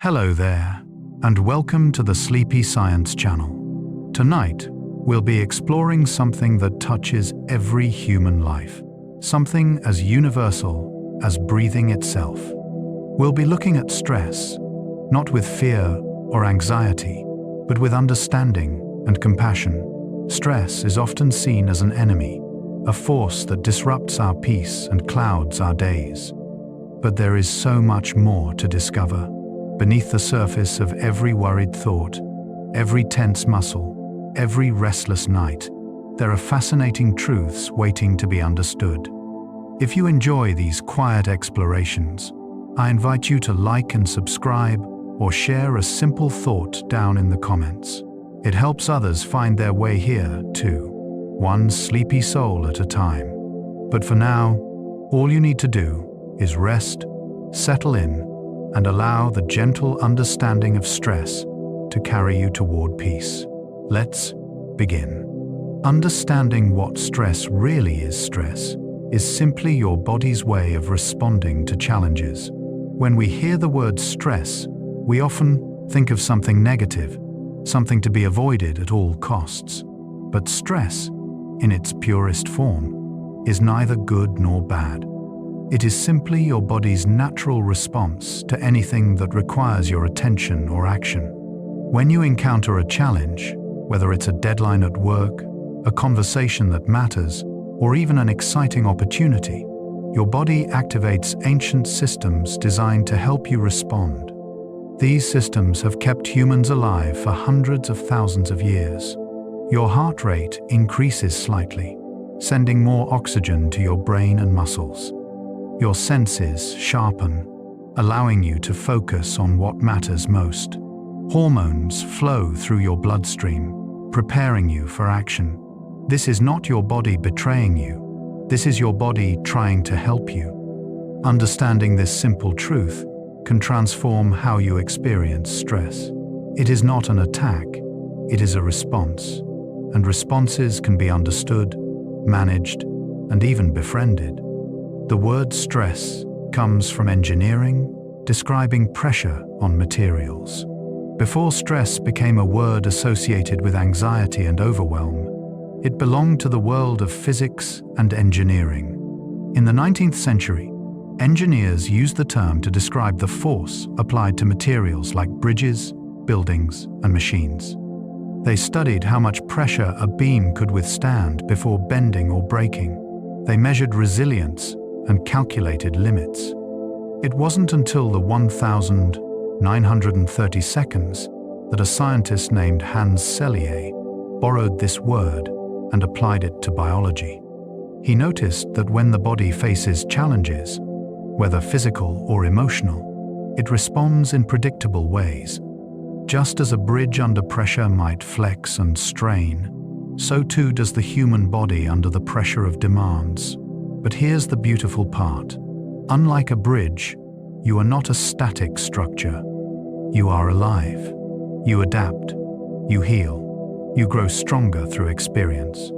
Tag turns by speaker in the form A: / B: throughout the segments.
A: Hello there, and welcome to the Sleepy Science channel. Tonight, we'll be exploring something that touches every human life, something as universal as breathing itself. We'll be looking at stress, not with fear or anxiety, but with understanding and compassion. Stress is often seen as an enemy, a force that disrupts our peace and clouds our days. But there is so much more to discover. Beneath the surface of every worried thought, every tense muscle, every restless night, there are fascinating truths waiting to be understood. If you enjoy these quiet explorations, I invite you to like and subscribe or share a simple thought down in the comments. It helps others find their way here too, one sleepy soul at a time. But for now, all you need to do is rest, settle in, and allow the gentle understanding of stress to carry you toward peace. Let's begin. Understanding what stress really is. Stress is simply your body's way of responding to challenges. When we hear the word stress, we often think of something negative, something to be avoided at all costs. But stress, in its purest form, is neither good nor bad. It is simply your body's natural response to anything that requires your attention or action. When you encounter a challenge, whether it's a deadline at work, a conversation that matters, or even an exciting opportunity, your body activates ancient systems designed to help you respond. These systems have kept humans alive for hundreds of thousands of years. Your heart rate increases slightly, sending more oxygen to your brain and muscles. Your senses sharpen, allowing you to focus on what matters most. Hormones flow through your bloodstream, preparing you for action. This is not your body betraying you. This is your body trying to help you. Understanding this simple truth can transform how you experience stress. It is not an attack, it is a response. And responses can be understood, managed, and even befriended. The word stress comes from engineering, describing pressure on materials. Before stress became a word associated with anxiety and overwhelm, it belonged to the world of physics and engineering. In the 19th century, engineers used the term to describe the force applied to materials like bridges, buildings, and machines. They studied how much pressure a beam could withstand before bending or breaking. They measured resilience and calculated limits. It wasn't until the 1930 seconds that a scientist named Hans Selye borrowed this word and applied it to biology. He noticed that when the body faces challenges, whether physical or emotional, it responds in predictable ways. Just as a bridge under pressure might flex and strain, so too does the human body under the pressure of demands. But here's the beautiful part. Unlike a bridge, you are not a static structure. You are alive. You adapt. You heal. You grow stronger through experience.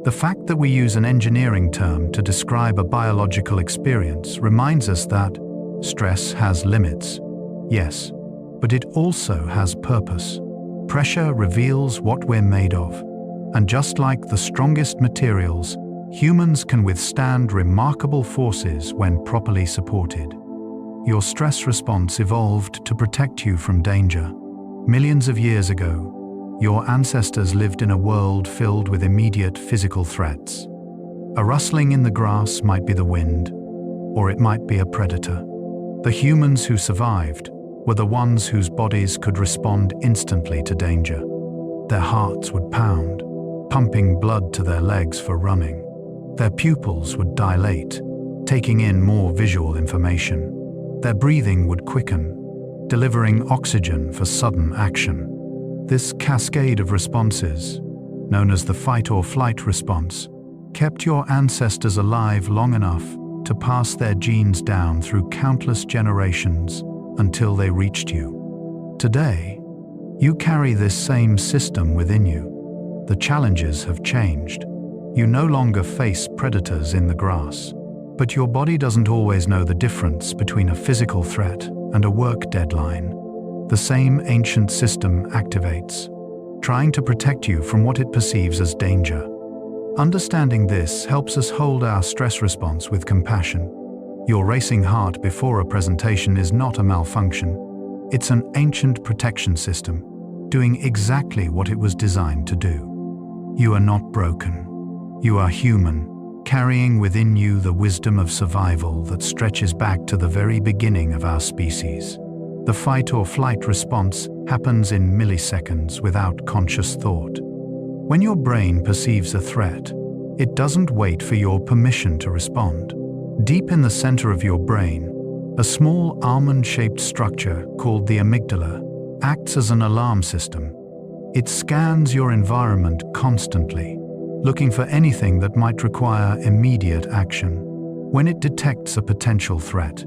A: The fact that we use an engineering term to describe a biological experience reminds us that stress has limits. Yes, but it also has purpose. Pressure reveals what we're made of. And just like the strongest materials, humans can withstand remarkable forces when properly supported. Your stress response evolved to protect you from danger. Millions of years ago, your ancestors lived in a world filled with immediate physical threats. A rustling in the grass might be the wind, or it might be a predator. The humans who survived were the ones whose bodies could respond instantly to danger. Their hearts would pound, pumping blood to their legs for running. Their pupils would dilate, taking in more visual information. Their breathing would quicken, delivering oxygen for sudden action. This cascade of responses, known as the fight or flight response, kept your ancestors alive long enough to pass their genes down through countless generations until they reached you. Today, you carry this same system within you. The challenges have changed. You no longer face predators in the grass, but your body doesn't always know the difference between a physical threat and a work deadline. the same ancient system activates, trying to protect you from what it perceives as danger. Understanding this helps us hold our stress response with compassion. Your racing heart before a presentation is not a malfunction. It's an ancient protection system, doing exactly what it was designed to do. You are not broken. You are human, carrying within you the wisdom of survival that stretches back to the very beginning of our species. The fight or flight response happens in milliseconds without conscious thought. When your brain perceives a threat, it doesn't wait for your permission to respond. Deep in the center of your brain, a small almond-shaped structure called the amygdala acts as an alarm system. It scans your environment constantly, looking for anything that might require immediate action. When it detects a potential threat,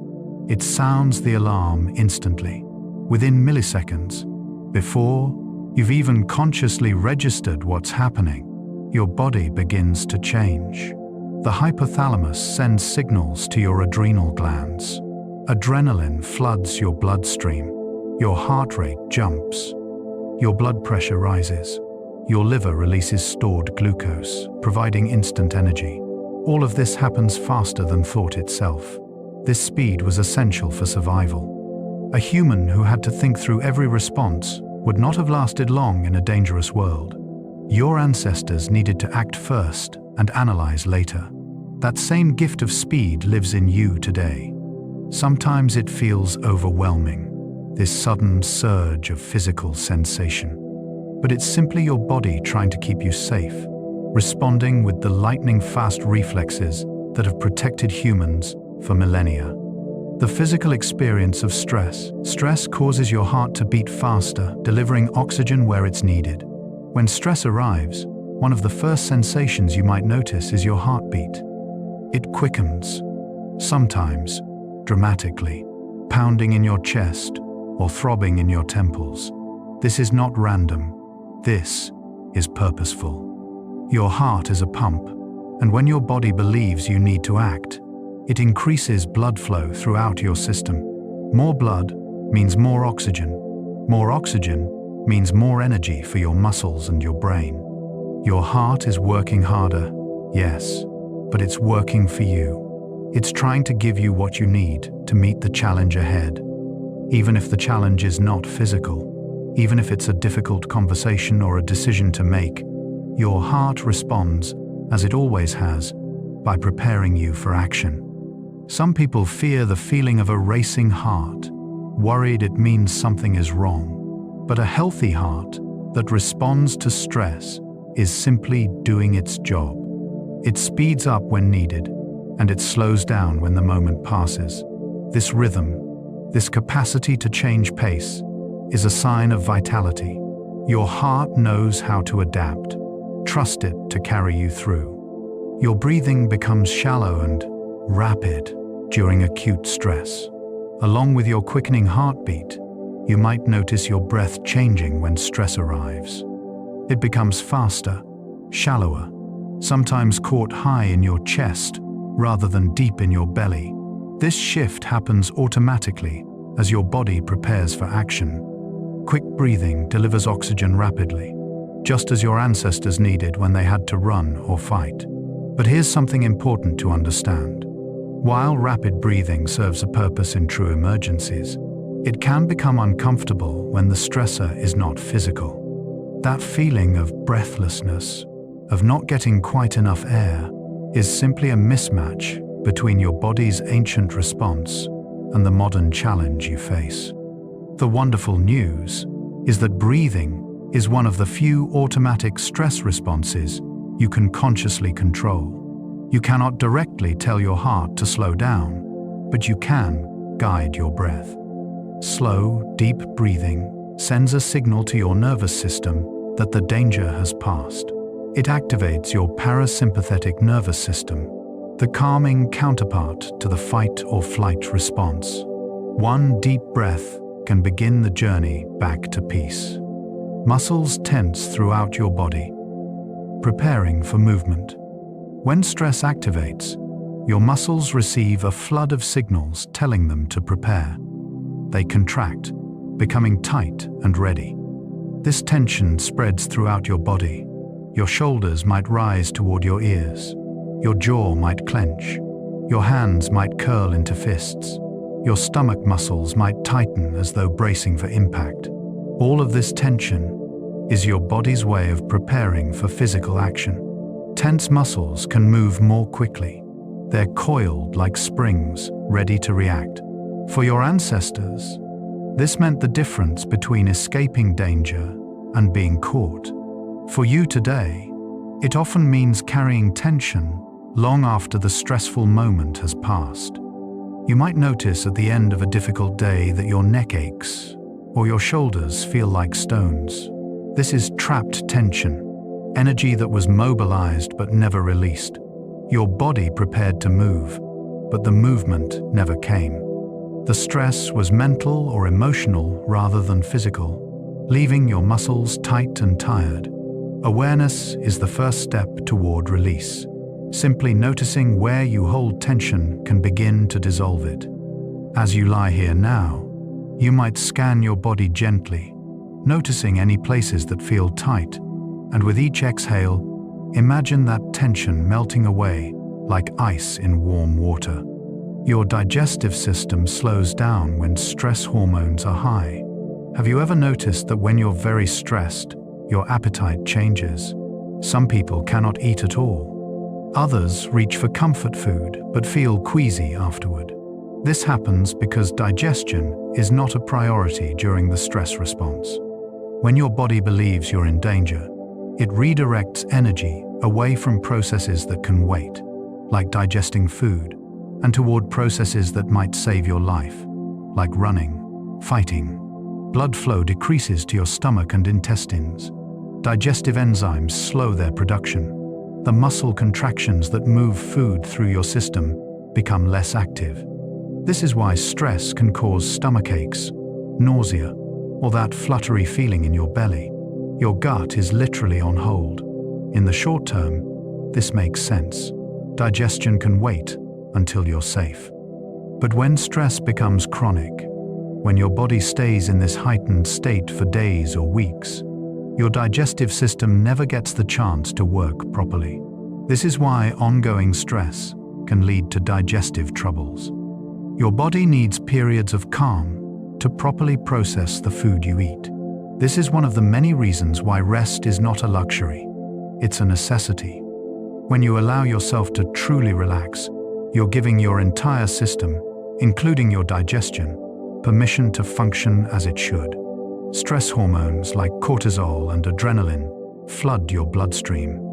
A: it sounds the alarm instantly, within milliseconds. Before you've even consciously registered what's happening, your body begins to change. The hypothalamus sends signals to your adrenal glands. Adrenaline floods your bloodstream. Your heart rate jumps. Your blood pressure rises. Your liver releases stored glucose, providing instant energy. All of this happens faster than thought itself. This speed was essential for survival. A human who had to think through every response would not have lasted long in a dangerous world. Your ancestors needed to act first and analyze later. That same gift of speed lives in you today. Sometimes it feels overwhelming, this sudden surge of physical sensation. But it's simply your body trying to keep you safe, responding with the lightning-fast reflexes that have protected humans for millennia. The physical experience of stress. Stress causes your heart to beat faster, delivering oxygen where it's needed. When stress arrives, one of the first sensations you might notice is your heartbeat. It quickens, sometimes dramatically, pounding in your chest or throbbing in your temples. This is not random. This is purposeful. Your heart is a pump, and when your body believes you need to act, it increases blood flow throughout your system. More blood means more oxygen. More oxygen means more energy for your muscles and your brain. Your heart is working harder, yes, but it's working for you. It's trying to give you what you need to meet the challenge ahead. Even if the challenge is not physical, even if it's a difficult conversation or a decision to make, your heart responds, as it always has, by preparing you for action. Some people fear the feeling of a racing heart, worried it means something is wrong. But a healthy heart that responds to stress is simply doing its job. It speeds up when needed, and it slows down when the moment passes. This rhythm, this capacity to change pace, is a sign of vitality. Your heart knows how to adapt. Trust it to carry you through. Your breathing becomes shallow and rapid during acute stress. Along with your quickening heartbeat, you might notice your breath changing when stress arrives. It becomes faster, shallower, sometimes caught high in your chest rather than deep in your belly. This shift happens automatically as your body prepares for action. Quick breathing delivers oxygen rapidly, just as your ancestors needed when they had to run or fight. But here's something important to understand. While rapid breathing serves a purpose in true emergencies, it can become uncomfortable when the stressor is not physical. That feeling of breathlessness, of not getting quite enough air, is simply a mismatch between your body's ancient response and the modern challenge you face. The wonderful news is that breathing is one of the few automatic stress responses you can consciously control. You cannot directly tell your heart to slow down, but you can guide your breath. Slow, deep breathing sends a signal to your nervous system that the danger has passed. It activates your parasympathetic nervous system, the calming counterpart to the fight or flight response. One deep breath can begin the journey back to peace. Muscles tense throughout your body, preparing for movement. When stress activates, your muscles receive a flood of signals telling them to prepare. They contract, becoming tight and ready. This tension spreads throughout your body. Your shoulders might rise toward your ears. Your jaw might clench. Your hands might curl into fists. Your stomach muscles might tighten as though bracing for impact. All of this tension is your body's way of preparing for physical action. Tense muscles can move more quickly. They're coiled like springs, ready to react. For your ancestors, this meant the difference between escaping danger and being caught. For you today, it often means carrying tension long after the stressful moment has passed. You might notice at the end of a difficult day that your neck aches or your shoulders feel like stones. This is trapped tension, energy that was mobilized but never released. Your body prepared to move, but the movement never came. The stress was mental or emotional rather than physical, leaving your muscles tight and tired. Awareness is the first step toward release. Simply noticing where you hold tension can begin to dissolve it. As you lie here now, you might scan your body gently, noticing any places that feel tight, and with each exhale, imagine that tension melting away like ice in warm water. Your digestive system slows down when stress hormones are high. Have you ever noticed that when you're very stressed, your appetite changes? Some people cannot eat at all. Others reach for comfort food but feel queasy afterward. This happens because digestion is not a priority during the stress response. When your body believes you're in danger, it redirects energy away from processes that can wait, like digesting food, and toward processes that might save your life, like running, fighting. Blood flow decreases to your stomach and intestines. Digestive enzymes slow their production. The muscle contractions that move food through your system become less active. This is why stress can cause stomach aches, nausea, or that fluttery feeling in your belly. Your gut is literally on hold. In the short term, this makes sense. Digestion can wait until you're safe. But when stress becomes chronic, when your body stays in this heightened state for days or weeks, your digestive system never gets the chance to work properly. This is why ongoing stress can lead to digestive troubles. Your body needs periods of calm to properly process the food you eat. This is one of the many reasons why rest is not a luxury. It's a necessity. When you allow yourself to truly relax, you're giving your entire system, including your digestion, permission to function as it should. Stress hormones like cortisol and adrenaline flood your bloodstream.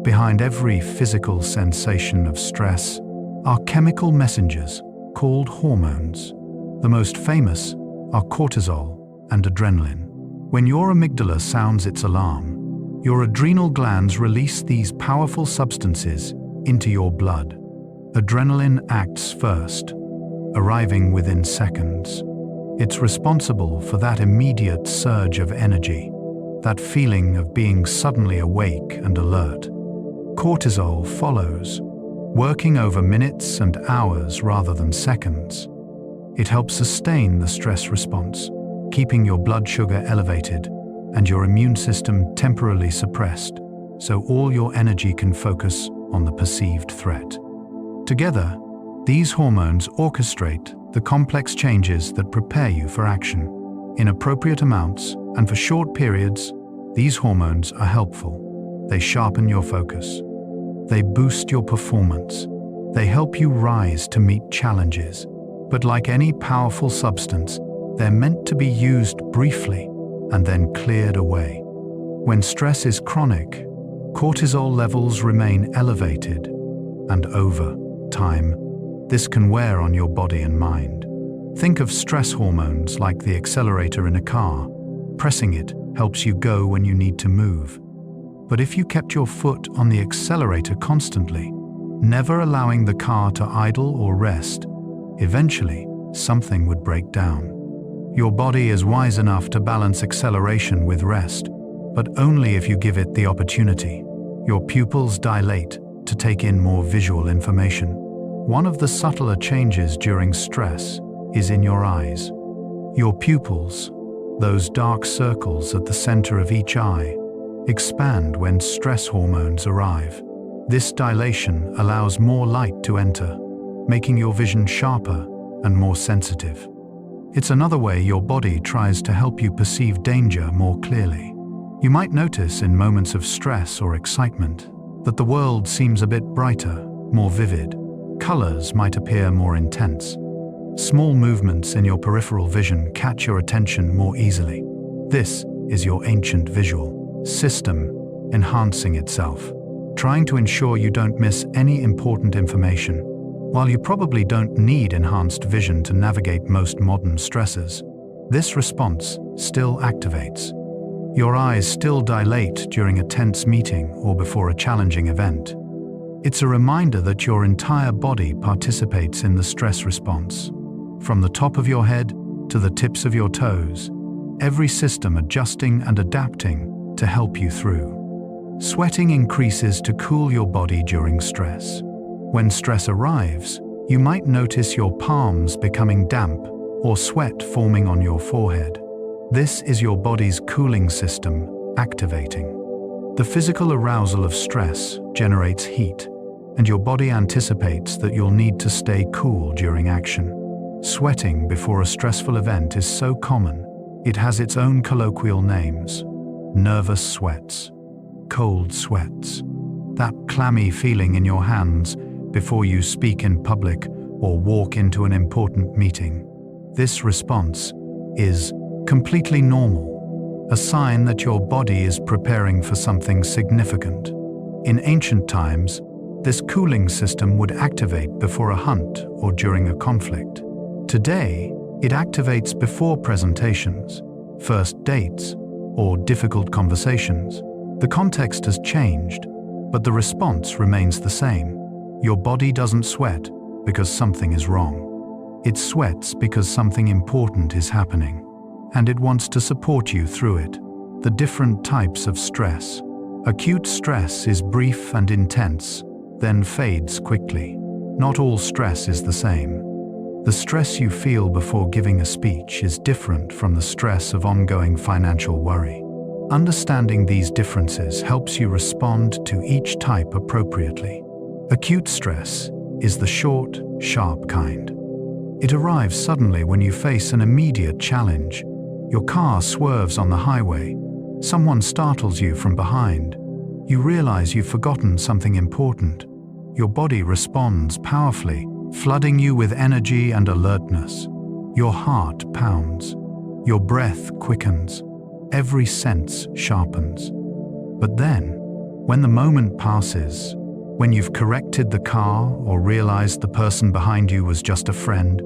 A: Behind every physical sensation of stress are chemical messengers called hormones. The most famous are cortisol and adrenaline. When your amygdala sounds its alarm, your adrenal glands release these powerful substances into your blood. Adrenaline acts first, arriving within seconds. It's responsible for that immediate surge of energy, that feeling of being suddenly awake and alert. Cortisol follows, working over minutes and hours rather than seconds. It helps sustain the stress response, keeping your blood sugar elevated and your immune system temporarily suppressed, so all your energy can focus on the perceived threat. Together, these hormones orchestrate the complex changes that prepare you for action. In appropriate amounts and for short periods, these hormones are helpful. They sharpen your focus. They boost your performance. They help you rise to meet challenges. But like any powerful substance, they're meant to be used briefly and then cleared away. When stress is chronic, cortisol levels remain elevated, and over time, this can wear on your body and mind. Think of stress hormones like the accelerator in a car. Pressing it helps you go when you need to move. But if you kept your foot on the accelerator constantly, never allowing the car to idle or rest, eventually something would break down. Your body is wise enough to balance acceleration with rest, but only if you give it the opportunity. Your pupils dilate to take in more visual information. One of the subtler changes during stress is in your eyes. Your pupils, Those dark circles at the center of each eye expand when stress hormones arrive. This dilation allows more light to enter, making your vision sharper and more sensitive. It's another way your body tries to help you perceive danger more clearly. You might notice in moments of stress or excitement that the world seems a bit brighter, more vivid. Colors might appear more intense. Small movements in your peripheral vision catch your attention more easily. This is your ancient visual system enhancing itself, trying to ensure you don't miss any important information. While you probably don't need enhanced vision to navigate most modern stressors, this response still activates. Your eyes still dilate during a tense meeting or before a challenging event. It's a reminder that your entire body participates in the stress response. From the top of your head to the tips of your toes, every system adjusting and adapting to help you through. Sweating increases to cool your body during stress. When stress arrives, you might notice your palms becoming damp or sweat forming on your forehead. This is your body's cooling system activating. The physical arousal of stress generates heat, and your body anticipates that you'll need to stay cool during action. Sweating before a stressful event is so common, it has its own colloquial names: nervous sweats, cold sweats, that clammy feeling in your hands before you speak in public or walk into an important meeting. This response is completely normal, a sign that your body is preparing for something significant. In ancient times, this cooling system would activate before a hunt or during a conflict. Today, it activates before presentations, first dates, or difficult conversations. The context has changed, but the response remains the same. Your body doesn't sweat because something is wrong. It sweats because something important is happening, and it wants to support you through it. The different types of stress. Acute stress is brief and intense, then fades quickly. Not all stress is the same. The stress you feel before giving a speech is different from the stress of ongoing financial worry. Understanding these differences helps you respond to each type appropriately. Acute stress is the short, sharp kind. It arrives suddenly when you face an immediate challenge. Your car swerves on the highway. Someone startles you from behind. You realize you've forgotten something important. Your body responds powerfully, flooding you with energy and alertness. Your heart pounds. Your breath quickens. Every sense sharpens. But then, when the moment passes, when you've corrected the car or realized the person behind you was just a friend,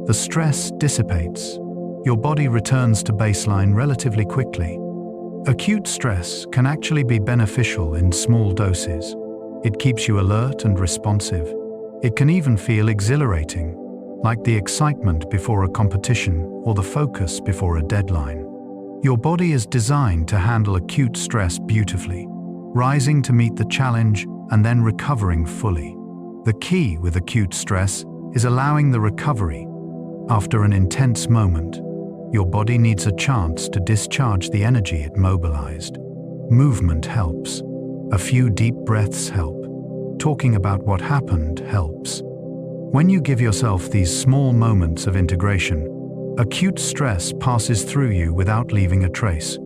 A: the stress dissipates. Your body returns to baseline relatively quickly. Acute stress can actually be beneficial in small doses. It keeps you alert and responsive. It can even feel exhilarating, like the excitement before a competition or the focus before a deadline. Your body is designed to handle acute stress beautifully, rising to meet the challenge and then recovering fully. The key with acute stress is allowing the recovery. After an intense moment, your body needs a chance to discharge the energy it mobilized. Movement helps. A few deep breaths help. Talking about what happened helps. When you give yourself these small moments of integration, acute stress passes through you without leaving a trace.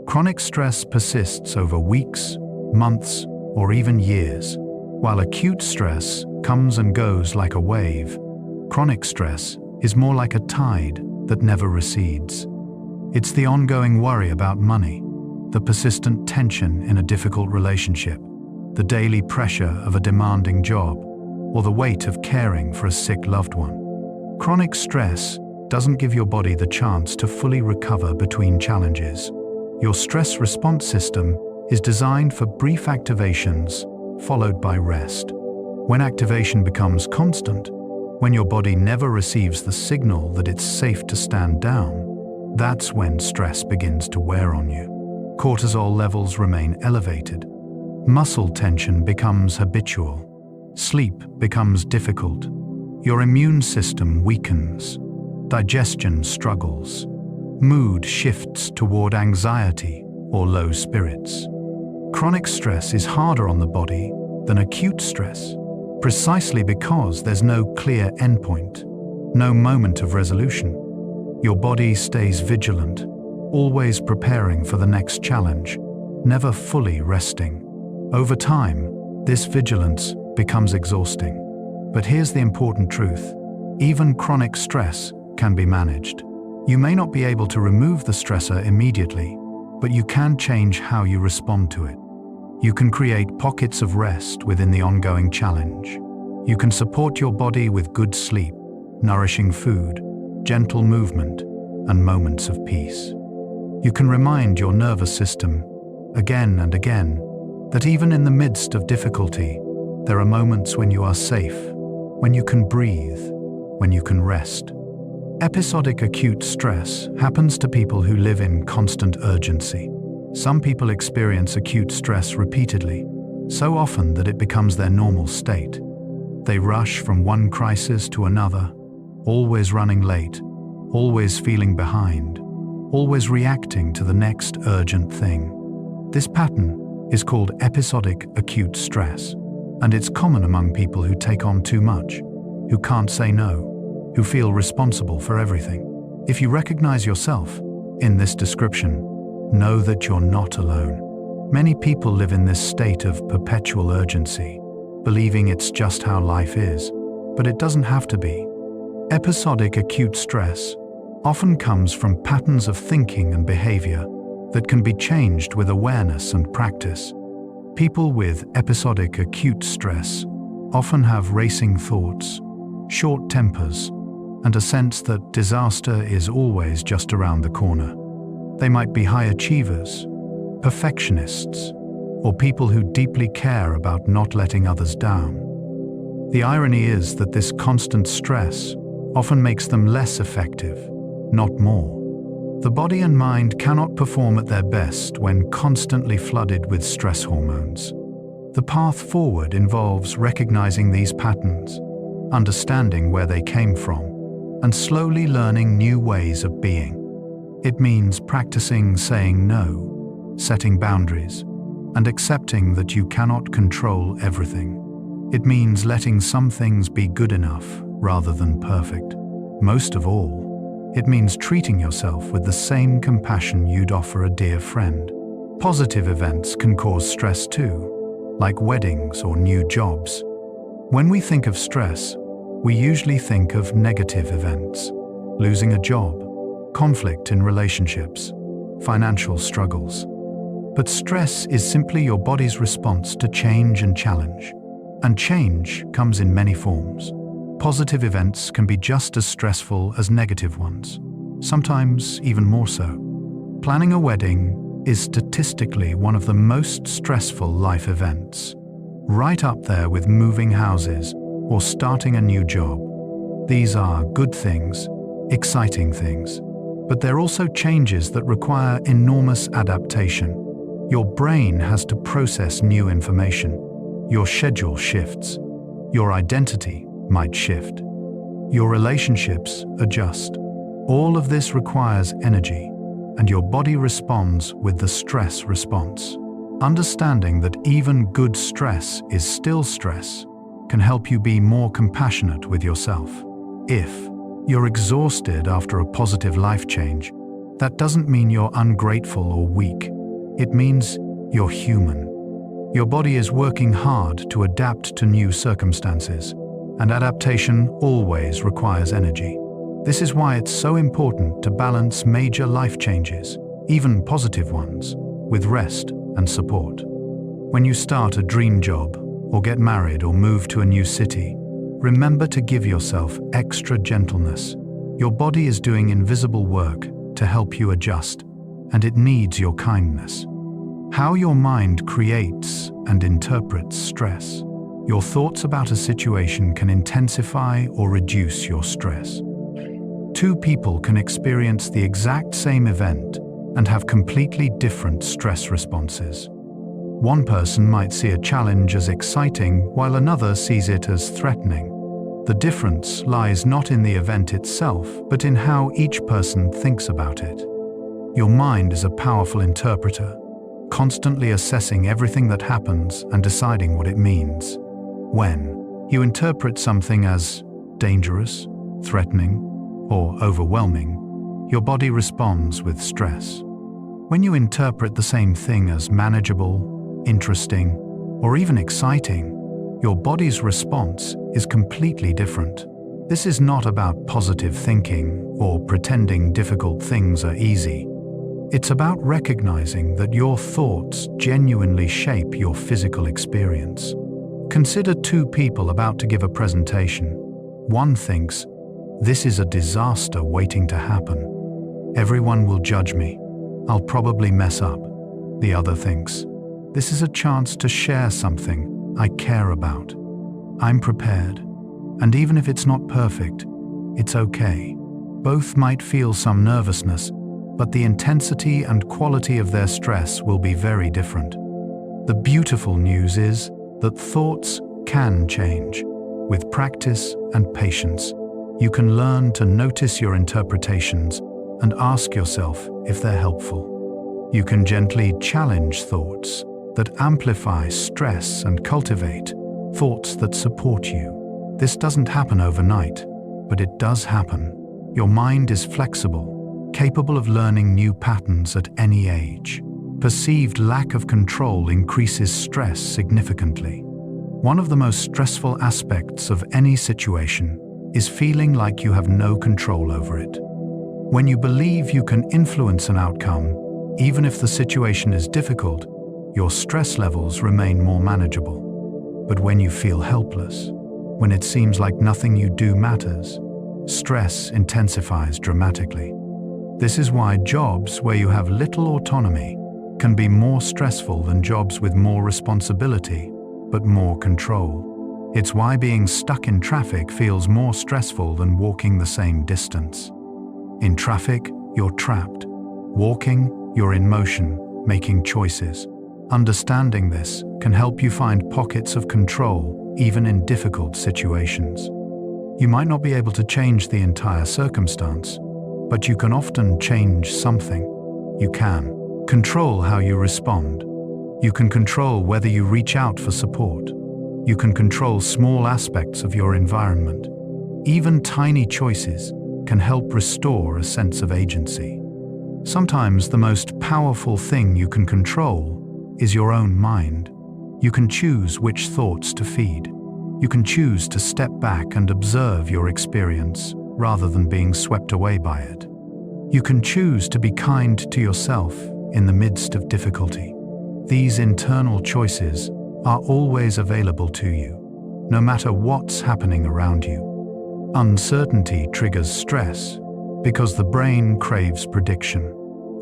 A: Chronic stress persists over weeks, months, or even years. While acute stress comes and goes like a wave, chronic stress is more like a tide that never recedes. It's the ongoing worry about money, the persistent tension in a difficult relationship, the daily pressure of a demanding job, or the weight of caring for a sick loved one. Chronic stress doesn't give your body the chance to fully recover between challenges. Your stress response system is designed for brief activations followed by rest. When activation becomes constant, when your body never receives the signal that it's safe to stand down, that's when stress begins to wear on you. Cortisol levels remain elevated. Muscle tension becomes habitual. Sleep becomes difficult. Your immune system weakens. Digestion struggles. mood shifts toward anxiety or low spirits. Chronic stress is harder on the body than acute stress, precisely because there's no clear endpoint, no moment of resolution. Your body stays vigilant, always preparing for the next challenge, never fully resting. Over time, this vigilance becomes exhausting. But here's the important truth. Even chronic stress can be managed. You may not be able to remove the stressor immediately, but you can change how you respond to it. You can create pockets of rest within the ongoing challenge. You can support your body with good sleep, nourishing food, gentle movement, and moments of peace. You can remind your nervous system, again and again, that even in the midst of difficulty, there are moments when you are safe, when you can breathe, when you can rest. Episodic acute stress happens to people who live in constant urgency. Some people experience acute stress repeatedly, so often that it becomes their normal state. They rush from one crisis to another, always running late, always feeling behind, always reacting to the next urgent thing. This pattern is called episodic acute stress, and it's common among people who take on too much, who can't say no, who feel responsible for everything. If you recognize yourself in this description, know that you're not alone. Many people live in this state of perpetual urgency, believing it's just how life is, but it doesn't have to be. Episodic acute stress often comes from patterns of thinking and behavior that can be changed with awareness and practice. People with episodic acute stress often have racing thoughts, short tempers, and a sense that disaster is always just around the corner. They might be high achievers, perfectionists, or people who deeply care about not letting others down. The irony is that this constant stress often makes them less effective, not more. The body and mind cannot perform at their best when constantly flooded with stress hormones. The path forward involves recognizing these patterns, understanding where they came from, and slowly learning new ways of being. It means practicing saying no, setting boundaries, and accepting that you cannot control everything. It means letting some things be good enough rather than perfect. Most of all, it means treating yourself with the same compassion you'd offer a dear friend. Positive events can cause stress too, like weddings or new jobs. When we think of stress, we usually think of negative events: losing a job, conflict in relationships, financial struggles. But stress is simply your body's response to change and challenge. And change comes in many forms. Positive events can be just as stressful as negative ones, sometimes even more so. Planning a wedding is statistically one of the most stressful life events, right up there with moving houses or starting a new job. These are good things, exciting things, but they're also changes that require enormous adaptation. Your brain has to process new information. Your schedule shifts. Your identity might shift. Your relationships adjust. All of this requires energy, and your body responds with the stress response. Understanding that even good stress is still stress can help you be more compassionate with yourself. If you're exhausted after a positive life change, that doesn't mean you're ungrateful or weak. It means you're human. Your body is working hard to adapt to new circumstances, and adaptation always requires energy. This is why it's so important to balance major life changes, even positive ones, with rest and support. When you start a dream job, or get married or move to a new city, remember to give yourself extra gentleness. Your body is doing invisible work to help you adjust, and it needs your kindness. How your mind creates and interprets stress. Your thoughts about a situation can intensify or reduce your stress. Two people can experience the exact same event and have completely different stress responses. One person might see a challenge as exciting while another sees it as threatening. The difference lies not in the event itself, but in how each person thinks about it. Your mind is a powerful interpreter, constantly assessing everything that happens and deciding what it means. When you interpret something as dangerous, threatening, or overwhelming, your body responds with stress. When you interpret the same thing as manageable, interesting, or even exciting, your body's response is completely different. This is not about positive thinking or pretending difficult things are easy. It's about recognizing that your thoughts genuinely shape your physical experience. Consider two people about to give a presentation. One thinks, "This is a disaster waiting to happen. Everyone will judge me. I'll probably mess up." The other thinks, "This is a chance to share something I care about. I'm prepared. And even if it's not perfect, it's okay." Both might feel some nervousness, but the intensity and quality of their stress will be very different. The beautiful news is that thoughts can change. With practice and patience, you can learn to notice your interpretations and ask yourself if they're helpful. You can gently challenge thoughts that amplify stress and cultivate thoughts that support you. This doesn't happen overnight, but it does happen. Your mind is flexible, capable of learning new patterns at any age. Perceived lack of control increases stress significantly. One of the most stressful aspects of any situation is feeling like you have no control over it. When you believe you can influence an outcome, even if the situation is difficult, your stress levels remain more manageable. But when you feel helpless, when it seems like nothing you do matters, stress intensifies dramatically. This is why jobs where you have little autonomy can be more stressful than jobs with more responsibility, but more control. It's why being stuck in traffic feels more stressful than walking the same distance. In traffic, you're trapped. Walking, you're in motion, making choices. Understanding this can help you find pockets of control, even in difficult situations. You might not be able to change the entire circumstance, but you can often change something. You can control how you respond. You can control whether you reach out for support. You can control small aspects of your environment. Even tiny choices can help restore a sense of agency. Sometimes the most powerful thing you can control is your own mind. You can choose which thoughts to feed. You can choose to step back and observe your experience rather than being swept away by it. You can choose to be kind to yourself in the midst of difficulty. These internal choices are always available to you, no matter what's happening around you. Uncertainty triggers stress because the brain craves prediction.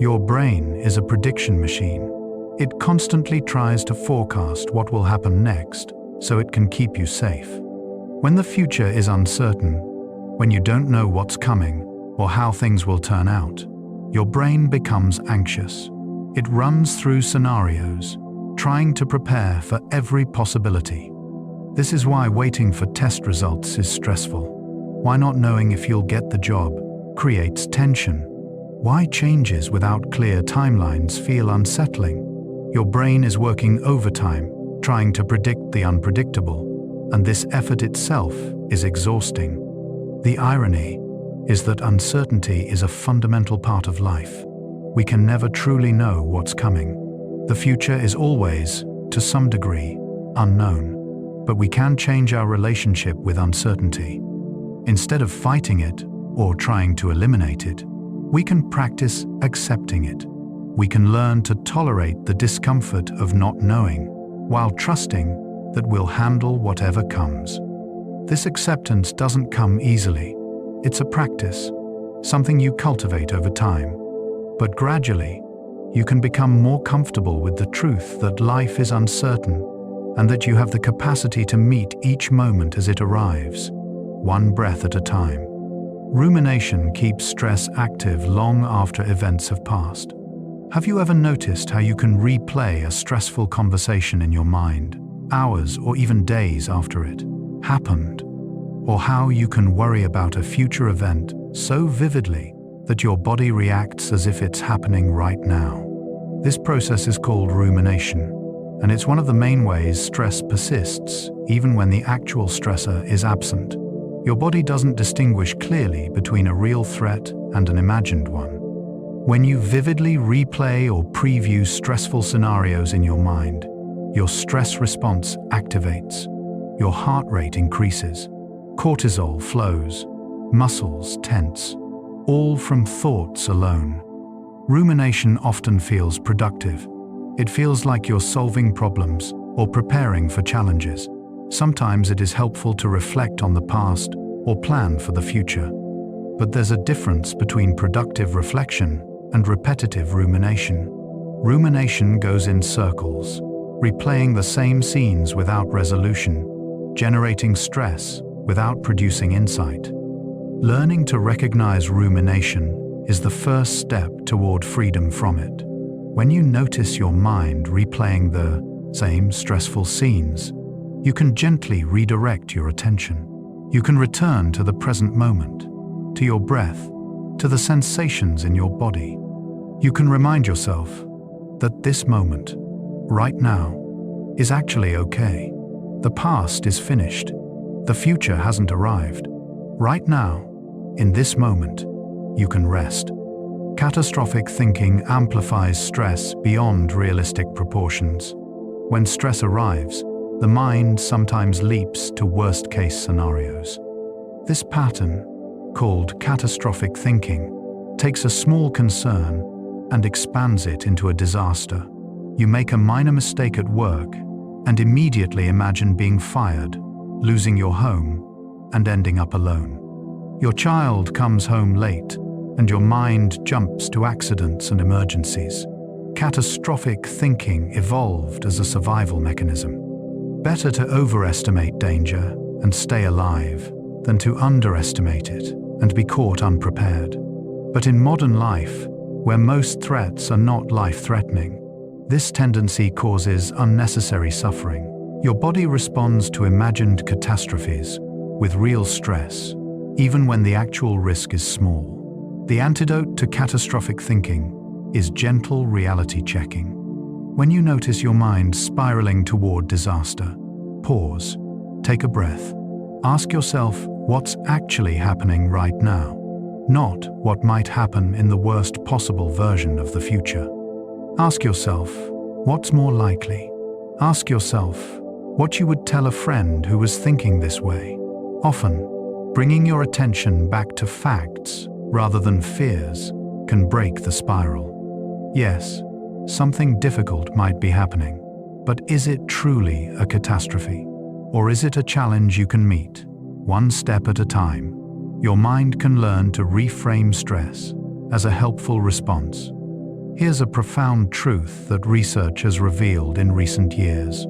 A: Your brain is a prediction machine. It constantly tries to forecast what will happen next so it can keep you safe. When the future is uncertain, when you don't know what's coming or how things will turn out, your brain becomes anxious. It runs through scenarios, trying to prepare for every possibility. This is why waiting for test results is stressful. Why not knowing if you'll get the job creates tension. Why changes without clear timelines feel unsettling. Your brain is working overtime, trying to predict the unpredictable, and this effort itself is exhausting. The irony is that uncertainty is a fundamental part of life. We can never truly know what's coming. The future is always, to some degree, unknown, but we can change our relationship with uncertainty. Instead of fighting it or trying to eliminate it, we can practice accepting it. We can learn to tolerate the discomfort of not knowing, while trusting that we'll handle whatever comes. This acceptance doesn't come easily. It's a practice, something you cultivate over time. But gradually, you can become more comfortable with the truth that life is uncertain and that you have the capacity to meet each moment as it arrives, one breath at a time. Rumination keeps stress active long after events have passed. Have you ever noticed how you can replay a stressful conversation in your mind, hours or even days after it happened? Or how you can worry about a future event so vividly that your body reacts as if it's happening right now. This process is called rumination, and it's one of the main ways stress persists, even when the actual stressor is absent. Your body doesn't distinguish clearly between a real threat and an imagined one. When you vividly replay or preview stressful scenarios in your mind, your stress response activates. Your heart rate increases, cortisol flows, muscles tense, all from thoughts alone. Rumination often feels productive. It feels like you're solving problems or preparing for challenges. Sometimes it is helpful to reflect on the past or plan for the future. But there's a difference between productive reflection and repetitive rumination. Rumination goes in circles, replaying the same scenes without resolution, generating stress without producing insight. Learning to recognize rumination is the first step toward freedom from it. When you notice your mind replaying the same stressful scenes, you can gently redirect your attention. You can return to the present moment, to your breath, to the sensations in your body. You can remind yourself that this moment, right now, is actually okay. The past is finished. The future hasn't arrived. Right now, in this moment, you can rest. Catastrophic thinking amplifies stress beyond realistic proportions. When stress arrives, the mind sometimes leaps to worst-case scenarios. This pattern, called catastrophic thinking, takes a small concern and expands it into a disaster. You make a minor mistake at work and immediately imagine being fired, losing your home, and ending up alone. Your child comes home late, and your mind jumps to accidents and emergencies. Catastrophic thinking evolved as a survival mechanism. Better to overestimate danger and stay alive than to underestimate it and be caught unprepared. But in modern life, where most threats are not life-threatening, this tendency causes unnecessary suffering. Your body responds to imagined catastrophes with real stress, even when the actual risk is small. The antidote to catastrophic thinking is gentle reality checking. When you notice your mind spiraling toward disaster, pause, take a breath. Ask yourself what's actually happening right now, not what might happen in the worst possible version of the future. Ask yourself, what's more likely? Ask yourself what you would tell a friend who was thinking this way. Often, bringing your attention back to facts rather than fears can break the spiral. Yes, something difficult might be happening, but is it truly a catastrophe? Or is it a challenge you can meet, one step at a time? Your mind can learn to reframe stress as a helpful response. Here's a profound truth that research has revealed in recent years.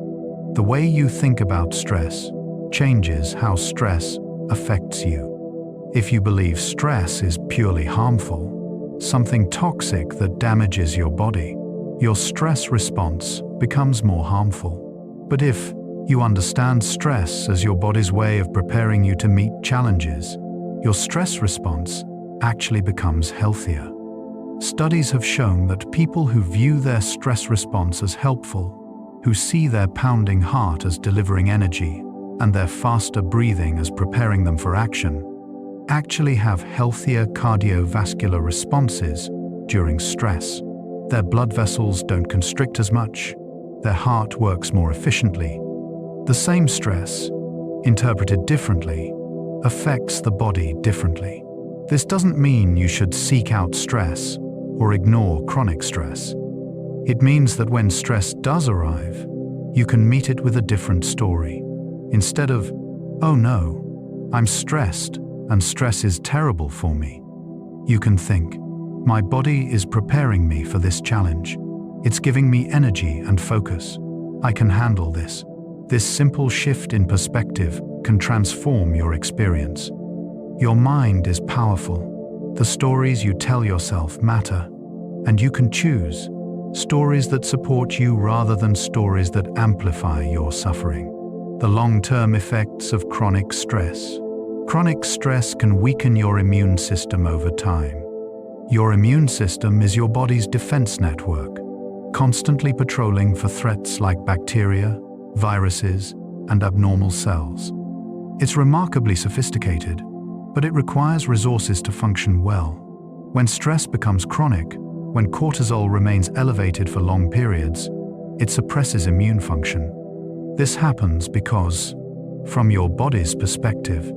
A: The way you think about stress changes how stress affects you. If you believe stress is purely harmful, something toxic that damages your body, your stress response becomes more harmful. But if you understand stress as your body's way of preparing you to meet challenges, your stress response actually becomes healthier. Studies have shown that people who view their stress response as helpful, who see their pounding heart as delivering energy, and their faster breathing as preparing them for action, actually have healthier cardiovascular responses during stress. Their blood vessels don't constrict as much, their heart works more efficiently. The same stress, interpreted differently, affects the body differently. This doesn't mean you should seek out stress or ignore chronic stress. It means that when stress does arrive, you can meet it with a different story. Instead of, "Oh no, I'm stressed and stress is terrible for me," you can think, "My body is preparing me for this challenge. It's giving me energy and focus. I can handle this." This simple shift in perspective can transform your experience. Your mind is powerful. The stories you tell yourself matter, and you can choose stories that support you rather than stories that amplify your suffering. The long-term effects of chronic stress. Chronic stress can weaken your immune system over time. Your immune system is your body's defense network, constantly patrolling for threats like bacteria, viruses, and abnormal cells. It's remarkably sophisticated, but it requires resources to function well. When stress becomes chronic, when cortisol remains elevated for long periods, it suppresses immune function. This happens because, from your body's perspective,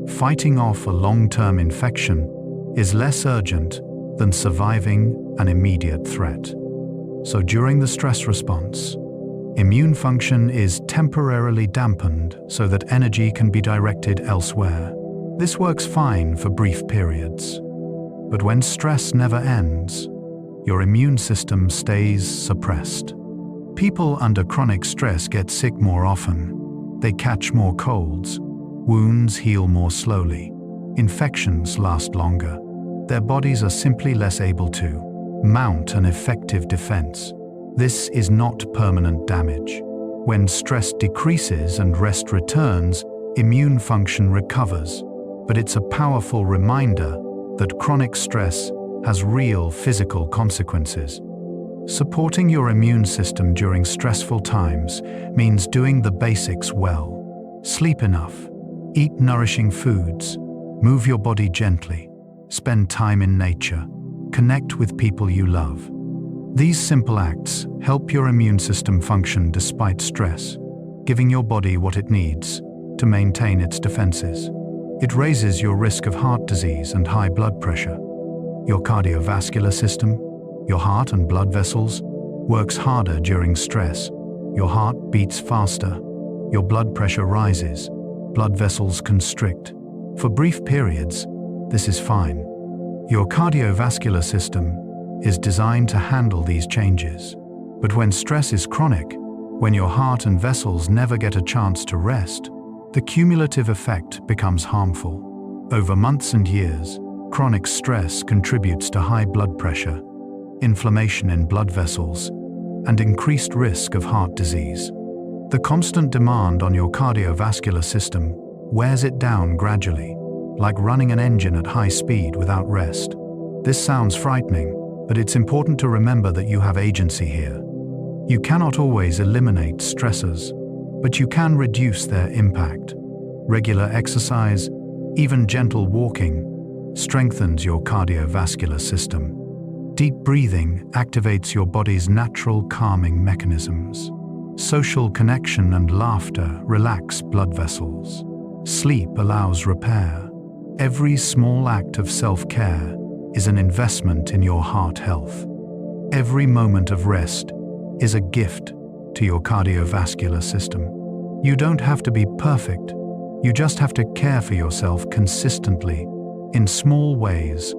A: fighting off a long-term infection is less urgent than surviving an immediate threat. So during the stress response, immune function is temporarily dampened so that energy can be directed elsewhere. This works fine for brief periods. But when stress never ends, your immune system stays suppressed. People under chronic stress get sick more often. They catch more colds. Wounds heal more slowly. Infections last longer. Their bodies are simply less able to mount an effective defense. This is not permanent damage. When stress decreases and rest returns, immune function recovers. But it's a powerful reminder that chronic stress has real physical consequences. Supporting your immune system during stressful times means doing the basics well. Sleep enough, eat nourishing foods, move your body gently, spend time in nature, connect with people you love. These simple acts help your immune system function despite stress, giving your body what it needs to maintain its defenses. It raises your risk of heart disease and high blood pressure. Your cardiovascular system, your heart and blood vessels, works harder during stress. Your heart beats faster. Your blood pressure rises. Blood vessels constrict. For brief periods, this is fine. Your cardiovascular system is designed to handle these changes. But when stress is chronic, when your heart and vessels never get a chance to rest, the cumulative effect becomes harmful. Over months and years, chronic stress contributes to high blood pressure, inflammation in blood vessels, and increased risk of heart disease. The constant demand on your cardiovascular system wears it down gradually, like running an engine at high speed without rest. This sounds frightening, but it's important to remember that you have agency here. You cannot always eliminate stressors, but you can reduce their impact. Regular exercise, even gentle walking, strengthens your cardiovascular system. Deep breathing activates your body's natural calming mechanisms. Social connection and laughter relax blood vessels. Sleep allows repair. Every small act of self-care is an investment in your heart health. Every moment of rest is a gift to your cardiovascular system. You don't have to be perfect. You just have to care for yourself consistently, in small ways,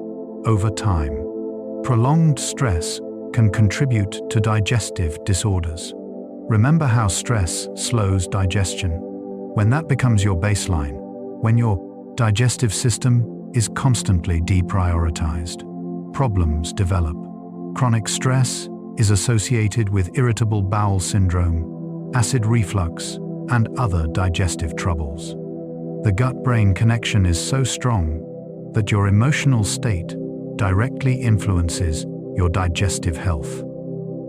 A: over time. Prolonged stress can contribute to digestive disorders. Remember how stress slows digestion. When that becomes your baseline, when your digestive system is constantly deprioritized, problems develop. Chronic stress is associated with irritable bowel syndrome, acid reflux, and other digestive troubles. The gut-brain connection is so strong that your emotional state directly influences your digestive health.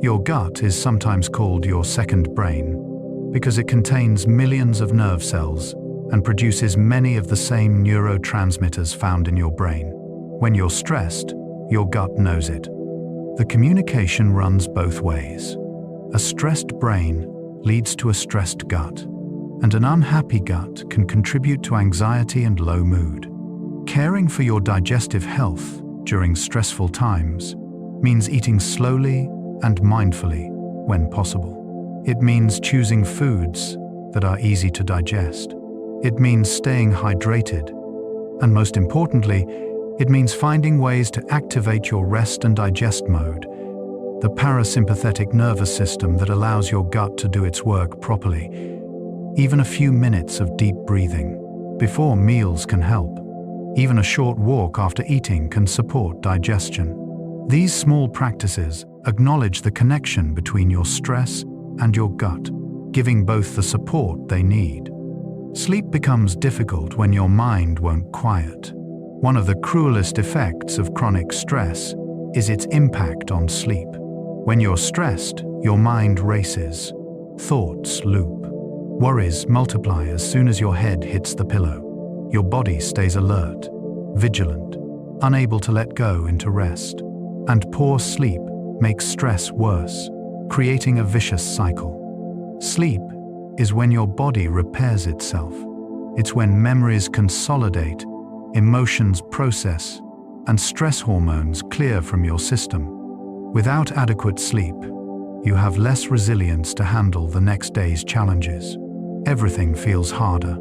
A: Your gut is sometimes called your second brain because it contains millions of nerve cells and produces many of the same neurotransmitters found in your brain. When you're stressed, your gut knows it. The communication runs both ways. A stressed brain leads to a stressed gut, and an unhappy gut can contribute to anxiety and low mood. Caring for your digestive health during stressful times means eating slowly and mindfully when possible. It means choosing foods that are easy to digest. It means staying hydrated. And most importantly, it means finding ways to activate your rest and digest mode, the parasympathetic nervous system that allows your gut to do its work properly. Even a few minutes of deep breathing before meals can help. Even a short walk after eating can support digestion. These small practices acknowledge the connection between your stress and your gut, giving both the support they need. Sleep becomes difficult when your mind won't quiet. One of the cruelest effects of chronic stress is its impact on sleep. When you're stressed, your mind races, thoughts loop, worries multiply as soon as your head hits the pillow. Your body stays alert, vigilant, unable to let go into rest. And poor sleep makes stress worse, creating a vicious cycle. Sleep is when your body repairs itself. It's when memories consolidate, emotions process, and stress hormones clear from your system. Without adequate sleep, you have less resilience to handle the next day's challenges. Everything feels harder.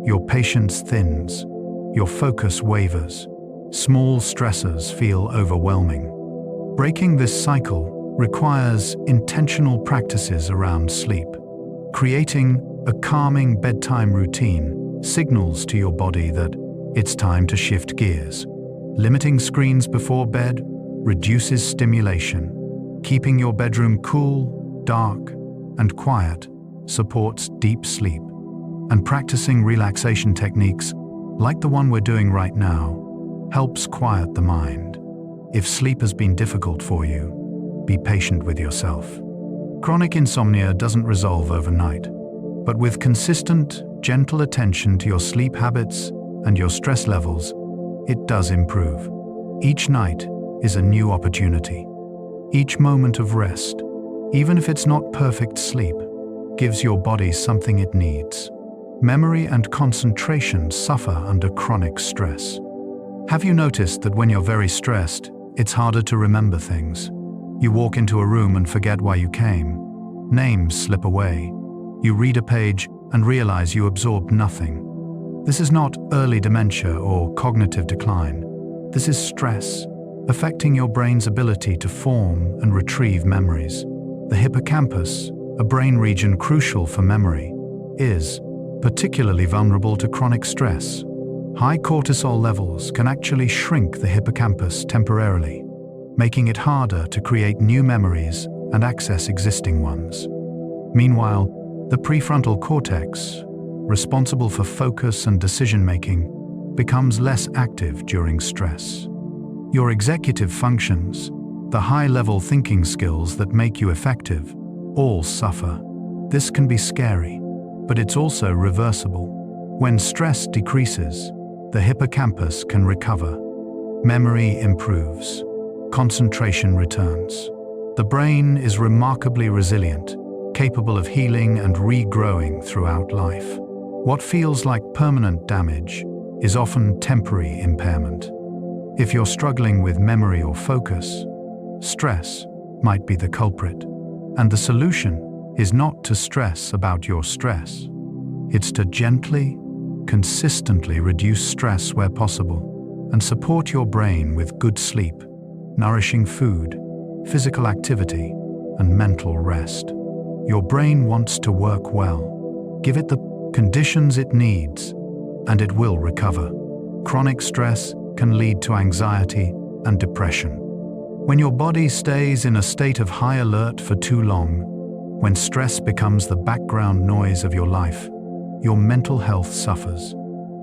A: Your patience thins. Your focus wavers. Small stressors feel overwhelming. Breaking this cycle requires intentional practices around sleep. Creating a calming bedtime routine signals to your body that it's time to shift gears. Limiting screens before bed reduces stimulation. Keeping your bedroom cool, dark, and quiet supports deep sleep. And practicing relaxation techniques, like the one we're doing right now, helps quiet the mind. If sleep has been difficult for you, be patient with yourself. Chronic insomnia doesn't resolve overnight, but with consistent, gentle attention to your sleep habits and your stress levels, it does improve. Each night is a new opportunity. Each moment of rest, even if it's not perfect sleep, gives your body something it needs. Memory and concentration suffer under chronic stress. Have you noticed that when you're very stressed, it's harder to remember things? You walk into a room and forget why you came. Names slip away. You read a page and realize you absorbed nothing. This is not early dementia or cognitive decline. This is stress, affecting your brain's ability to form and retrieve memories. The hippocampus, a brain region crucial for memory, is particularly vulnerable to chronic stress. High cortisol levels can actually shrink the hippocampus temporarily, making it harder to create new memories and access existing ones. Meanwhile, the prefrontal cortex, responsible for focus and decision-making, becomes less active during stress. Your executive functions, the high-level thinking skills that make you effective, all suffer. This can be scary, but it's also reversible. When stress decreases, the hippocampus can recover. Memory improves. Concentration returns. The brain is remarkably resilient, capable of healing and regrowing throughout life. What feels like permanent damage is often temporary impairment. If you're struggling with memory or focus, stress might be the culprit. And the solution is not to stress about your stress. It's to gently, consistently reduce stress where possible and support your brain with good sleep, nourishing food, physical activity, and mental rest. Your brain wants to work well. Give it the conditions it needs, and it will recover. Chronic stress can lead to anxiety and depression. When your body stays in a state of high alert for too long, when stress becomes the background noise of your life, your mental health suffers.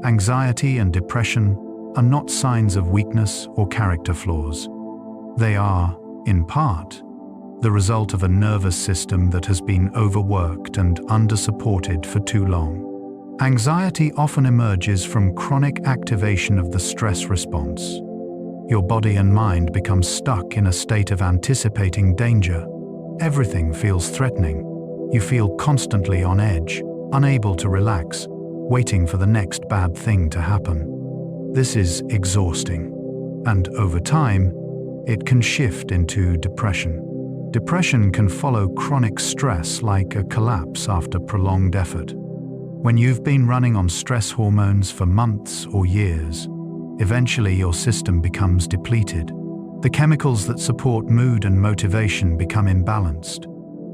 A: Anxiety and depression are not signs of weakness or character flaws. They are, in part, the result of a nervous system that has been overworked and undersupported for too long. Anxiety often emerges from chronic activation of the stress response. Your body and mind become stuck in a state of anticipating danger. Everything feels threatening. You feel constantly on edge, unable to relax, waiting for the next bad thing to happen. This is exhausting, and over time, it can shift into depression. Depression can follow chronic stress like a collapse after prolonged effort. When you've been running on stress hormones for months or years, eventually your system becomes depleted. The chemicals that support mood and motivation become imbalanced.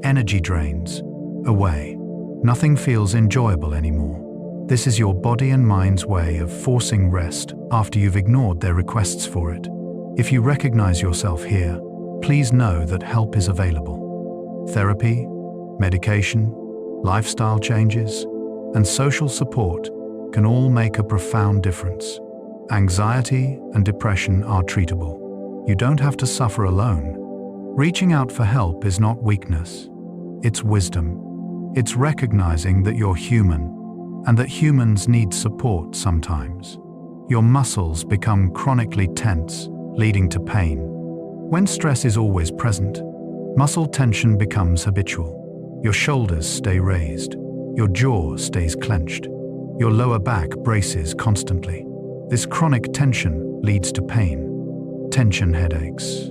A: Energy drains away. Nothing feels enjoyable anymore. This is your body and mind's way of forcing rest after you've ignored their requests for it. If you recognize yourself here, please know that help is available. Therapy, medication, lifestyle changes, and social support can all make a profound difference. Anxiety and depression are treatable. You don't have to suffer alone. Reaching out for help is not weakness. It's wisdom. It's recognizing that you're human and that humans need support sometimes. Your muscles become chronically tense, leading to pain. When stress is always present, muscle tension becomes habitual. Your shoulders stay raised. Your jaw stays clenched. Your lower back braces constantly. This chronic tension leads to pain. Tension headaches,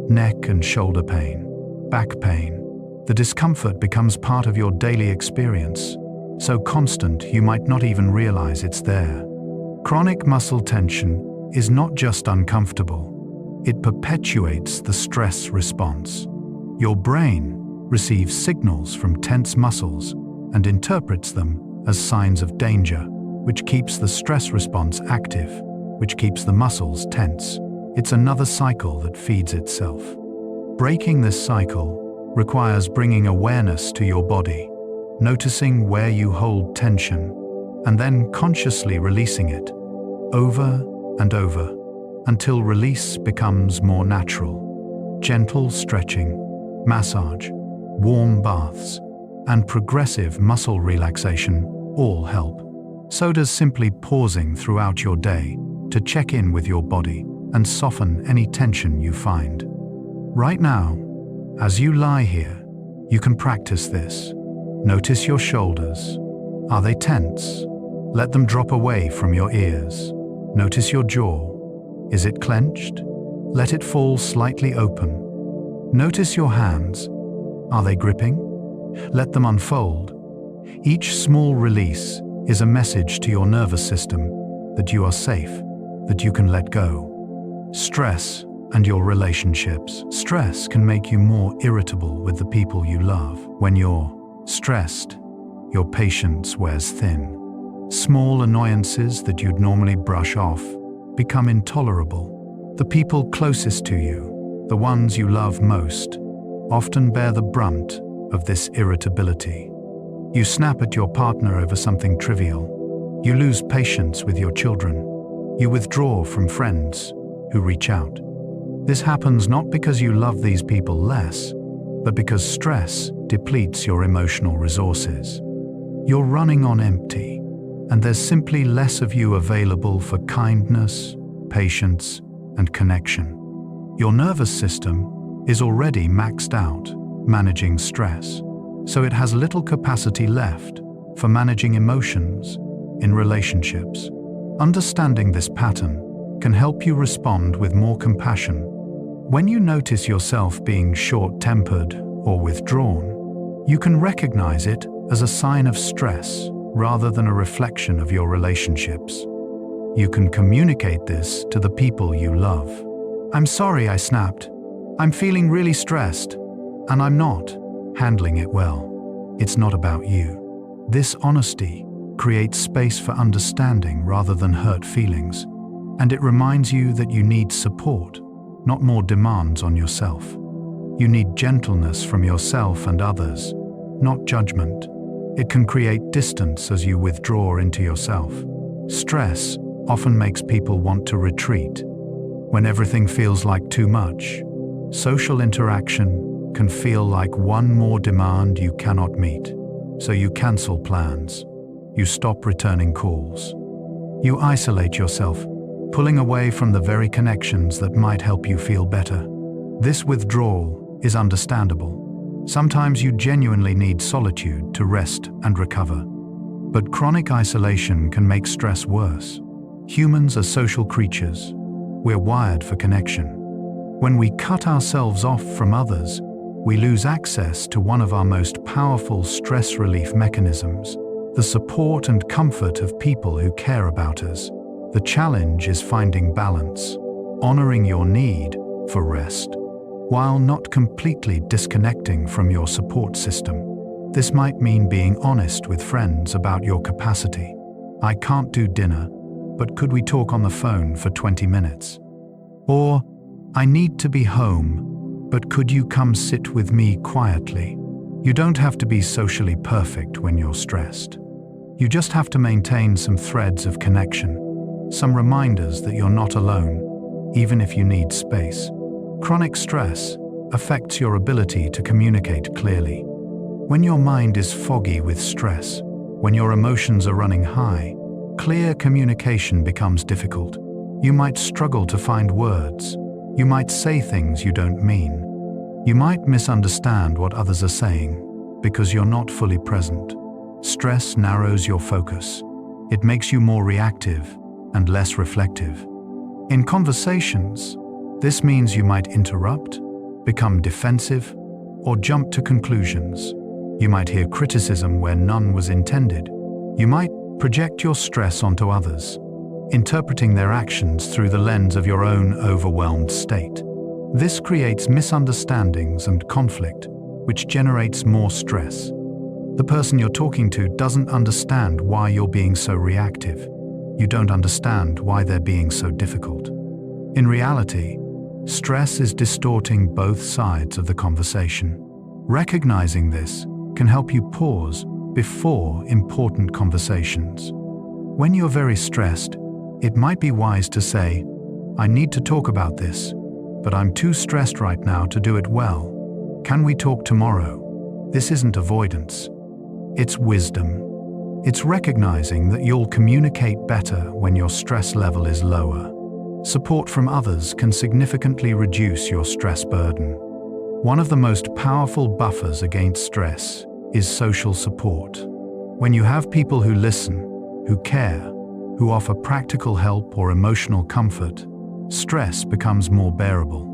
A: neck and shoulder pain, back pain. The discomfort becomes part of your daily experience, so constant you might not even realize it's there. Chronic muscle tension is not just uncomfortable, it perpetuates the stress response. Your brain receives signals from tense muscles and interprets them as signs of danger, which keeps the stress response active, which keeps the muscles tense. It's another cycle that feeds itself. Breaking this cycle requires bringing awareness to your body, noticing where you hold tension, and then consciously releasing it, over and over, until release becomes more natural. Gentle stretching, massage, warm baths, and progressive muscle relaxation all help. So does simply pausing throughout your day to check in with your body and soften any tension you find. Right now, as you lie here, you can practice this. Notice your shoulders. Are they tense? Let them drop away from your ears. Notice your jaw. Is it clenched? Let it fall slightly open. Notice your hands. Are they gripping? Let them unfold. Each small release is a message to your nervous system that you are safe, that you can let go. Stress and your relationships. Stress can make you more irritable with the people you love. When you're stressed, your patience wears thin. Small annoyances that you'd normally brush off become intolerable. The people closest to you, the ones you love most, often bear the brunt of this irritability. You snap at your partner over something trivial. You lose patience with your children. You withdraw from friends who reach out. This happens not because you love these people less, but because stress depletes your emotional resources. You're running on empty, and there's simply less of you available for kindness, patience, and connection. Your nervous system is already maxed out managing stress, so it has little capacity left for managing emotions in relationships. Understanding this pattern can help you respond with more compassion. When you notice yourself being short-tempered or withdrawn, you can recognize it as a sign of stress rather than a reflection of your relationships. You can communicate this to the people you love. I'm sorry I snapped. I'm feeling really stressed, and I'm not handling it well. It's not about you. This honesty creates space for understanding rather than hurt feelings, and it reminds you that you need support, not more demands on yourself. You need gentleness from yourself and others, not judgment. It can create distance as you withdraw into yourself. Stress often makes people want to retreat. When everything feels like too much, social interaction can feel like one more demand you cannot meet. So you cancel plans. You stop returning calls. You isolate yourself, pulling away from the very connections that might help you feel better. This withdrawal is understandable. Sometimes you genuinely need solitude to rest and recover. But chronic isolation can make stress worse. Humans are social creatures. We're wired for connection. When we cut ourselves off from others, we lose access to one of our most powerful stress relief mechanisms, the support and comfort of people who care about us. The challenge is finding balance, honoring your need for rest, while not completely disconnecting from your support system. This might mean being honest with friends about your capacity. I can't do dinner, but could we talk on the phone for 20 minutes? Or, I need to be home, but could you come sit with me quietly? You don't have to be socially perfect when you're stressed. You just have to maintain some threads of connection. some reminders that you're not alone, even if you need space. Chronic stress affects your ability to communicate clearly. When your mind is foggy with stress, when your emotions are running high, clear communication becomes difficult. You might struggle to find words. You might say things you don't mean. You might misunderstand what others are saying because you're not fully present. Stress narrows your focus. It makes you more reactive and less reflective. In conversations, this means you might interrupt, become defensive, or jump to conclusions. You might hear criticism where none was intended. You might project your stress onto others, interpreting their actions through the lens of your own overwhelmed state. This creates misunderstandings and conflict, which generates more stress. The person you're talking to doesn't understand why you're being so reactive. You don't understand why they're being so difficult. In reality, stress is distorting both sides of the conversation. Recognizing this can help you pause before important conversations. When you're very stressed, it might be wise to say, "I need to talk about this, but I'm too stressed right now to do it well. Can we talk tomorrow?" This isn't avoidance. It's wisdom. It's recognizing that you'll communicate better when your stress level is lower. Support from others can significantly reduce your stress burden. One of the most powerful buffers against stress is social support. When you have people who listen, who care, who offer practical help or emotional comfort, stress becomes more bearable.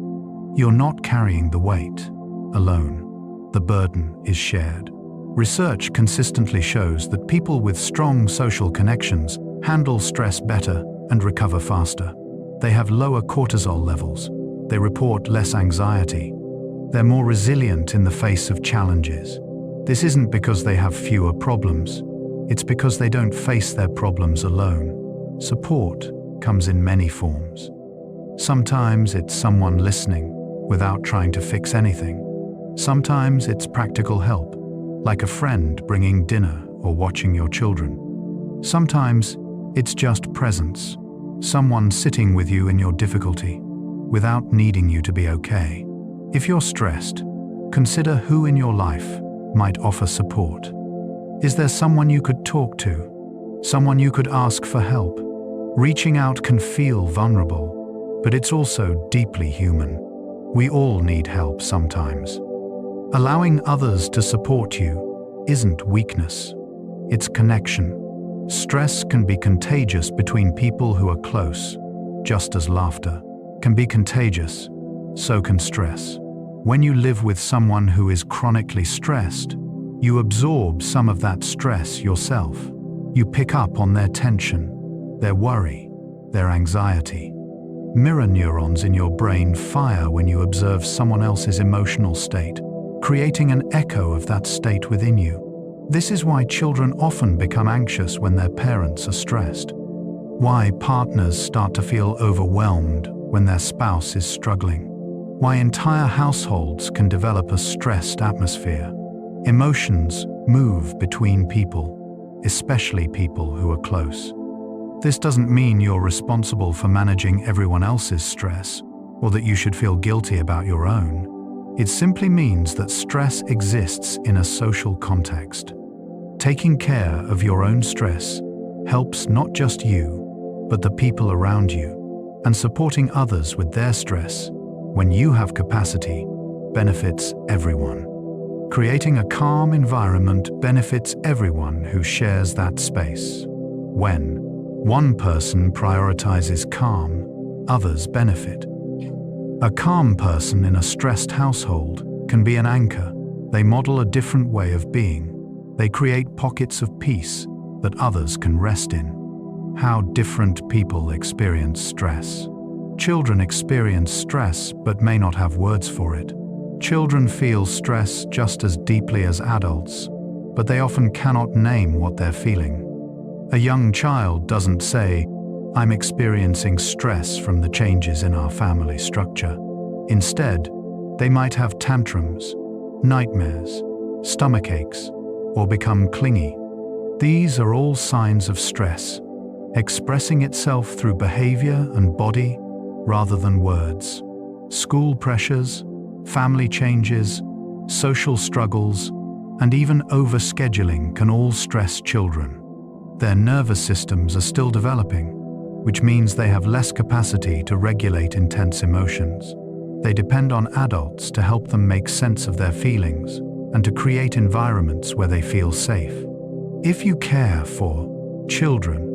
A: You're not carrying the weight alone. The burden is shared. Research consistently shows that people with strong social connections handle stress better and recover faster. They have lower cortisol levels. They report less anxiety. They're more resilient in the face of challenges. This isn't because they have fewer problems. It's because they don't face their problems alone. Support comes in many forms. Sometimes it's someone listening without trying to fix anything. Sometimes it's practical help, like a friend bringing dinner or watching your children. Sometimes it's just presence, someone sitting with you in your difficulty without needing you to be okay. If you're stressed, consider who in your life might offer support. Is there someone you could talk to? Someone you could ask for help? Reaching out can feel vulnerable, but it's also deeply human. We all need help sometimes. Allowing others to support you isn't weakness, it's connection. Stress can be contagious between people who are close, just as laughter can be contagious, so can stress. When you live with someone who is chronically stressed, you absorb some of that stress yourself. You pick up on their tension, their worry, their anxiety. Mirror neurons in your brain fire when you observe someone else's emotional state, creating an echo of that state within you. This is why children often become anxious when their parents are stressed. Why partners start to feel overwhelmed when their spouse is struggling. Why entire households can develop a stressed atmosphere. Emotions move between people, especially people who are close. This doesn't mean you're responsible for managing everyone else's stress, or that you should feel guilty about your own. It simply means that stress exists in a social context. Taking care of your own stress helps not just you, but the people around you, and supporting others with their stress, when you have capacity, benefits everyone. Creating a calm environment benefits everyone who shares that space. When one person prioritizes calm, others benefit. A calm person in a stressed household can be an anchor. They model a different way of being. They create pockets of peace that others can rest in. How different people experience stress. Children experience stress but may not have words for it. Children feel stress just as deeply as adults, but they often cannot name what they're feeling. A young child doesn't say, "I'm experiencing stress from the changes in our family structure." Instead, they might have tantrums, nightmares, stomach aches, or become clingy. These are all signs of stress. expressing itself through behavior and body rather than words. School pressures, family changes, social struggles, and even overscheduling can all stress children. Their nervous systems are still developing, which means they have less capacity to regulate intense emotions. They depend on adults to help them make sense of their feelings and to create environments where they feel safe. If you care for children,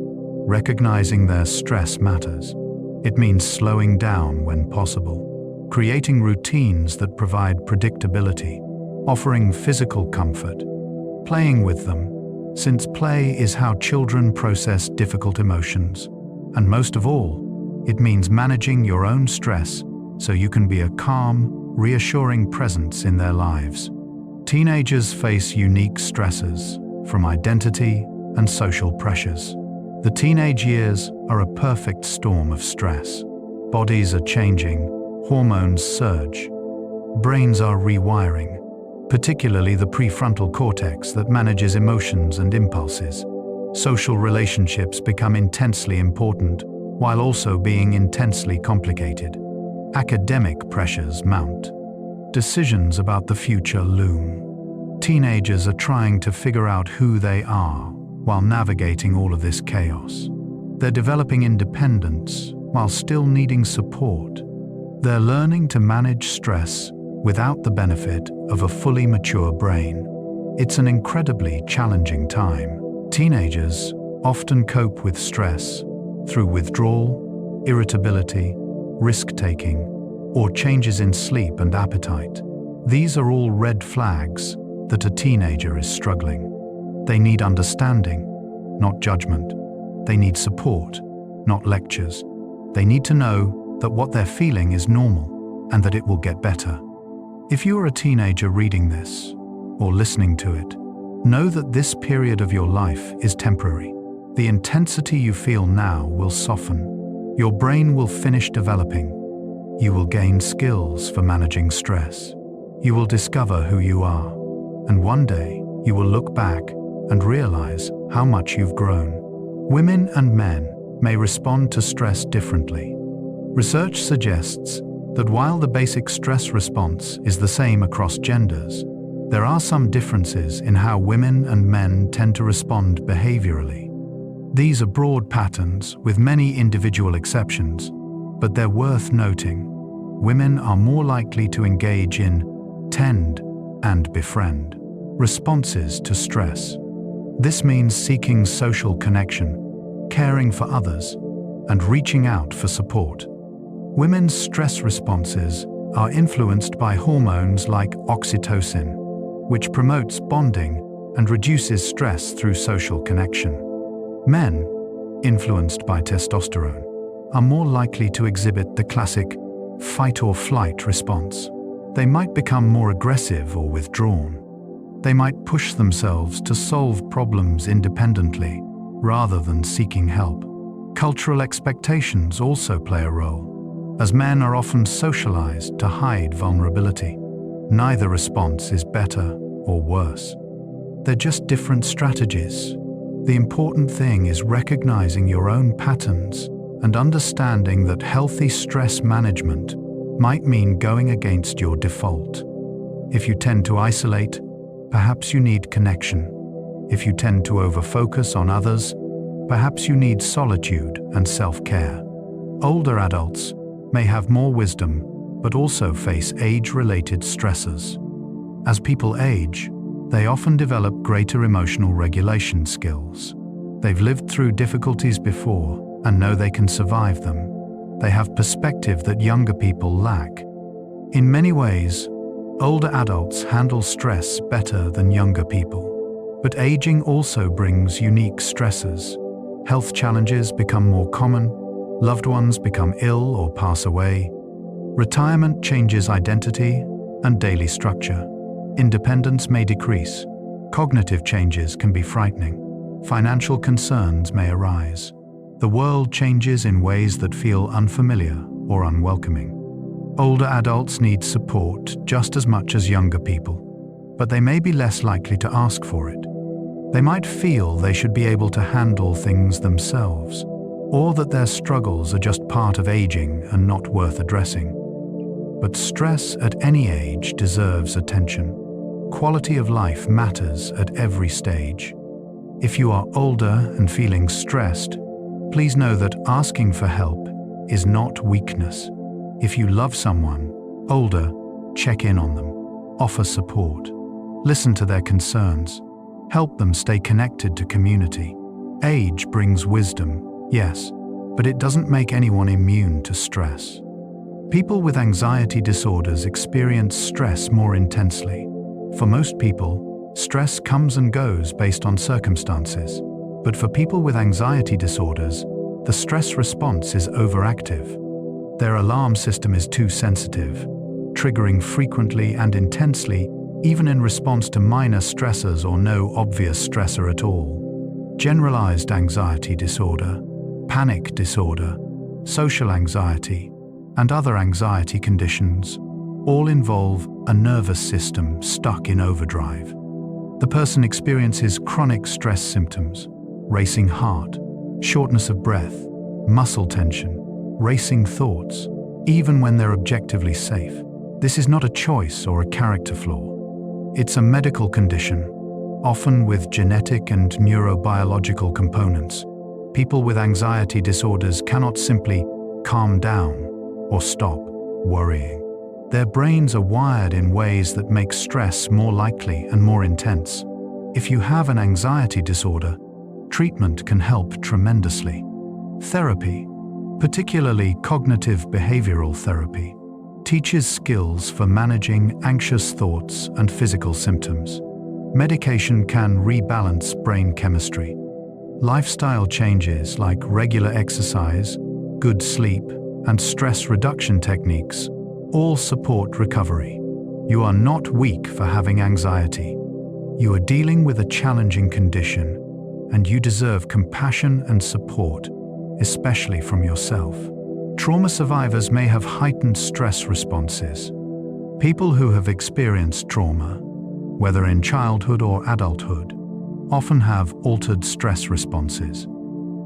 A: recognizing their stress matters. It means slowing down when possible, creating routines that provide predictability, offering physical comfort, playing with them, since play is how children process difficult emotions. And most of all, it means managing your own stress so you can be a calm, reassuring presence in their lives. Teenagers face unique stresses, from identity and social pressures. The teenage years are a perfect storm of stress. Bodies are changing, hormones surge, brains are rewiring, particularly the prefrontal cortex that manages emotions and impulses. Social relationships become intensely important, while also being intensely complicated. Academic pressures mount. Decisions about the future loom. Teenagers are trying to figure out who they are while navigating all of this chaos. They're developing independence while still needing support. They're learning to manage stress without the benefit of a fully mature brain. It's an incredibly challenging time. Teenagers often cope with stress through withdrawal, irritability, risk-taking, or changes in sleep and appetite. These are all red flags that a teenager is struggling. They need understanding, not judgment. They need support, not lectures. They need to know that what they're feeling is normal and that it will get better. If you are a teenager reading this, or listening to it, know that this period of your life is temporary. The intensity you feel now will soften. Your brain will finish developing. You will gain skills for managing stress. You will discover who you are. And one day, you will look back and realize how much you've grown. Women and men may respond to stress differently. Research suggests that while the basic stress response is the same across genders, there are some differences in how women and men tend to respond behaviorally. These are broad patterns with many individual exceptions, but they're worth noting. Women are more likely to engage in tend and befriend responses to stress. This means seeking social connection, caring for others, and reaching out for support. Women's stress responses are influenced by hormones like oxytocin, which promotes bonding and reduces stress through social connection. Men, influenced by testosterone, are more likely to exhibit the classic fight or flight response. They might become more aggressive or withdrawn. They might push themselves to solve problems independently rather than seeking help. Cultural expectations also play a role, as men are often socialized to hide vulnerability. Neither response is better or worse. They're just different strategies. The important thing is recognizing your own patterns and understanding that healthy stress management might mean going against your default. If you tend to isolate, perhaps you need connection. If you tend to overfocus on others, perhaps you need solitude and self-care. Older adults may have more wisdom, but also face age-related stressors. As people age, they often develop greater emotional regulation skills. They've lived through difficulties before and know they can survive them. They have perspective that younger people lack. In many ways, older adults handle stress better than younger people. But aging also brings unique stresses. Health challenges become more common, loved ones become ill or pass away, retirement changes identity and daily structure, independence may decrease, cognitive changes can be frightening, financial concerns may arise. The world changes in ways that feel unfamiliar or unwelcoming. Older adults need support just as much as younger people, but they may be less likely to ask for it. They might feel they should be able to handle things themselves, or that their struggles are just part of aging and not worth addressing. But stress at any age deserves attention. Quality of life matters at every stage. If you are older and feeling stressed, please know that asking for help is not weakness. If you love someone older, check in on them, offer support, listen to their concerns, help them stay connected to community. Age brings wisdom, yes, but it doesn't make anyone immune to stress. People with anxiety disorders experience stress more intensely. For most people, stress comes and goes based on circumstances. But for people with anxiety disorders, the stress response is overactive. Their alarm system is too sensitive, triggering frequently and intensely, even in response to minor stressors or no obvious stressor at all. Generalized anxiety disorder, panic disorder, social anxiety, and other anxiety conditions all involve a nervous system stuck in overdrive. The person experiences chronic stress symptoms, racing heart, shortness of breath, muscle tension, racing thoughts, even when they're objectively safe. This is not a choice or a character flaw. It's a medical condition, often with genetic and neurobiological components. People with anxiety disorders cannot simply calm down or stop worrying. Their brains are wired in ways that make stress more likely and more intense. If you have an anxiety disorder, treatment can help tremendously. Therapy, particularly cognitive behavioral therapy, teaches skills for managing anxious thoughts and physical symptoms. Medication can rebalance brain chemistry. Lifestyle changes like regular exercise, good sleep, and stress reduction techniques all support recovery. You are not weak for having anxiety. You are dealing with a challenging condition, and you deserve compassion and support, especially from yourself. Trauma survivors may have heightened stress responses. People who have experienced trauma, whether in childhood or adulthood, often have altered stress responses.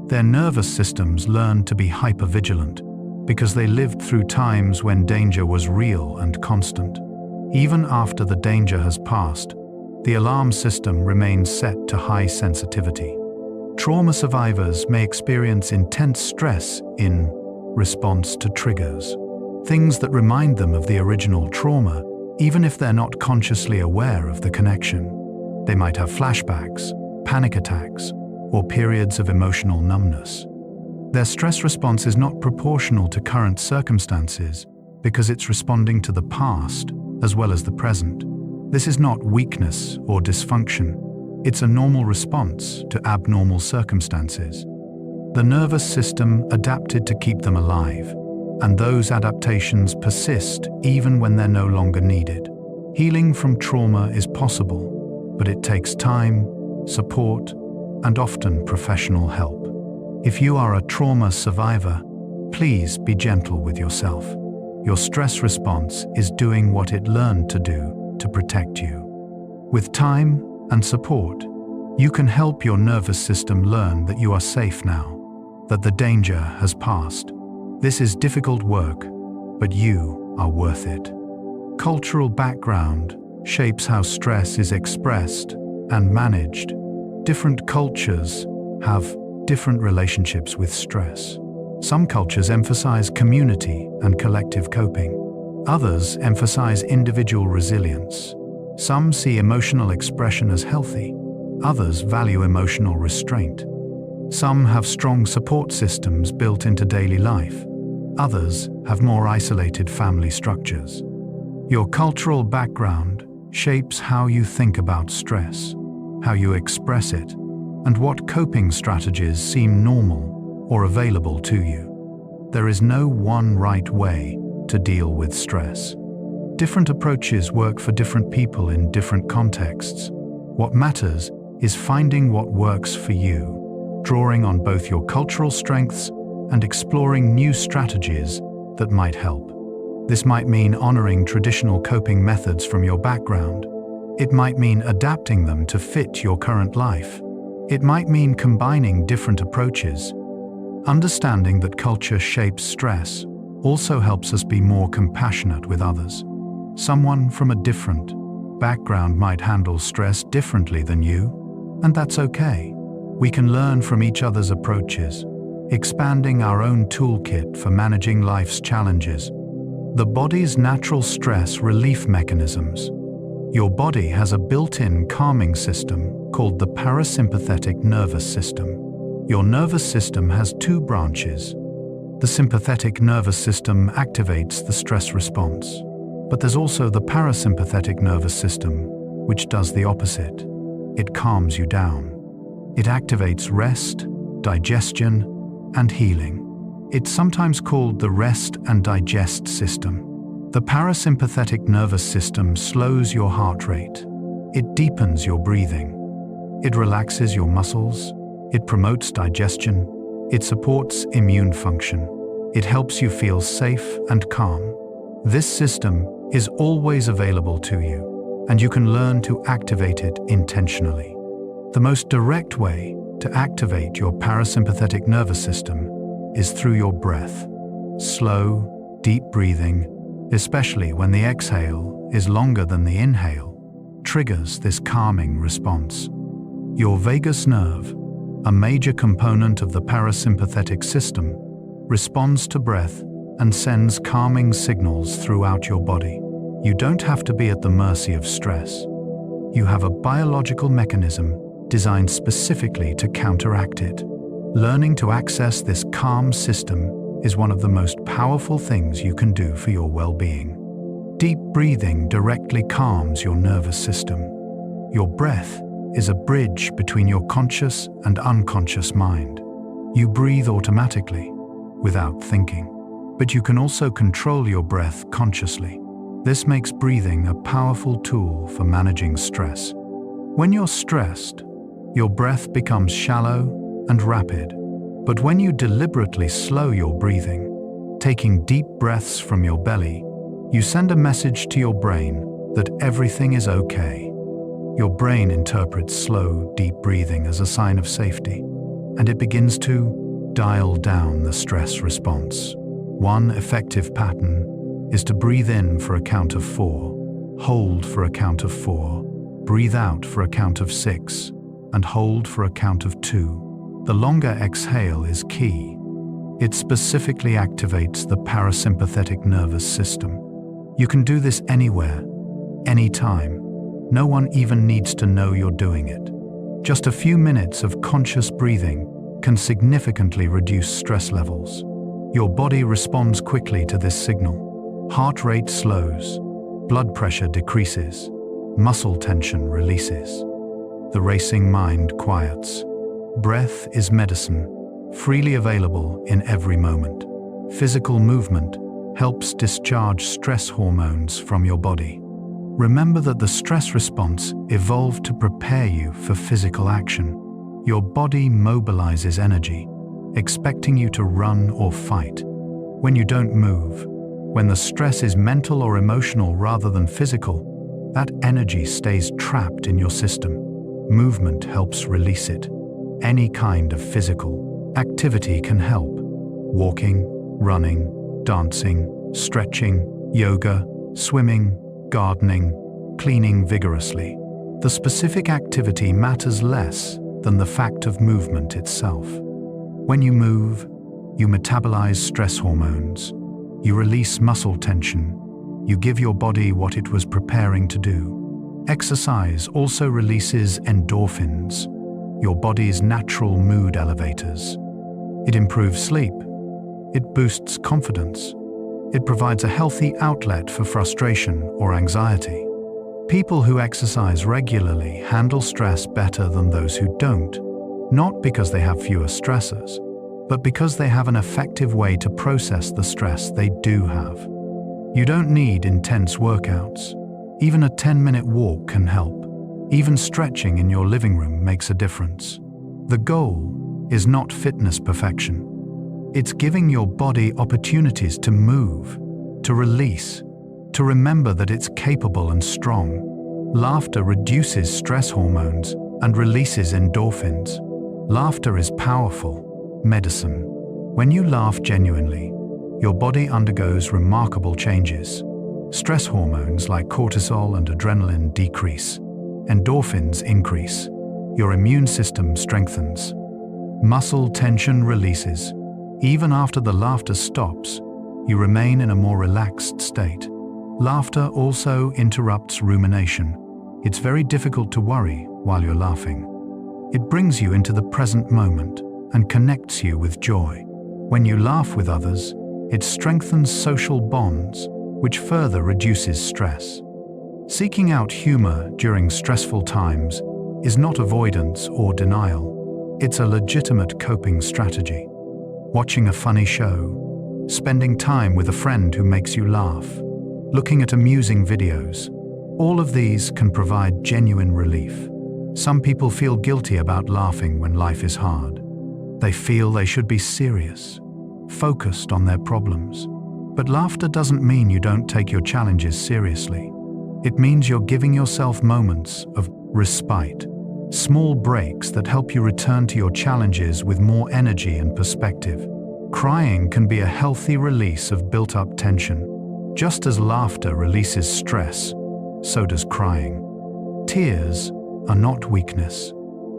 A: Their nervous systems learn to be hypervigilant because they lived through times when danger was real and constant. Even after the danger has passed, the alarm system remains set to high sensitivity. Trauma survivors may experience intense stress in response to triggers, things that remind them of the original trauma, even if they're not consciously aware of the connection. They might have flashbacks, panic attacks, or periods of emotional numbness. Their stress response is not proportional to current circumstances because it's responding to the past as well as the present. This is not weakness or dysfunction. It's a normal response to abnormal circumstances. The nervous system adapted to keep them alive, and those adaptations persist even when they're no longer needed. Healing from trauma is possible, but it takes time, support, and often professional help. If you are a trauma survivor, please be gentle with yourself. Your stress response is doing what it learned to do to protect you. With time and support, you can help your nervous system learn that you are safe now, that the danger has passed. This is difficult work, but you are worth it. Cultural background shapes how stress is expressed and managed. Different cultures have different relationships with stress. Some cultures emphasize community and collective coping. Others emphasize individual resilience. Some see emotional expression as healthy. Others value emotional restraint. Some have strong support systems built into daily life. Others have more isolated family structures. Your cultural background shapes how you think about stress, how you express it, and what coping strategies seem normal or available to you. There is no one right way to deal with stress. Different approaches work for different people in different contexts. What matters is finding what works for you, drawing on both your cultural strengths and exploring new strategies that might help. This might mean honoring traditional coping methods from your background, It might mean adapting them to fit your current life. It might mean combining different approaches. Understanding that culture shapes stress also helps us be more compassionate with others. Someone from a different background might handle stress differently than you, and that's okay. We can learn from each other's approaches, expanding our own toolkit for managing life's challenges. The body's natural stress relief mechanisms. Your body has a built-in calming system called the parasympathetic nervous system. Your nervous system has two branches. The sympathetic nervous system activates the stress response, but there's also the parasympathetic nervous system, which does the opposite. It calms you down. It activates rest, digestion, and healing. It's sometimes called the rest and digest system. The parasympathetic nervous system slows your heart rate. It deepens your breathing. It relaxes your muscles. It promotes digestion. It supports immune function. It helps you feel safe and calm. This system is always available to you, and you can learn to activate it intentionally. The most direct way to activate your parasympathetic nervous system is through your breath. Slow, deep breathing, especially when the exhale is longer than the inhale, triggers this calming response. Your vagus nerve, a major component of the parasympathetic system, responds to breath and sends calming signals throughout your body. You don't have to be at the mercy of stress. You have a biological mechanism designed specifically to counteract it. Learning to access this calm system is one of the most powerful things you can do for your well-being. Deep breathing directly calms your nervous system. Your breath is a bridge between your conscious and unconscious mind. You breathe automatically, without thinking, but you can also control your breath consciously. This makes breathing a powerful tool for managing stress. When you're stressed, your breath becomes shallow and rapid. But when you deliberately slow your breathing, taking deep breaths from your belly, you send a message to your brain that everything is okay. Your brain interprets slow, deep breathing as a sign of safety, and it begins to dial down the stress response. One effective pattern is to breathe in for a count of 4, hold for a count of 4, breathe out for a count of 6, and hold for a count of 2. The longer exhale is key. It specifically activates the parasympathetic nervous system. You can do this anywhere, anytime. No one even needs to know you're doing it. Just a few minutes of conscious breathing can significantly reduce stress levels. Your body responds quickly to this signal. Heart rate slows, blood pressure decreases, muscle tension releases. The racing mind quiets. Breath is medicine, freely available in every moment. Physical movement helps discharge stress hormones from your body. Remember that the stress response evolved to prepare you for physical action. Your body mobilizes energy, expecting you to run or fight. When you don't move, when the stress is mental or emotional rather than physical, that energy stays trapped in your system. Movement helps release it. Any kind of physical activity can help. Walking, running, dancing, stretching, yoga, swimming, gardening, cleaning vigorously. The specific activity matters less than the fact of movement itself. When you move, you metabolize stress hormones. You release muscle tension. You give your body what it was preparing to do. Exercise also releases endorphins, your body's natural mood elevators. It improves sleep. It boosts confidence. It provides a healthy outlet for frustration or anxiety. People who exercise regularly handle stress better than those who don't, not because they have fewer stressors, but because they have an effective way to process the stress they do have. You don't need intense workouts. Even a 10-minute walk can help. Even stretching in your living room makes a difference. The goal is not fitness perfection. It's giving your body opportunities to move, to release, to remember that it's capable and strong. Laughter reduces stress hormones and releases endorphins. Laughter is powerful medicine. When you laugh genuinely, your body undergoes remarkable changes. Stress hormones like cortisol and adrenaline decrease. Endorphins increase. Your immune system strengthens. Muscle tension releases. Even after the laughter stops, you remain in a more relaxed state. Laughter also interrupts rumination. It's very difficult to worry while you're laughing. It brings you into the present moment and connects you with joy. When you laugh with others, it strengthens social bonds, which further reduces stress. Seeking out humor during stressful times is not avoidance or denial. It's a legitimate coping strategy. Watching a funny show, spending time with a friend who makes you laugh, looking at amusing videos, all of these can provide genuine relief. Some people feel guilty about laughing when life is hard. They feel they should be serious, focused on their problems. But laughter doesn't mean you don't take your challenges seriously. It means you're giving yourself moments of respite, small breaks that help you return to your challenges with more energy and perspective. Crying can be a healthy release of built-up tension. Just as laughter releases stress, so does crying. Tears are not weakness,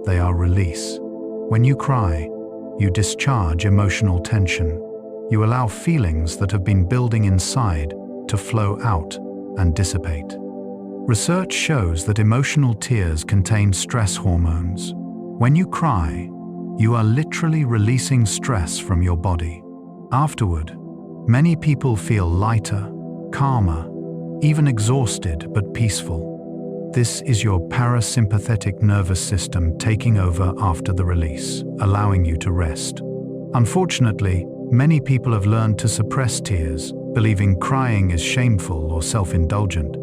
A: they are release. When you cry, you discharge emotional tension. You allow feelings that have been building inside to flow out and dissipate. Research shows that emotional tears contain stress hormones. When you cry, you are literally releasing stress from your body. Afterward, many people feel lighter, calmer, even exhausted but peaceful. This is your parasympathetic nervous system taking over after the release, allowing you to rest. Unfortunately, many people have learned to suppress tears, believing crying is shameful or self-indulgent.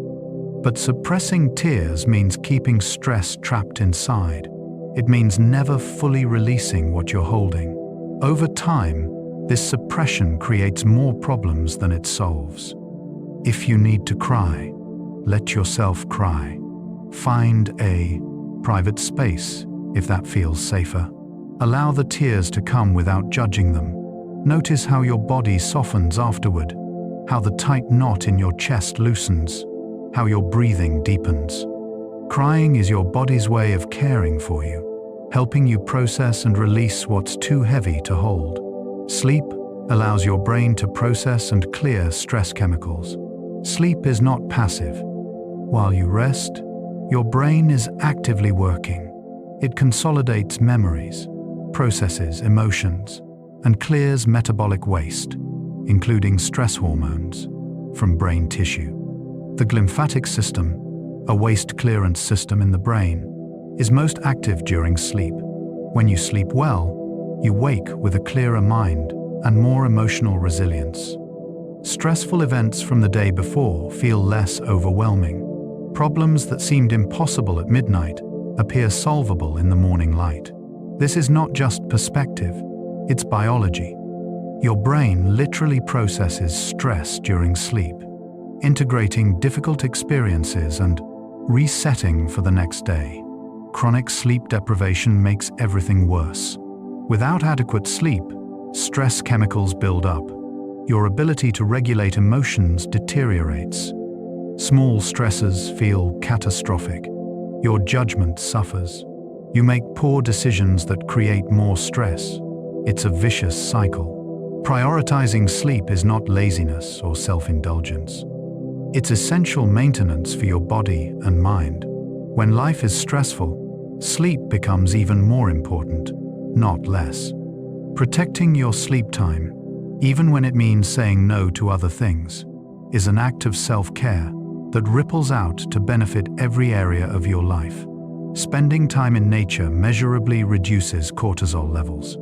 A: But suppressing tears means keeping stress trapped inside. It means never fully releasing what you're holding. Over time, this suppression creates more problems than it solves. If you need to cry, let yourself cry. Find a private space if that feels safer. Allow the tears to come without judging them. Notice how your body softens afterward, how the tight knot in your chest loosens, how your breathing deepens. Crying is your body's way of caring for you, helping you process and release what's too heavy to hold. Sleep allows your brain to process and clear stress chemicals. Sleep is not passive. While you rest, your brain is actively working. It consolidates memories, processes emotions, and clears metabolic waste, including stress hormones, from brain tissue. The glymphatic system, a waste clearance system in the brain, is most active during sleep. When you sleep well, you wake with a clearer mind and more emotional resilience. Stressful events from the day before feel less overwhelming. Problems that seemed impossible at midnight appear solvable in the morning light. This is not just perspective, it's biology. Your brain literally processes stress during sleep, integrating difficult experiences and resetting for the next day. Chronic sleep deprivation makes everything worse. Without adequate sleep, stress chemicals build up. Your ability to regulate emotions deteriorates. Small stresses feel catastrophic. Your judgment suffers. You make poor decisions that create more stress. It's a vicious cycle. Prioritizing sleep is not laziness or self-indulgence. It's essential maintenance for your body and mind. When life is stressful, sleep becomes even more important, not less. Protecting your sleep time, even when it means saying no to other things, is an act of self-care that ripples out to benefit every area of your life. Spending time in nature measurably reduces cortisol levels.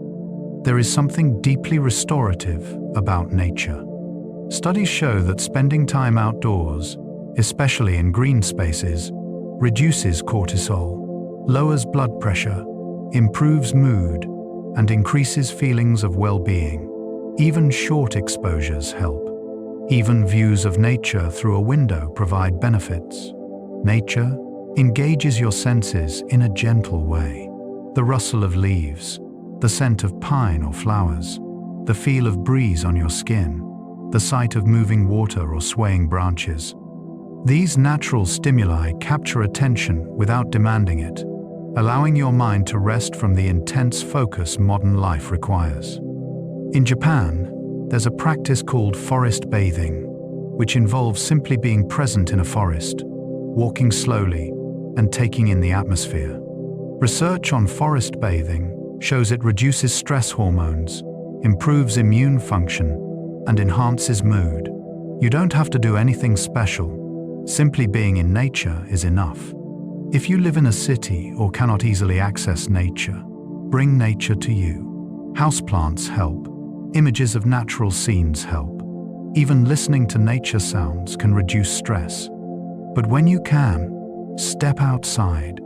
A: There is something deeply restorative about nature. Studies show that spending time outdoors, especially in green spaces, reduces cortisol, lowers blood pressure, improves mood, and increases feelings of well-being. Even short exposures help. Even views of nature through a window provide benefits. Nature engages your senses in a gentle way. The rustle of leaves, the scent of pine or flowers, the feel of breeze on your skin, the sight of moving water or swaying branches. These natural stimuli capture attention without demanding it, allowing your mind to rest from the intense focus modern life requires. In Japan, there's a practice called forest bathing, which involves simply being present in a forest, walking slowly, and taking in the atmosphere. Research on forest bathing shows it reduces stress hormones, improves immune function, and enhances mood. You don't have to do anything special. Simply being in nature is enough. If you live in a city or cannot easily access nature, bring nature to you. Houseplants help. Images of natural scenes help. Even listening to nature sounds can reduce stress. But when you can, step outside.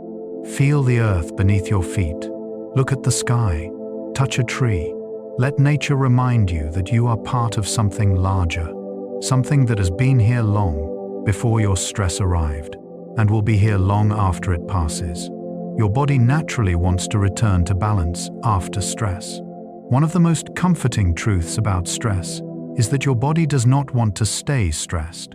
A: Feel the earth beneath your feet. Look at the sky. Touch a tree. Let nature remind you that you are part of something larger, something that has been here long before your stress arrived, and will be here long after it passes. Your body naturally wants to return to balance after stress. One of the most comforting truths about stress is that your body does not want to stay stressed.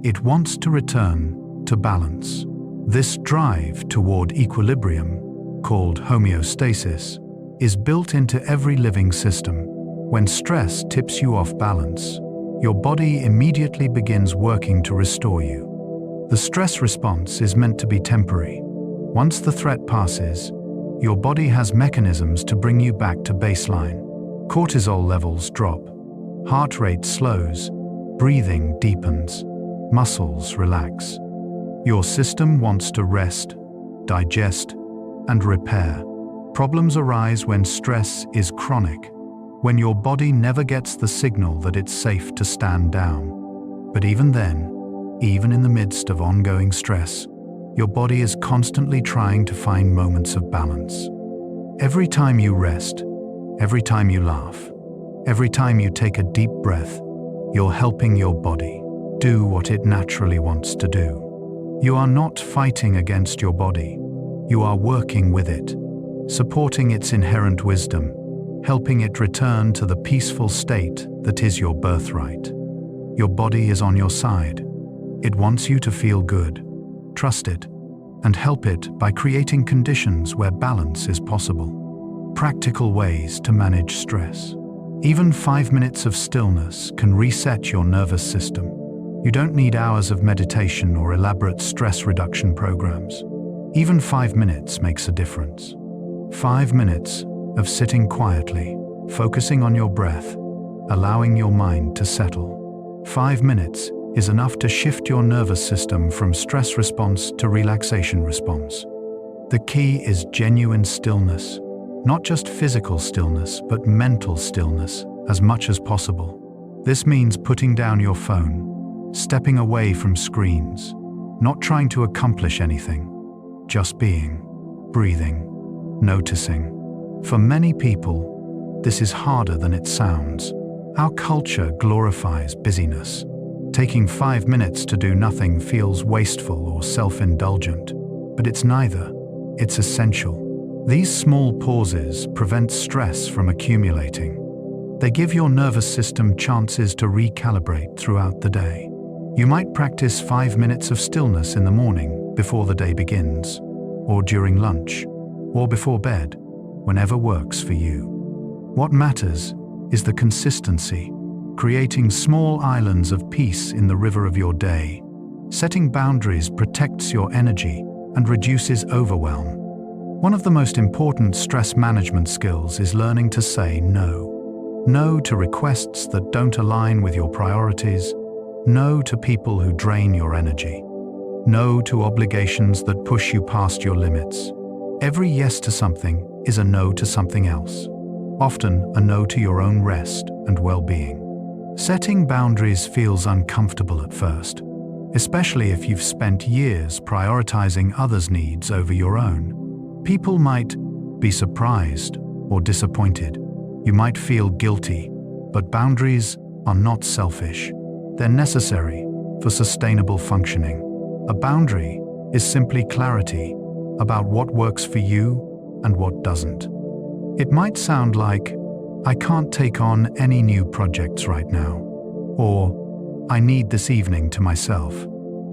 A: It wants to return to balance. This drive toward equilibrium, called homeostasis, is built into every living system. When stress tips you off balance, your body immediately begins working to restore you. The stress response is meant to be temporary. Once the threat passes, your body has mechanisms to bring you back to baseline. Cortisol levels drop, heart rate slows, breathing deepens, muscles relax. Your system wants to rest, digest, and repair. Problems arise when stress is chronic, when your body never gets the signal that it's safe to stand down. But even then, even in the midst of ongoing stress, your body is constantly trying to find moments of balance. Every time you rest, every time you laugh, every time you take a deep breath, you're helping your body do what it naturally wants to do. You are not fighting against your body. You are working with it, supporting its inherent wisdom, helping it return to the peaceful state that is your birthright. Your body is on your side. It wants you to feel good. Trust it, and help it by creating conditions where balance is possible. Practical ways to manage stress. Even 5 minutes of stillness can reset your nervous system. You don't need hours of meditation or elaborate stress reduction programs. Even 5 minutes makes a difference. 5 minutes of sitting quietly, focusing on your breath, allowing your mind to settle. 5 minutes is enough to shift your nervous system from stress response to relaxation response. The key is genuine stillness, not just physical stillness, but mental stillness as much as possible. This means putting down your phone, stepping away from screens, not trying to accomplish anything, just being, breathing, noticing. For many people, this is harder than it sounds. Our culture glorifies busyness. Taking 5 minutes to do nothing feels wasteful or self-indulgent, but it's neither. It's essential. These small pauses prevent stress from accumulating. They give your nervous system chances to recalibrate throughout the day. You might practice 5 minutes of stillness in the morning before the day begins, or during lunch, or before bed, whenever works for you. What matters is the consistency, creating small islands of peace in the river of your day. Setting boundaries protects your energy and reduces overwhelm. One of the most important stress management skills is learning to say no. No to requests that don't align with your priorities. No to people who drain your energy. No to obligations that push you past your limits. Every yes to something is a no to something else. Often a no to your own rest and well-being. Setting boundaries feels uncomfortable at first, especially if you've spent years prioritizing others' needs over your own. People might be surprised or disappointed. You might feel guilty, but boundaries are not selfish. They're necessary for sustainable functioning. A boundary is simply clarity about what works for you and what doesn't. It might sound like, I can't take on any new projects right now, or I need this evening to myself,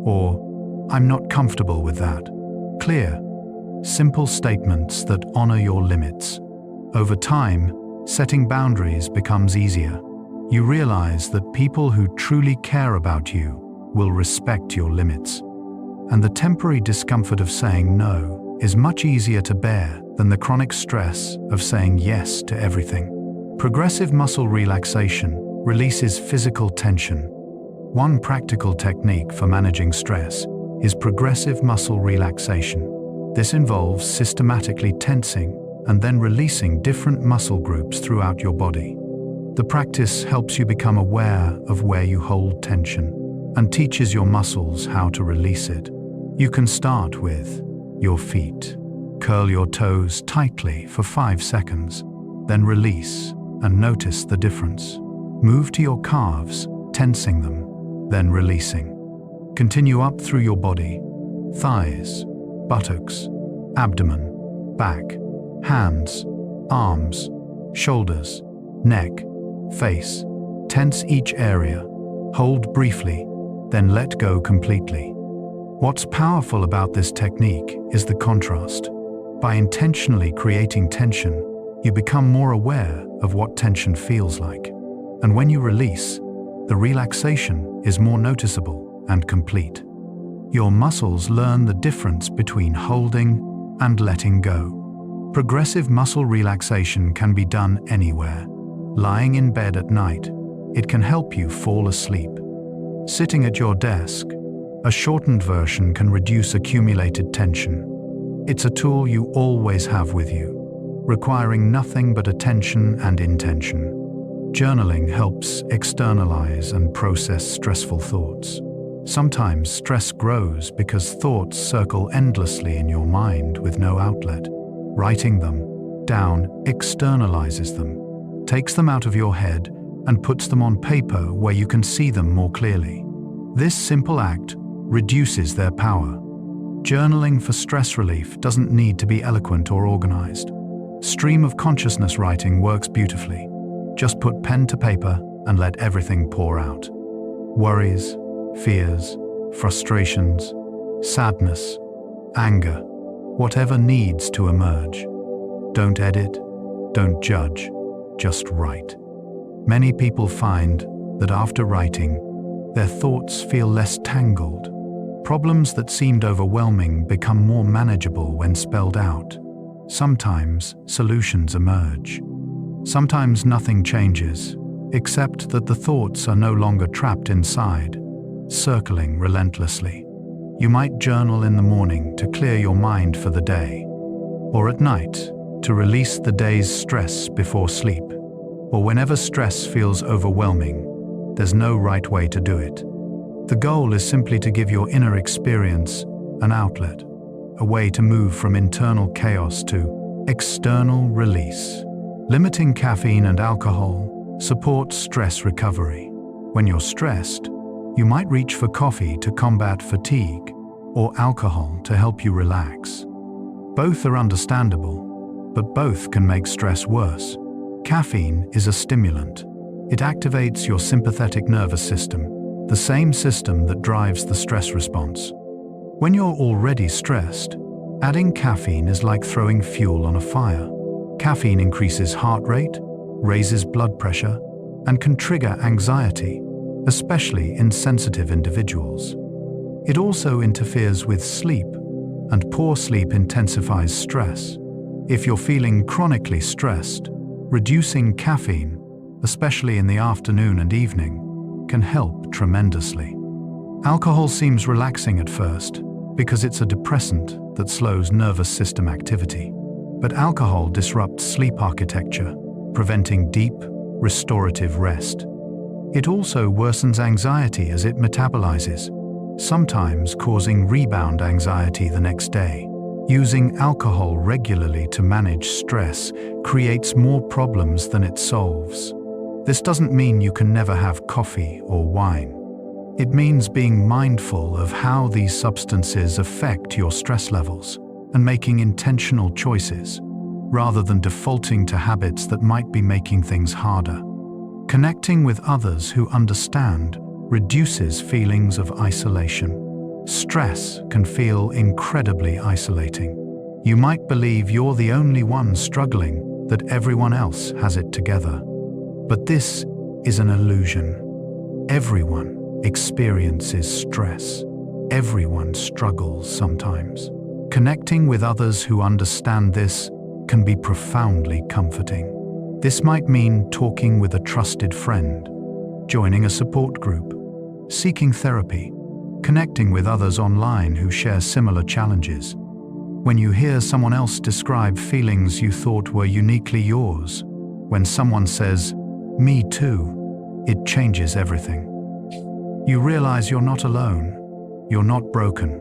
A: or I'm not comfortable with that. Clear, simple statements that honor your limits. Over time, setting boundaries becomes easier. You realize that people who truly care about you will respect your limits. And the temporary discomfort of saying no is much easier to bear than the chronic stress of saying yes to everything. Progressive muscle relaxation releases physical tension. One practical technique for managing stress is progressive muscle relaxation. This involves systematically tensing and then releasing different muscle groups throughout your body. The practice helps you become aware of where you hold tension and teaches your muscles how to release it. You can start with your feet. Curl your toes tightly for 5 seconds, then release and notice the difference. Move to your calves, tensing them, then releasing. Continue up through your body, thighs, buttocks, abdomen, back, hands, arms, shoulders, neck, face. Tense each area, hold briefly, then let go completely. What's powerful about this technique is the contrast. By intentionally creating tension, you become more aware of what tension feels like. And when you release, the relaxation is more noticeable and complete. Your muscles learn the difference between holding and letting go. Progressive muscle relaxation can be done anywhere. Lying in bed at night, it can help you fall asleep. Sitting at your desk, a shortened version can reduce accumulated tension. It's a tool you always have with you, requiring nothing but attention and intention. Journaling helps externalize and process stressful thoughts. Sometimes stress grows because thoughts circle endlessly in your mind with no outlet. Writing them down externalizes them, takes them out of your head, and puts them on paper where you can see them more clearly. This simple act reduces their power. Journaling for stress relief doesn't need to be eloquent or organized. Stream of consciousness writing works beautifully. Just put pen to paper and let everything pour out. Worries, fears, frustrations, sadness, anger, whatever needs to emerge. Don't edit, don't judge, just write. Many people find that after writing, their thoughts feel less tangled. Problems that seemed overwhelming become more manageable when spelled out. Sometimes solutions emerge. Sometimes nothing changes, except that the thoughts are no longer trapped inside, circling relentlessly. You might journal in the morning to clear your mind for the day, or at night to release the day's stress before sleep, or whenever stress feels overwhelming. There's no right way to do it. The goal is simply to give your inner experience an outlet, a way to move from internal chaos to external release. Limiting caffeine and alcohol supports stress recovery. When you're stressed, you might reach for coffee to combat fatigue or alcohol to help you relax. Both are understandable, but both can make stress worse. Caffeine is a stimulant. It activates your sympathetic nervous system, the same system that drives the stress response. When you're already stressed, adding caffeine is like throwing fuel on a fire. Caffeine increases heart rate, raises blood pressure, and can trigger anxiety, especially in sensitive individuals. It also interferes with sleep, and poor sleep intensifies stress. If you're feeling chronically stressed, reducing caffeine, especially in the afternoon and evening, can help tremendously. Alcohol seems relaxing at first because it's a depressant that slows nervous system activity. But alcohol disrupts sleep architecture, preventing deep, restorative rest. It also worsens anxiety as it metabolizes, sometimes causing rebound anxiety the next day. Using alcohol regularly to manage stress creates more problems than it solves. This doesn't mean you can never have coffee or wine. It means being mindful of how these substances affect your stress levels and making intentional choices, rather than defaulting to habits that might be making things harder. Connecting with others who understand reduces feelings of isolation. Stress can feel incredibly isolating. You might believe you're the only one struggling, that everyone else has it together. But this is an illusion. Everyone experiences stress. Everyone struggles sometimes. Connecting with others who understand this can be profoundly comforting. This might mean talking with a trusted friend, joining a support group, seeking therapy, connecting with others online who share similar challenges. When you hear someone else describe feelings you thought were uniquely yours, when someone says, "Me too," it changes everything. You realize you're not alone. You're not broken.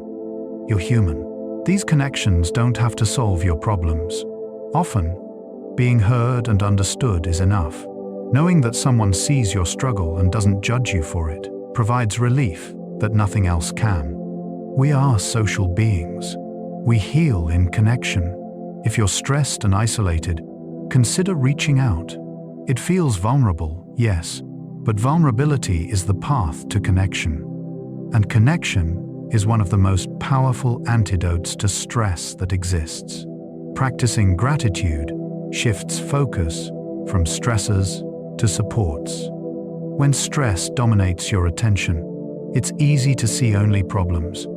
A: You're human. These connections don't have to solve your problems. Often, being heard and understood is enough. Knowing that someone sees your struggle and doesn't judge you for it provides relief that nothing else can. We are social beings. We heal in connection. If you're stressed and isolated, consider reaching out. It feels vulnerable, yes, but vulnerability is the path to connection. And connection is one of the most powerful antidotes to stress that exists. Practicing gratitude shifts focus from stressors to supports. When stress dominates your attention, it's easy to see only problems,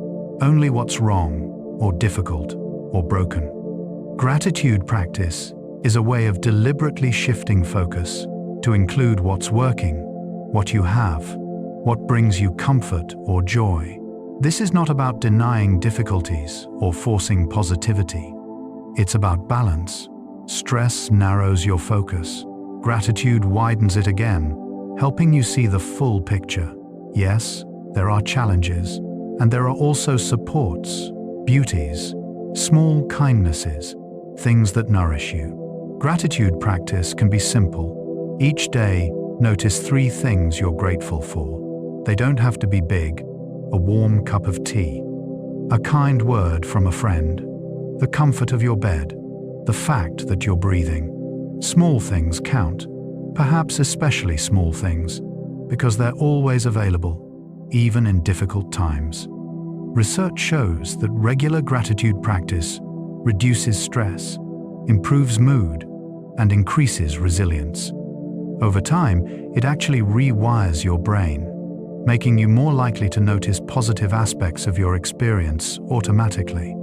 A: only what's wrong or difficult or broken. Gratitude practice is a way of deliberately shifting focus to include what's working, what you have, what brings you comfort or joy. This is not about denying difficulties or forcing positivity. It's about balance. Stress narrows your focus. Gratitude widens it again, helping you see the full picture. Yes, there are challenges, and there are also supports, beauties, small kindnesses, things that nourish you. Gratitude practice can be simple. Each day, notice 3 things you're grateful for. They don't have to be big: a warm cup of tea, a kind word from a friend, the comfort of your bed, the fact that you're breathing. Small things count, perhaps especially small things, because they're always available, even in difficult times. Research shows that regular gratitude practice reduces stress, improves mood, and increases resilience. Over time, it actually rewires your brain, making you more likely to notice positive aspects of your experience automatically.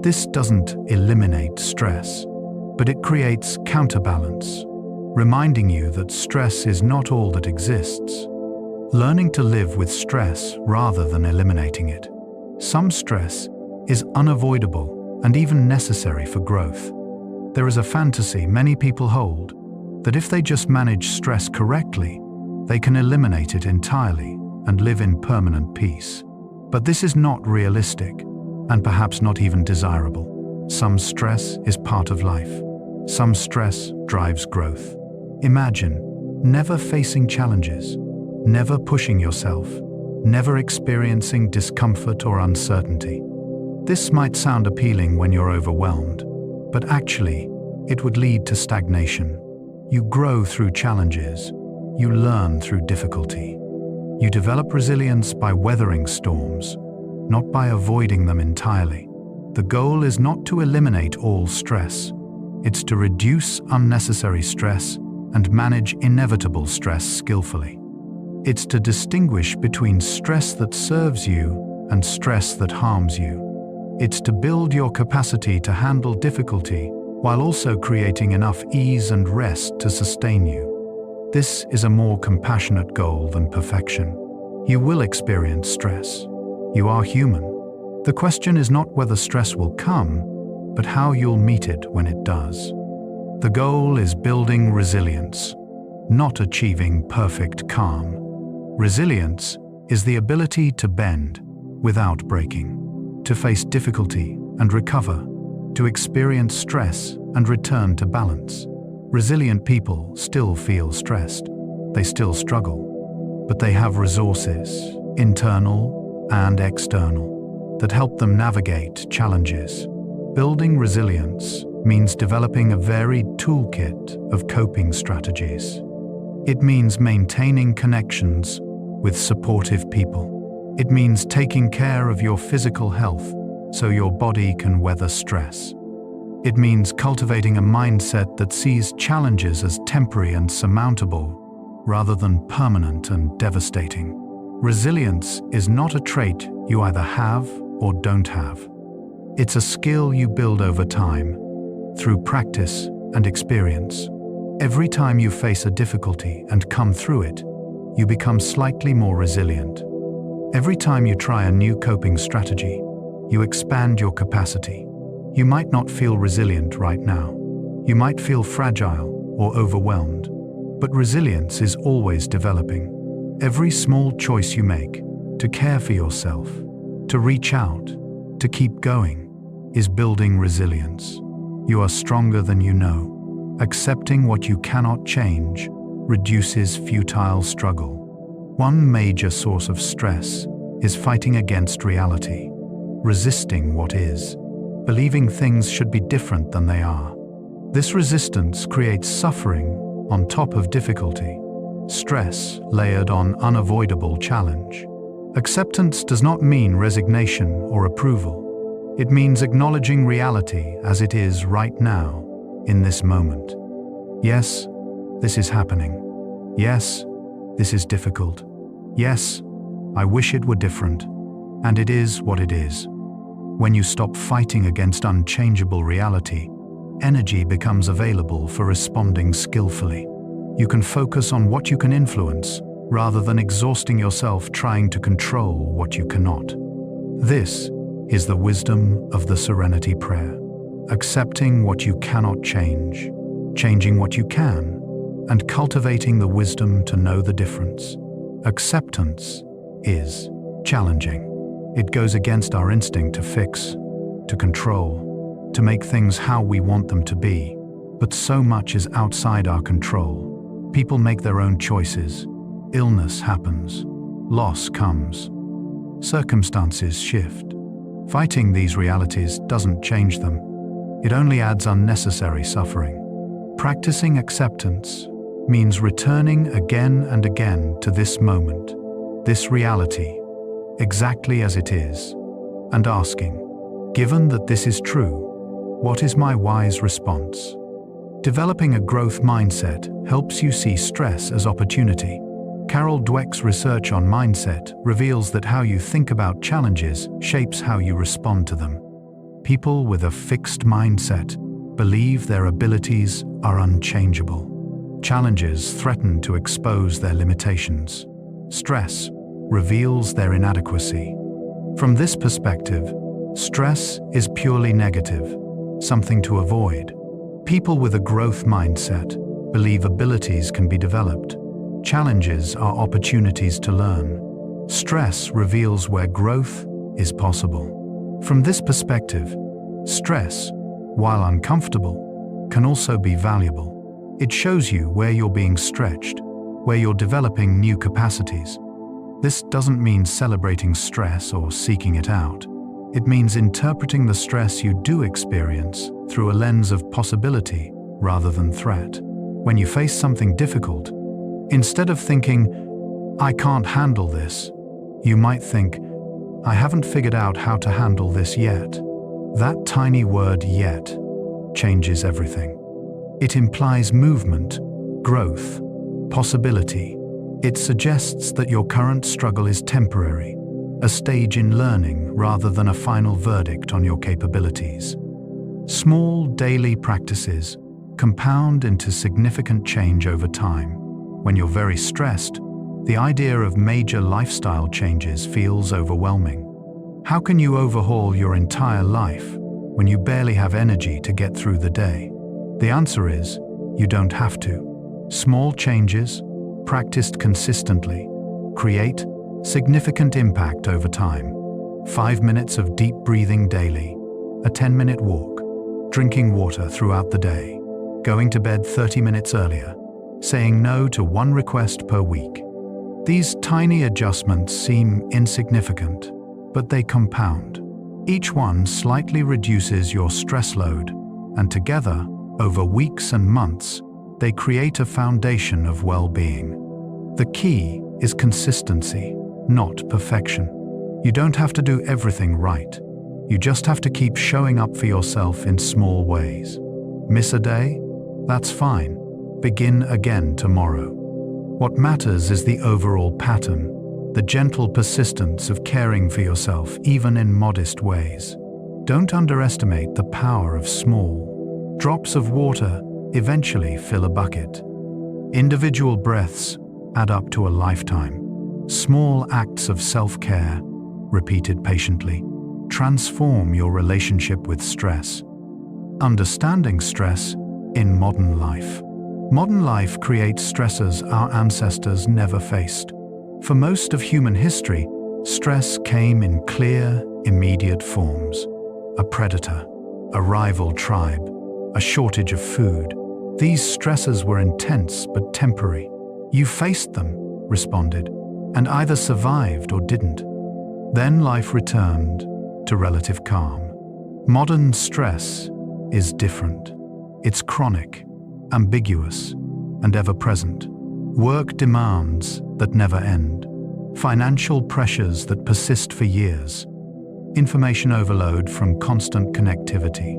A: This doesn't eliminate stress, but it creates counterbalance, reminding you that stress is not all that exists. Learning to live with stress rather than eliminating it. Some stress is unavoidable and even necessary for growth. There is a fantasy many people hold that if they just manage stress correctly, they can eliminate it entirely and live in permanent peace. But this is not realistic, and perhaps not even desirable. Some stress is part of life. Some stress drives growth. Imagine never facing challenges, never pushing yourself, never experiencing discomfort or uncertainty. This might sound appealing when you're overwhelmed, but actually, it would lead to stagnation. You grow through challenges. You learn through difficulty. You develop resilience by weathering storms, not by avoiding them entirely. The goal is not to eliminate all stress. It's to reduce unnecessary stress and manage inevitable stress skillfully. It's to distinguish between stress that serves you and stress that harms you. It's to build your capacity to handle difficulty while also creating enough ease and rest to sustain you. This is a more compassionate goal than perfection. You will experience stress. You are human. The question is not whether stress will come, but how you'll meet it when it does. The goal is building resilience, not achieving perfect calm. Resilience is the ability to bend without breaking, to face difficulty and recover, to experience stress and return to balance. Resilient people still feel stressed. They still struggle, but they have resources, internal and external, that help them navigate challenges. Building resilience means developing a varied toolkit of coping strategies. It means maintaining connections with supportive people. It means taking care of your physical health so your body can weather stress. It means cultivating a mindset that sees challenges as temporary and surmountable, rather than permanent and devastating. Resilience is not a trait you either have or don't have. It's a skill you build over time, through practice and experience. Every time you face a difficulty and come through it, you become slightly more resilient. Every time you try a new coping strategy, you expand your capacity. You might not feel resilient right now. You might feel fragile or overwhelmed, but resilience is always developing. Every small choice you make to care for yourself, to reach out, to keep going, is building resilience. You are stronger than you know. Accepting what you cannot change reduces futile struggle. One major source of stress is fighting against reality, resisting what is, believing things should be different than they are. This resistance creates suffering on top of difficulty, stress layered on unavoidable challenge. Acceptance does not mean resignation or approval. It means acknowledging reality as it is right now, in this moment. Yes, this is happening. Yes, this is difficult. Yes, I wish it were different. And it is what it is. When you stop fighting against unchangeable reality, energy becomes available for responding skillfully. You can focus on what you can influence, rather than exhausting yourself trying to control what you cannot. This is the wisdom of the Serenity Prayer. Accepting what you cannot change, changing what you can, and cultivating the wisdom to know the difference. Acceptance is challenging. It goes against our instinct to fix, to control, to make things how we want them to be. But so much is outside our control. People make their own choices. Illness happens. Loss comes. Circumstances shift. Fighting these realities doesn't change them. It only adds unnecessary suffering. Practicing acceptance means returning again and again to this moment, this reality, exactly as it is, and asking, given that this is true, what is my wise response? Developing a growth mindset helps you see stress as opportunity. Carol Dweck's research on mindset reveals that how you think about challenges shapes how you respond to them. People with a fixed mindset believe their abilities are unchangeable. Challenges threaten to expose their limitations. Stress reveals their inadequacy. From this perspective, stress is purely negative, something to avoid. People with a growth mindset believe abilities can be developed. Challenges are opportunities to learn. Stress reveals where growth is possible. From this perspective, stress, while uncomfortable, can also be valuable. It shows you where you're being stretched, where you're developing new capacities. This doesn't mean celebrating stress or seeking it out. It means interpreting the stress you do experience through a lens of possibility rather than threat. When you face something difficult, instead of thinking, "I can't handle this," you might think, "I haven't figured out how to handle this yet." That tiny word "yet" changes everything. It implies movement, growth, possibility. It suggests that your current struggle is temporary, a stage in learning rather than a final verdict on your capabilities. Small daily practices compound into significant change over time. When you're very stressed, the idea of major lifestyle changes feels overwhelming. How can you overhaul your entire life when you barely have energy to get through the day? The answer is, you don't have to. Small changes, practiced consistently, create significant impact over time. 5 minutes of deep breathing daily, a 10-minute walk, drinking water throughout the day, going to bed 30 minutes earlier, saying no to one request per week. These tiny adjustments seem insignificant, but they compound. Each one slightly reduces your stress load, and together, over weeks and months, they create a foundation of well-being. The key is consistency, not perfection. You don't have to do everything right. You just have to keep showing up for yourself in small ways. Miss a day? That's fine. Begin again tomorrow. What matters is the overall pattern, the gentle persistence of caring for yourself even in modest ways. Don't underestimate the power of small drops of water eventually fill a bucket. Individual breaths add up to a lifetime. Small acts of self-care, repeated patiently, transform your relationship with stress. Understanding stress in modern life. Modern life creates stressors our ancestors never faced. For most of human history, stress came in clear, immediate forms. A predator, a rival tribe, a shortage of food. These stressors were intense but temporary. You faced them, responded, and either survived or didn't. Then life returned to relative calm. Modern stress is different. It's chronic, ambiguous, and ever-present. Work demands that never end. Financial pressures that persist for years. Information overload from constant connectivity.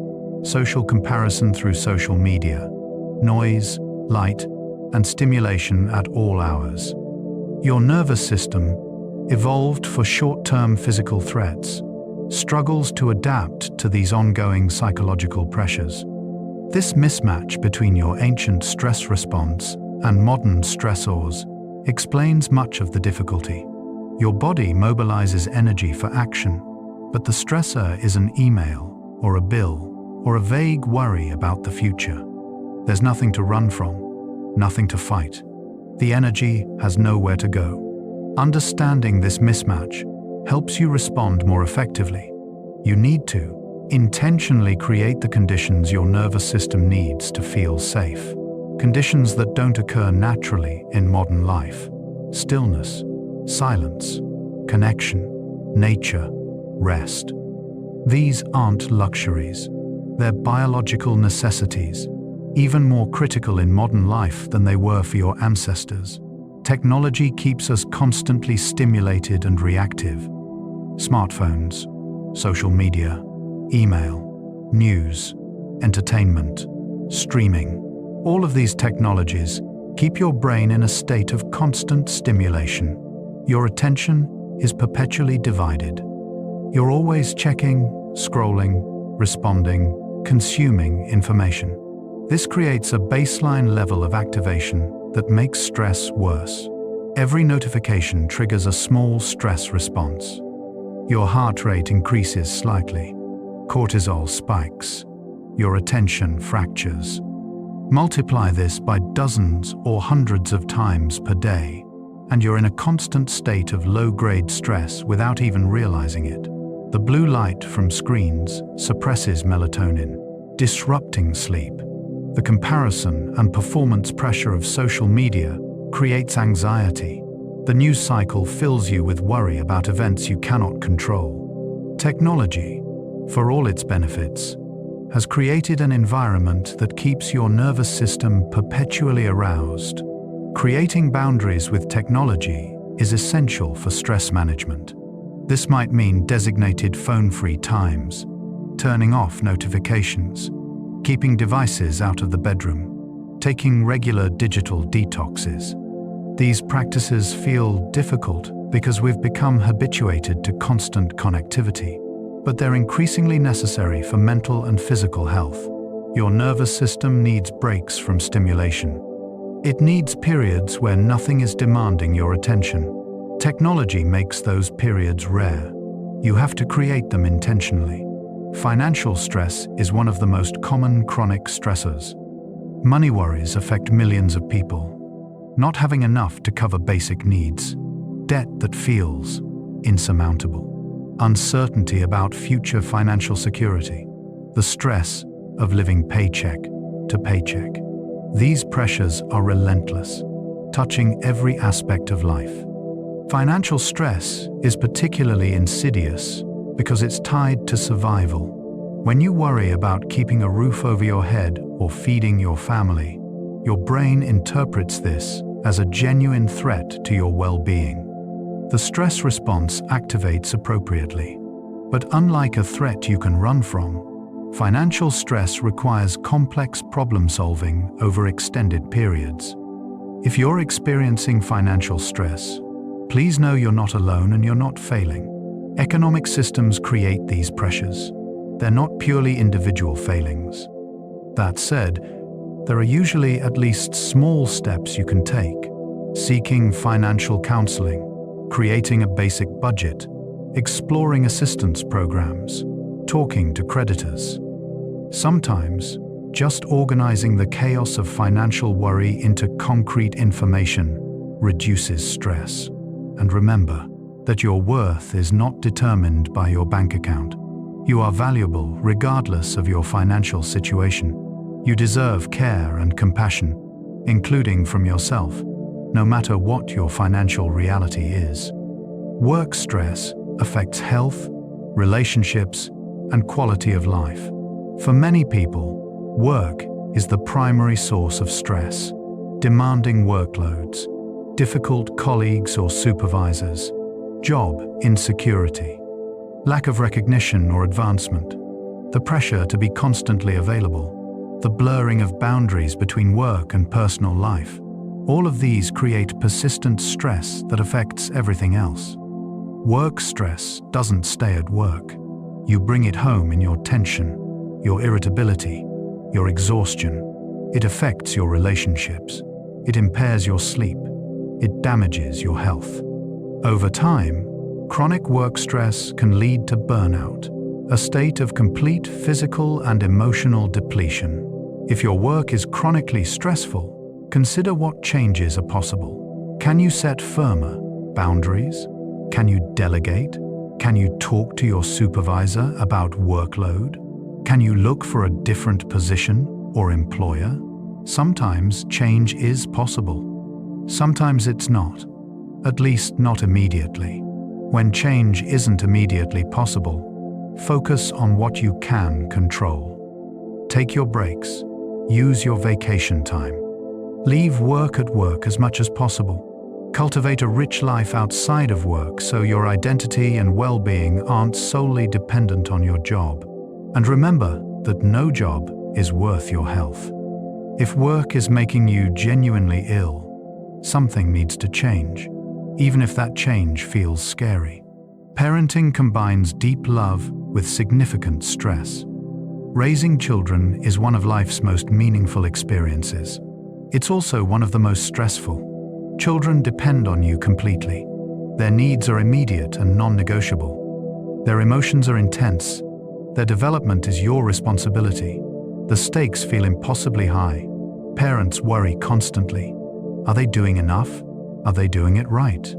A: Social comparison through social media. Noise, light, and stimulation at all hours. Your nervous system, evolved for short-term physical threats, struggles to adapt to these ongoing psychological pressures. This mismatch between your ancient stress response and modern stressors explains much of the difficulty. Your body mobilizes energy for action, but the stressor is an email, or a bill, or a vague worry about the future. There's nothing to run from, nothing to fight. The energy has nowhere to go. Understanding this mismatch helps you respond more effectively. You need to intentionally create the conditions your nervous system needs to feel safe. Conditions that don't occur naturally in modern life. Stillness, silence, connection, nature, rest. These aren't luxuries. They're biological necessities, even more critical in modern life than they were for your ancestors. Technology keeps us constantly stimulated and reactive. Smartphones, social media, email, news, entertainment, streaming. All of these technologies keep your brain in a state of constant stimulation. Your attention is perpetually divided. You're always checking, scrolling, responding, consuming information. This creates a baseline level of activation that makes stress worse. Every notification triggers a small stress response. Your heart rate increases slightly. Cortisol spikes. Your attention fractures. Multiply this by dozens or hundreds of times per day, and you're in a constant state of low-grade stress without even realizing it. The blue light from screens suppresses melatonin, disrupting sleep. The comparison and performance pressure of social media creates anxiety. The news cycle fills you with worry about events you cannot control. Technology, for all its benefits, has created an environment that keeps your nervous system perpetually aroused. Creating boundaries with technology is essential for stress management. This might mean designated phone-free times, turning off notifications, keeping devices out of the bedroom, taking regular digital detoxes. These practices feel difficult because we've become habituated to constant connectivity, but they're increasingly necessary for mental and physical health. Your nervous system needs breaks from stimulation. It needs periods where nothing is demanding your attention. Technology makes those periods rare. You have to create them intentionally. Financial stress is one of the most common chronic stressors. Money worries affect millions of people. Not having enough to cover basic needs. Debt that feels insurmountable. Uncertainty about future financial security. The stress of living paycheck to paycheck. These pressures are relentless, touching every aspect of life. Financial stress is particularly insidious because it's tied to survival. When you worry about keeping a roof over your head or feeding your family, your brain interprets this as a genuine threat to your well-being. The stress response activates appropriately. But unlike a threat you can run from, financial stress requires complex problem-solving over extended periods. If you're experiencing financial stress, please know you're not alone and you're not failing. Economic systems create these pressures. They're not purely individual failings. That said, there are usually at least small steps you can take. Seeking financial counseling, creating a basic budget, exploring assistance programs, talking to creditors. Sometimes, just organizing the chaos of financial worry into concrete information reduces stress. And remember that your worth is not determined by your bank account. You are valuable regardless of your financial situation. You deserve care and compassion, including from yourself, no matter what your financial reality is. Work stress affects health, relationships, and quality of life. For many people, work is the primary source of stress. Demanding workloads, difficult colleagues or supervisors, job insecurity, lack of recognition or advancement, the pressure to be constantly available, the blurring of boundaries between work and personal life. All of these create persistent stress that affects everything else. Work stress doesn't stay at work. You bring it home in your tension, your irritability, your exhaustion. It affects your relationships. It impairs your sleep. It damages your health. Over time, chronic work stress can lead to burnout, a state of complete physical and emotional depletion. If your work is chronically stressful, consider what changes are possible. Can you set firmer boundaries? Can you delegate? Can you talk to your supervisor about workload? Can you look for a different position or employer? Sometimes change is possible. Sometimes it's not, at least not immediately. When change isn't immediately possible, focus on what you can control. Take your breaks. Use your vacation time. Leave work at work as much as possible. Cultivate a rich life outside of work so your identity and well-being aren't solely dependent on your job. And remember that no job is worth your health. If work is making you genuinely ill, something needs to change, even if that change feels scary. Parenting combines deep love with significant stress. Raising children is one of life's most meaningful experiences. It's also one of the most stressful. Children depend on you completely. Their needs are immediate and non-negotiable. Their emotions are intense. Their development is your responsibility. The stakes feel impossibly high. Parents worry constantly. Are they doing enough? Are they doing it right?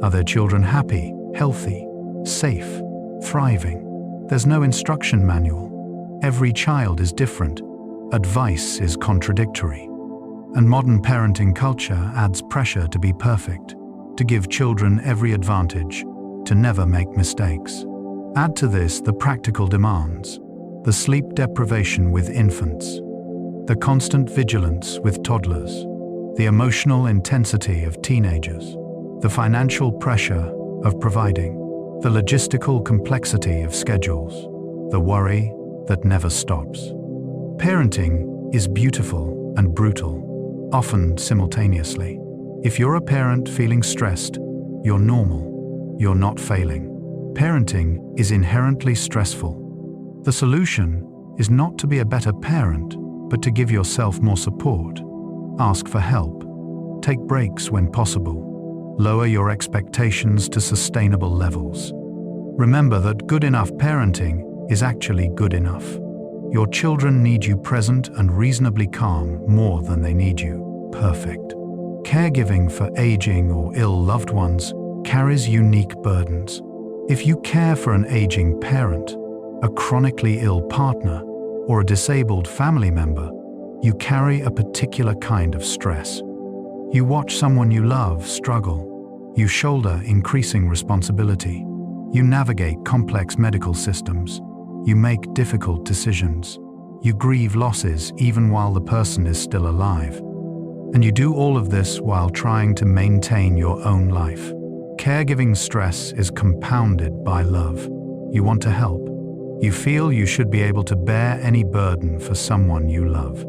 A: Are their children happy, healthy, safe, thriving? There's no instruction manual. Every child is different. Advice is contradictory. And modern parenting culture adds pressure to be perfect, to give children every advantage, to never make mistakes. Add to this the practical demands, the sleep deprivation with infants, the constant vigilance with toddlers, the emotional intensity of teenagers, the financial pressure of providing, the logistical complexity of schedules, the worry that never stops. Parenting is beautiful and brutal, often simultaneously. If you're a parent feeling stressed, you're normal. You're not failing. Parenting is inherently stressful. The solution is not to be a better parent, but to give yourself more support. Ask for help. Take breaks when possible. Lower your expectations to sustainable levels. Remember that good enough parenting is actually good enough. Your children need you present and reasonably calm more than they need you perfect. Caregiving for aging or ill loved ones carries unique burdens. If you care for an aging parent, a chronically ill partner, or a disabled family member, you carry a particular kind of stress. You watch someone you love struggle. You shoulder increasing responsibility. You navigate complex medical systems. You make difficult decisions. You grieve losses even while the person is still alive. And you do all of this while trying to maintain your own life. Caregiving stress is compounded by love. You want to help. You feel you should be able to bear any burden for someone you love.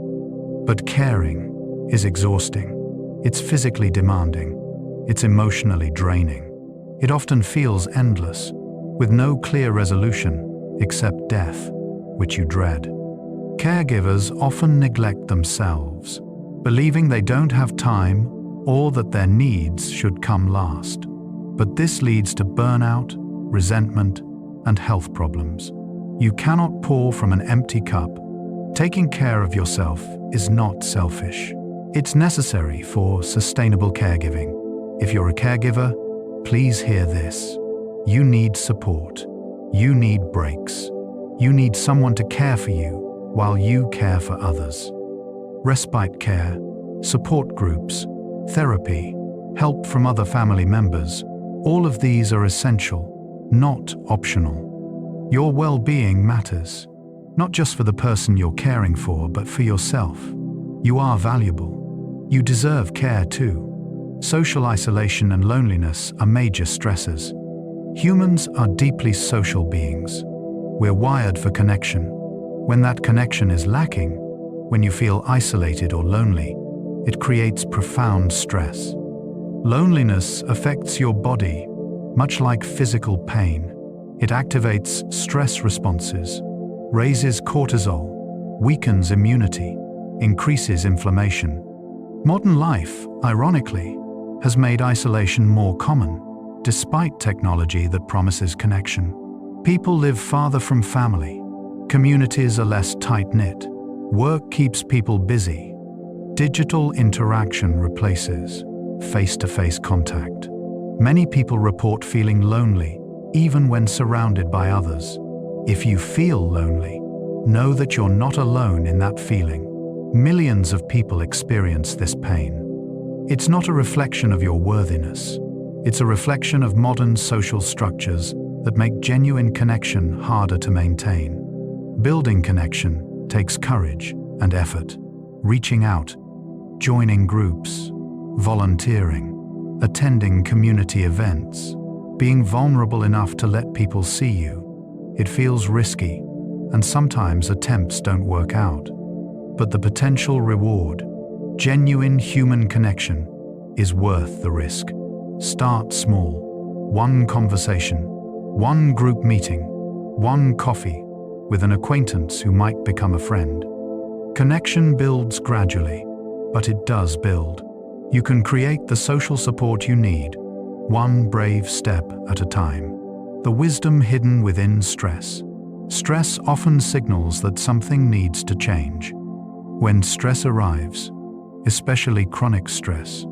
A: But caring is exhausting. It's physically demanding. It's emotionally draining. It often feels endless, with no clear resolution except death, which you dread. Caregivers often neglect themselves, believing they don't have time or that their needs should come last. But this leads to burnout, resentment, and health problems. You cannot pour from an empty cup. Taking care of yourself is not selfish. It's necessary for sustainable caregiving. If you're a caregiver, please hear this. You need support. You need breaks. You need someone to care for you while you care for others. Respite care, support groups, therapy, help from other family members, all of these are essential, not optional. Your well-being matters, not just for the person you're caring for, but for yourself. You are valuable. You deserve care too. Social isolation and loneliness are major stressors. Humans are deeply social beings. We're wired for connection. When that connection is lacking, when you feel isolated or lonely, it creates profound stress. Loneliness affects your body, much like physical pain. It activates stress responses, raises cortisol, weakens immunity, increases inflammation. Modern life, ironically, has made isolation more common, despite technology that promises connection. People live farther from family. Communities are less tight-knit. Work keeps people busy. Digital interaction replaces face-to-face contact. Many people report feeling lonely, even when surrounded by others. If you feel lonely, know that you're not alone in that feeling. Millions of people experience this pain. It's not a reflection of your worthiness. It's a reflection of modern social structures that make genuine connection harder to maintain. Building connection takes courage and effort. Reaching out, joining groups, volunteering, attending community events, being vulnerable enough to let people see you. It feels risky, and sometimes attempts don't work out. But the potential reward, genuine human connection, is worth the risk. Start small. One conversation, one group meeting, one coffee with an acquaintance who might become a friend. Connection builds gradually, but it does build. You can create the social support you need, one brave step at a time. The wisdom hidden within stress. Stress often signals that something needs to change. When stress arrives, especially chronic stress,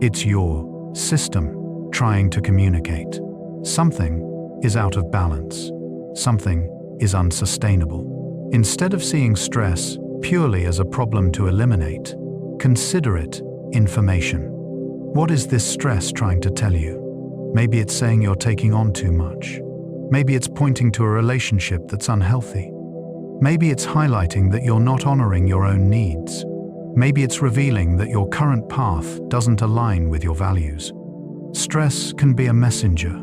A: it's your system trying to communicate. Something is out of balance. Something is unsustainable. Instead of seeing stress purely as a problem to eliminate, consider it information. What is this stress trying to tell you? Maybe it's saying you're taking on too much. Maybe it's pointing to a relationship that's unhealthy. Maybe it's highlighting that you're not honoring your own needs. Maybe it's revealing that your current path doesn't align with your values. Stress can be a messenger,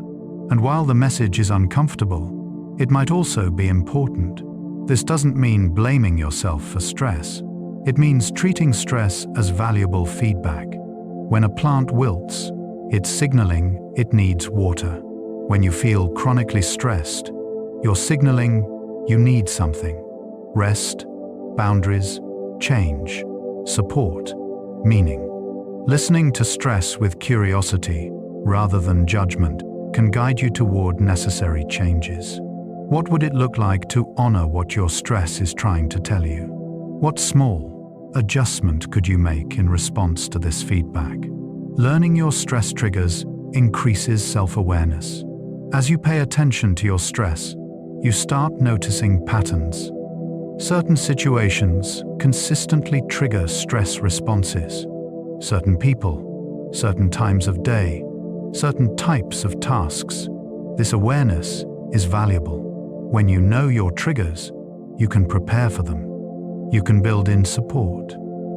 A: and while the message is uncomfortable, it might also be important. This doesn't mean blaming yourself for stress. It means treating stress as valuable feedback. When a plant wilts, it's signaling it needs water. When you feel chronically stressed, you're signaling you need something. Rest, boundaries, change, support, meaning. Listening to stress with curiosity rather than judgment can guide you toward necessary changes. What would it look like to honor what your stress is trying to tell you? What small adjustment could you make in response to this feedback? Learning your stress triggers increases self-awareness. As you pay attention to your stress, you start noticing patterns. Certain situations consistently trigger stress responses. Certain people, certain times of day, certain types of tasks. This awareness is valuable. When you know your triggers, you can prepare for them. You can build in support.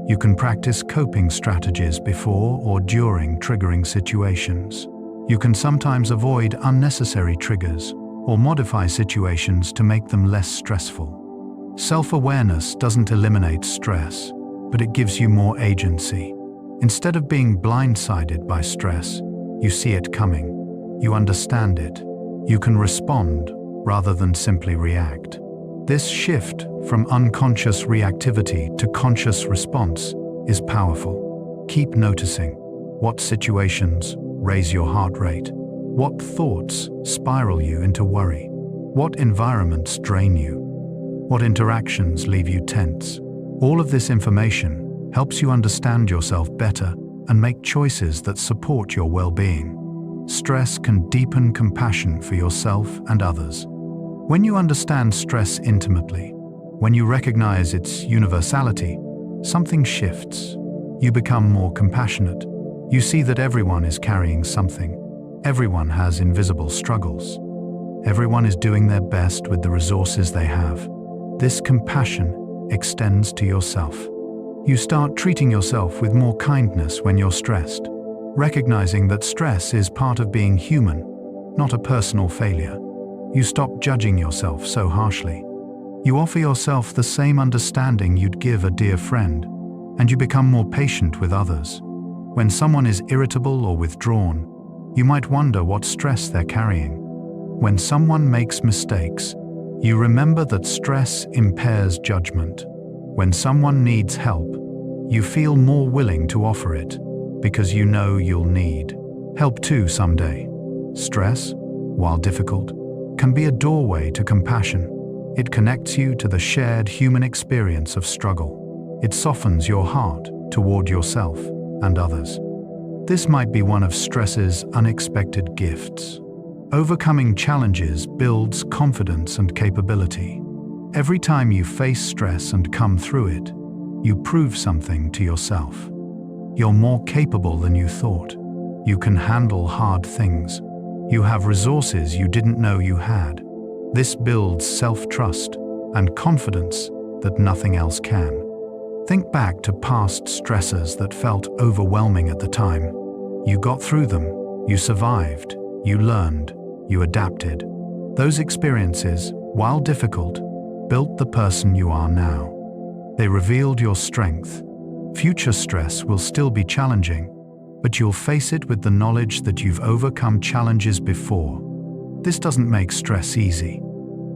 A: You can practice coping strategies before or during triggering situations. You can sometimes avoid unnecessary triggers or modify situations to make them less stressful. Self-awareness doesn't eliminate stress, but it gives you more agency. Instead of being blindsided by stress, you see it coming. You understand it. You can respond rather than simply react. This shift from unconscious reactivity to conscious response is powerful. Keep noticing what situations raise your heart rate, what thoughts spiral you into worry, what environments drain you, what interactions leave you tense. All of this information helps you understand yourself better and make choices that support your well-being. Stress can deepen compassion for yourself and others. When you understand stress intimately, when you recognize its universality, something shifts. You become more compassionate. You see that everyone is carrying something. Everyone has invisible struggles. Everyone is doing their best with the resources they have. This compassion extends to yourself. You start treating yourself with more kindness when you're stressed, recognizing that stress is part of being human, not a personal failure. You stop judging yourself so harshly. You offer yourself the same understanding you'd give a dear friend, and you become more patient with others. When someone is irritable or withdrawn, you might wonder what stress they're carrying. When someone makes mistakes, you remember that stress impairs judgment. When someone needs help, you feel more willing to offer it, because you know you'll need help too someday. Stress, while difficult, can be a doorway to compassion. It connects you to the shared human experience of struggle. It softens your heart toward yourself and others. This might be one of stress's unexpected gifts. Overcoming challenges builds confidence and capability. Every time you face stress and come through it, you prove something to yourself. You're more capable than you thought. You can handle hard things. You have resources you didn't know you had. This builds self-trust and confidence that nothing else can. Think back to past stressors that felt overwhelming at the time. You got through them. You survived. You learned. You adapted. Those experiences, while difficult, built the person you are now. They revealed your strength. Future stress will still be challenging, but you'll face it with the knowledge that you've overcome challenges before. This doesn't make stress easy,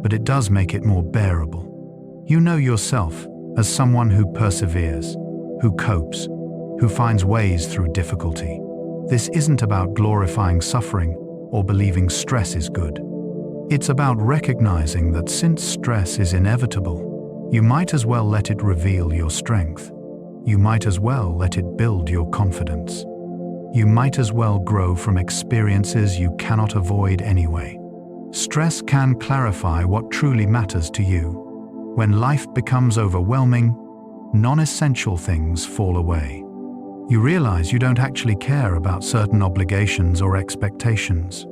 A: but it does make it more bearable. You know yourself as someone who perseveres, who copes, who finds ways through difficulty. This isn't about glorifying suffering or believing stress is good. It's about recognizing that since stress is inevitable, you might as well let it reveal your strength. You might as well let it build your confidence. You might as well grow from experiences you cannot avoid anyway. Stress can clarify what truly matters to you. When life becomes overwhelming, non-essential things fall away. You realize you don't actually care about certain obligations or expectations.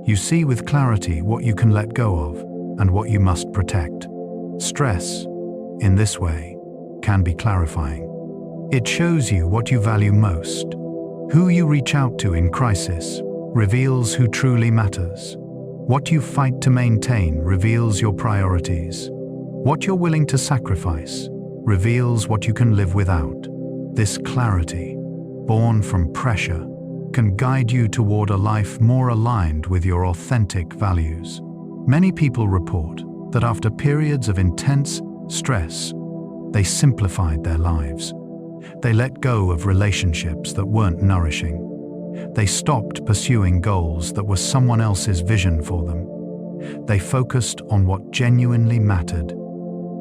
A: You see with clarity what you can let go of and what you must protect. Stress, in this way, can be clarifying. It shows you what you value most. Who you reach out to in crisis reveals who truly matters. What you fight to maintain reveals your priorities. What you're willing to sacrifice reveals what you can live without. This clarity, born from pressure, can guide you toward a life more aligned with your authentic values. Many people report that after periods of intense stress, they simplified their lives. They let go of relationships that weren't nourishing. They stopped pursuing goals that were someone else's vision for them. They focused on what genuinely mattered.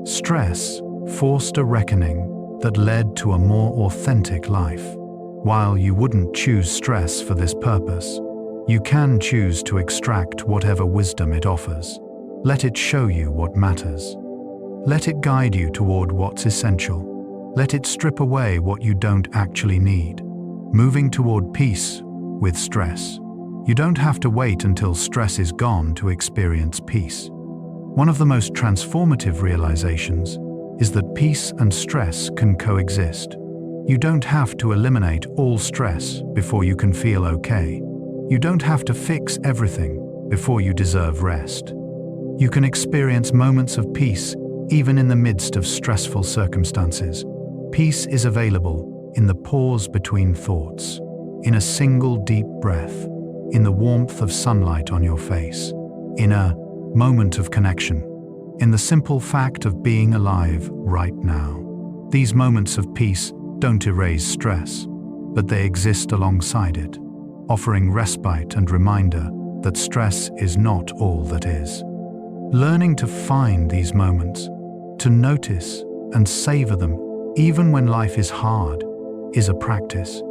A: Stress forced a reckoning that led to a more authentic life. While you wouldn't choose stress for this purpose, you can choose to extract whatever wisdom it offers. Let it show you what matters. Let it guide you toward what's essential. Let it strip away what you don't actually need. Moving toward peace with stress You don't have to wait until stress is gone to experience peace. One of the most transformative realizations is that peace and stress can coexist. You don't have to eliminate all stress before you can feel okay. You don't have to fix everything before you deserve rest. You can experience moments of peace even in the midst of stressful circumstances. Peace is available in the pause between thoughts, in a single deep breath, in the warmth of sunlight on your face, in a moment of connection, in the simple fact of being alive right now. These moments of peace don't erase stress, but they exist alongside it, offering respite and reminder that stress is not all that is. Learning to find these moments, to notice and savor them, even when life is hard, is a practice.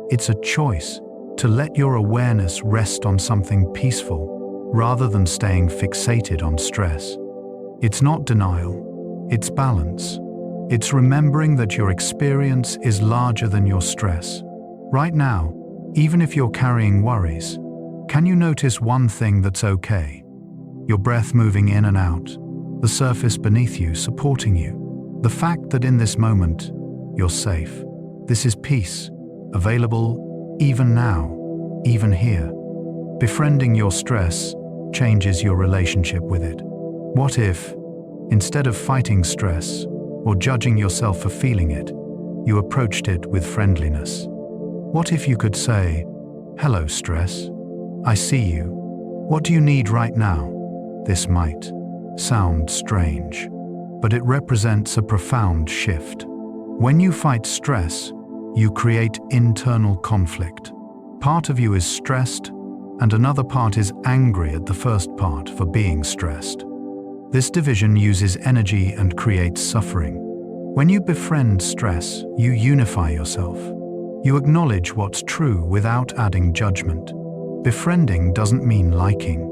A: It's a choice to let your awareness rest on something peaceful rather than staying fixated on stress. It's not denial, it's balance. It's remembering that your experience is larger than your stress. Right now, even if you're carrying worries, can you notice one thing that's okay? Your breath moving in and out, the surface beneath you supporting you, the fact that in this moment, you're safe. This is peace, available even now, even here. Befriending your stress changes your relationship with it. What if, instead of fighting stress or judging yourself for feeling it, you approached it with friendliness? What if you could say, "Hello, stress. I see you. What do you need right now?" This might sound strange, but it represents a profound shift. When you fight stress, you create internal conflict. Part of you is stressed, and another part is angry at the first part for being stressed. This division uses energy and creates suffering. When you befriend stress, you unify yourself. You acknowledge what's true without adding judgment. Befriending doesn't mean liking.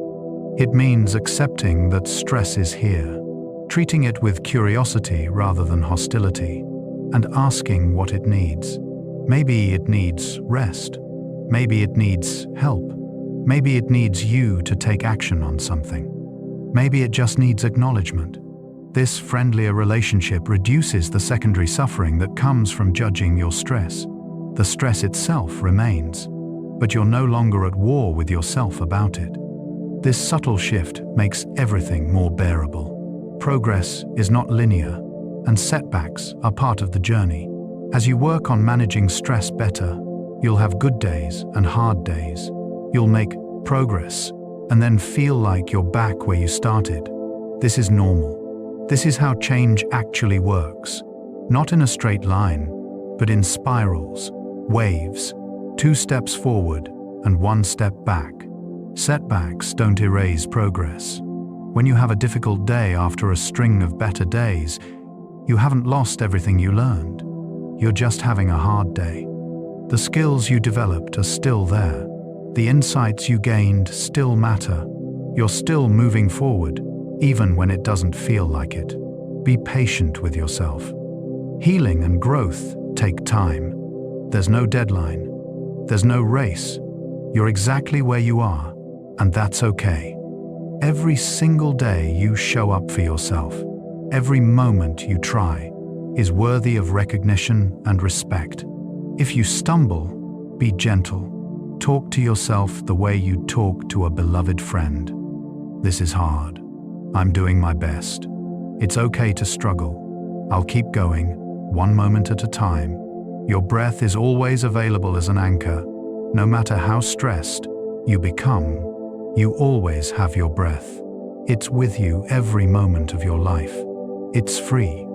A: It means accepting that stress is here, treating it with curiosity rather than hostility, and asking what it needs. Maybe it needs rest. Maybe it needs help. Maybe it needs you to take action on something. Maybe it just needs acknowledgement. This friendlier relationship reduces the secondary suffering that comes from judging your stress. The stress itself remains, but you're no longer at war with yourself about it. This subtle shift makes everything more bearable. Progress is not linear, and setbacks are part of the journey. As you work on managing stress better, you'll have good days and hard days. You'll make progress and then feel like you're back where you started. This is normal. This is how change actually works. Not in a straight line, but in spirals, waves, 2 steps forward and 1 step back. Setbacks don't erase progress. When you have a difficult day after a string of better days, you haven't lost everything you learned. You're just having a hard day. The skills you developed are still there. The insights you gained still matter. You're still moving forward, even when it doesn't feel like it. Be patient with yourself. Healing and growth take time. There's no deadline. There's no race. You're exactly where you are, and that's okay. Every single day you show up for yourself, every moment you try, is worthy of recognition and respect. If you stumble, be gentle. Talk to yourself the way you'd talk to a beloved friend. This is hard. I'm doing my best. It's okay to struggle. I'll keep going, one moment at a time. Your breath is always available as an anchor. No matter how stressed you become, you always have your breath. It's with you every moment of your life. It's free.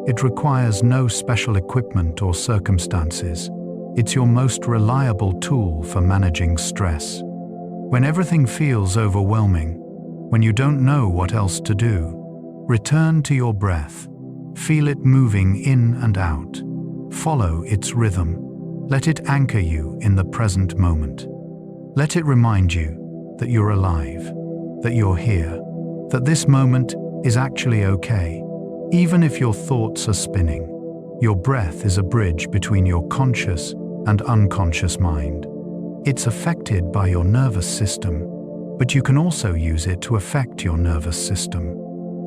A: It requires no special equipment or circumstances. It's your most reliable tool for managing stress. When everything feels overwhelming, when you don't know what else to do, return to your breath. Feel it moving in and out. Follow its rhythm. Let it anchor you in the present moment. Let it remind you that you're alive, that you're here, that this moment is actually okay. Even if your thoughts are spinning, your breath is a bridge between your conscious and unconscious mind. It's affected by your nervous system, but you can also use it to affect your nervous system.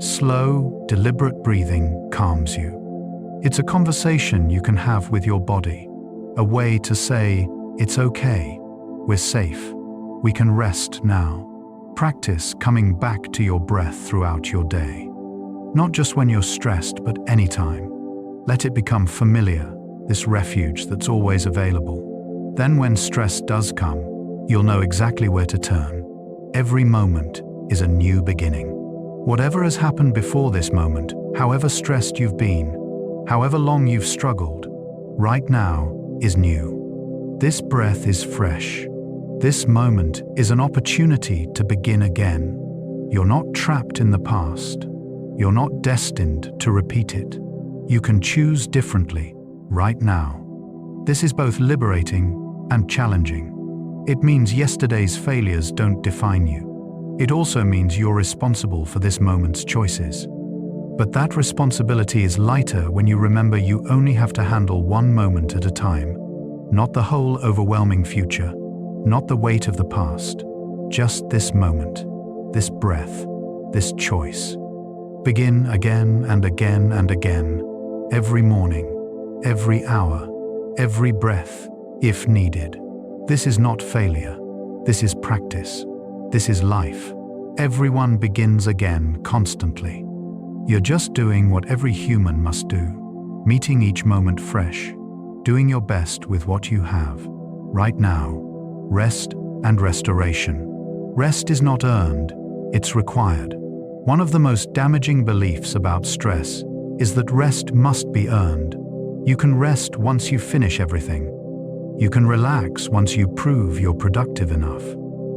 A: Slow, deliberate breathing calms you. It's a conversation you can have with your body, a way to say, "It's okay, we're safe, we can rest now." Practice coming back to your breath throughout your day. Not just when you're stressed, but anytime. Let it become familiar, this refuge that's always available. Then when stress does come, you'll know exactly where to turn. Every moment is a new beginning. Whatever has happened before this moment, however stressed you've been, however long you've struggled, right now is new. This breath is fresh. This moment is an opportunity to begin again. You're not trapped in the past. You're not destined to repeat it. You can choose differently right now. This is both liberating and challenging. It means yesterday's failures don't define you. It also means you're responsible for this moment's choices. But that responsibility is lighter when you remember you only have to handle one moment at a time, not the whole overwhelming future, not the weight of the past, just this moment, this breath, this choice. Begin again and again and again, every morning, every hour, every breath, if needed. This is not failure. This is practice. This is life. Everyone begins again constantly. You're just doing what every human must do, meeting each moment fresh, doing your best with what you have. Right now, rest and restoration. Rest is not earned, it's required. One of the most damaging beliefs about stress is that rest must be earned. You can rest once you finish everything. You can relax once you prove you're productive enough.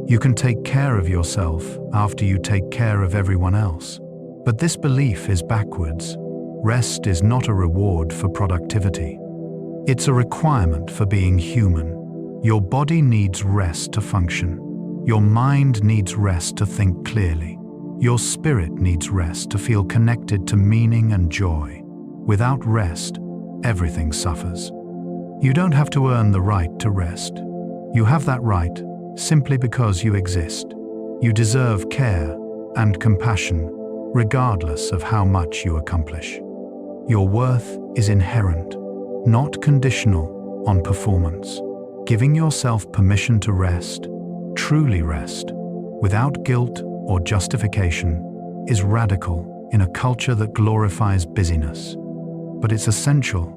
A: You can take care of yourself after you take care of everyone else. But this belief is backwards. Rest is not a reward for productivity. It's a requirement for being human. Your body needs rest to function. Your mind needs rest to think clearly. Your spirit needs rest to feel connected to meaning and joy. Without rest, everything suffers. You don't have to earn the right to rest. You have that right simply because you exist. You deserve care and compassion, regardless of how much you accomplish. Your worth is inherent, not conditional on performance. Giving yourself permission to rest, truly rest, without guilt or justification, is radical in a culture that glorifies busyness. But it's essential.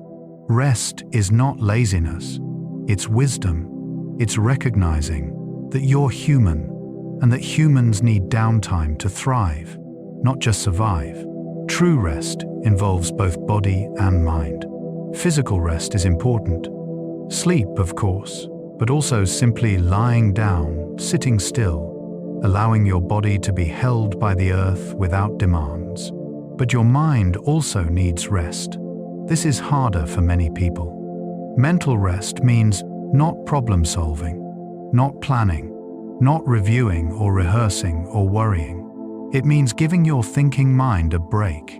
A: Rest is not laziness, it's wisdom. It's recognizing that you're human and that humans need downtime to thrive, not just survive. True rest involves both body and mind. Physical rest is important. Sleep, of course, but also simply lying down, sitting still, allowing your body to be held by the earth without demands. But your mind also needs rest. This is harder for many people. Mental rest means not problem solving, not planning, not reviewing or rehearsing or worrying. It means giving your thinking mind a break.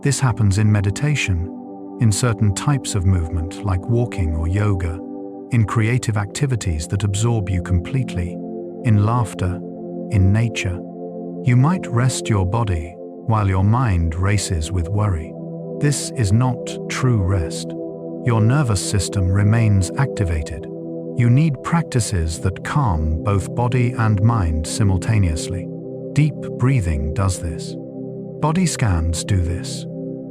A: This happens in meditation, in certain types of movement like walking or yoga, in creative activities that absorb you completely, in laughter, in nature. You might rest your body while your mind races with worry. This is not true rest. Your nervous system remains activated. You need practices that calm both body and mind simultaneously. Deep breathing does this. Body scans do this.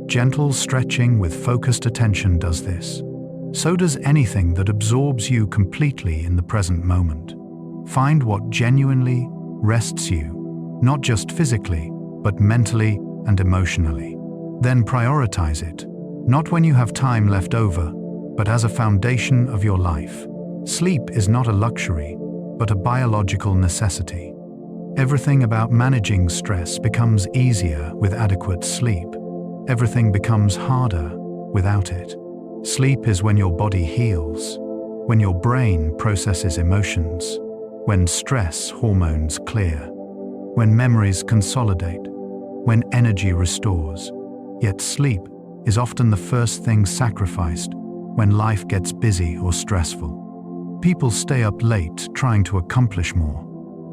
A: Gentle stretching with focused attention does this. So does anything that absorbs you completely in the present moment. Find what genuinely rests you, not just physically, but mentally and emotionally. Then prioritize it, not when you have time left over, but as a foundation of your life. Sleep is not a luxury, but a biological necessity. Everything about managing stress becomes easier with adequate sleep. Everything becomes harder without it. Sleep is when your body heals, when your brain processes emotions, when stress hormones clear, when memories consolidate, when energy restores. Yet sleep is often the first thing sacrificed when life gets busy or stressful. People stay up late trying to accomplish more,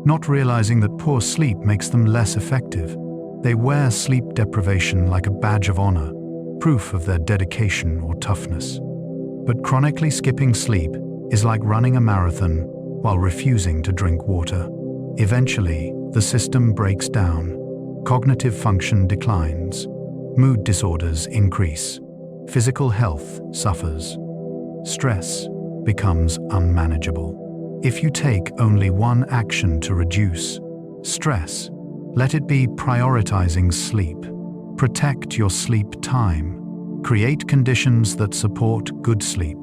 A: not realizing that poor sleep makes them less effective. They wear sleep deprivation like a badge of honor, proof of their dedication or toughness. But chronically skipping sleep is like running a marathon while refusing to drink water. Eventually, the system breaks down, cognitive function declines, mood disorders increase, physical health suffers, stress becomes unmanageable. If you take only one action to reduce stress, let it be prioritizing sleep. Protect your sleep time. Create conditions that support good sleep.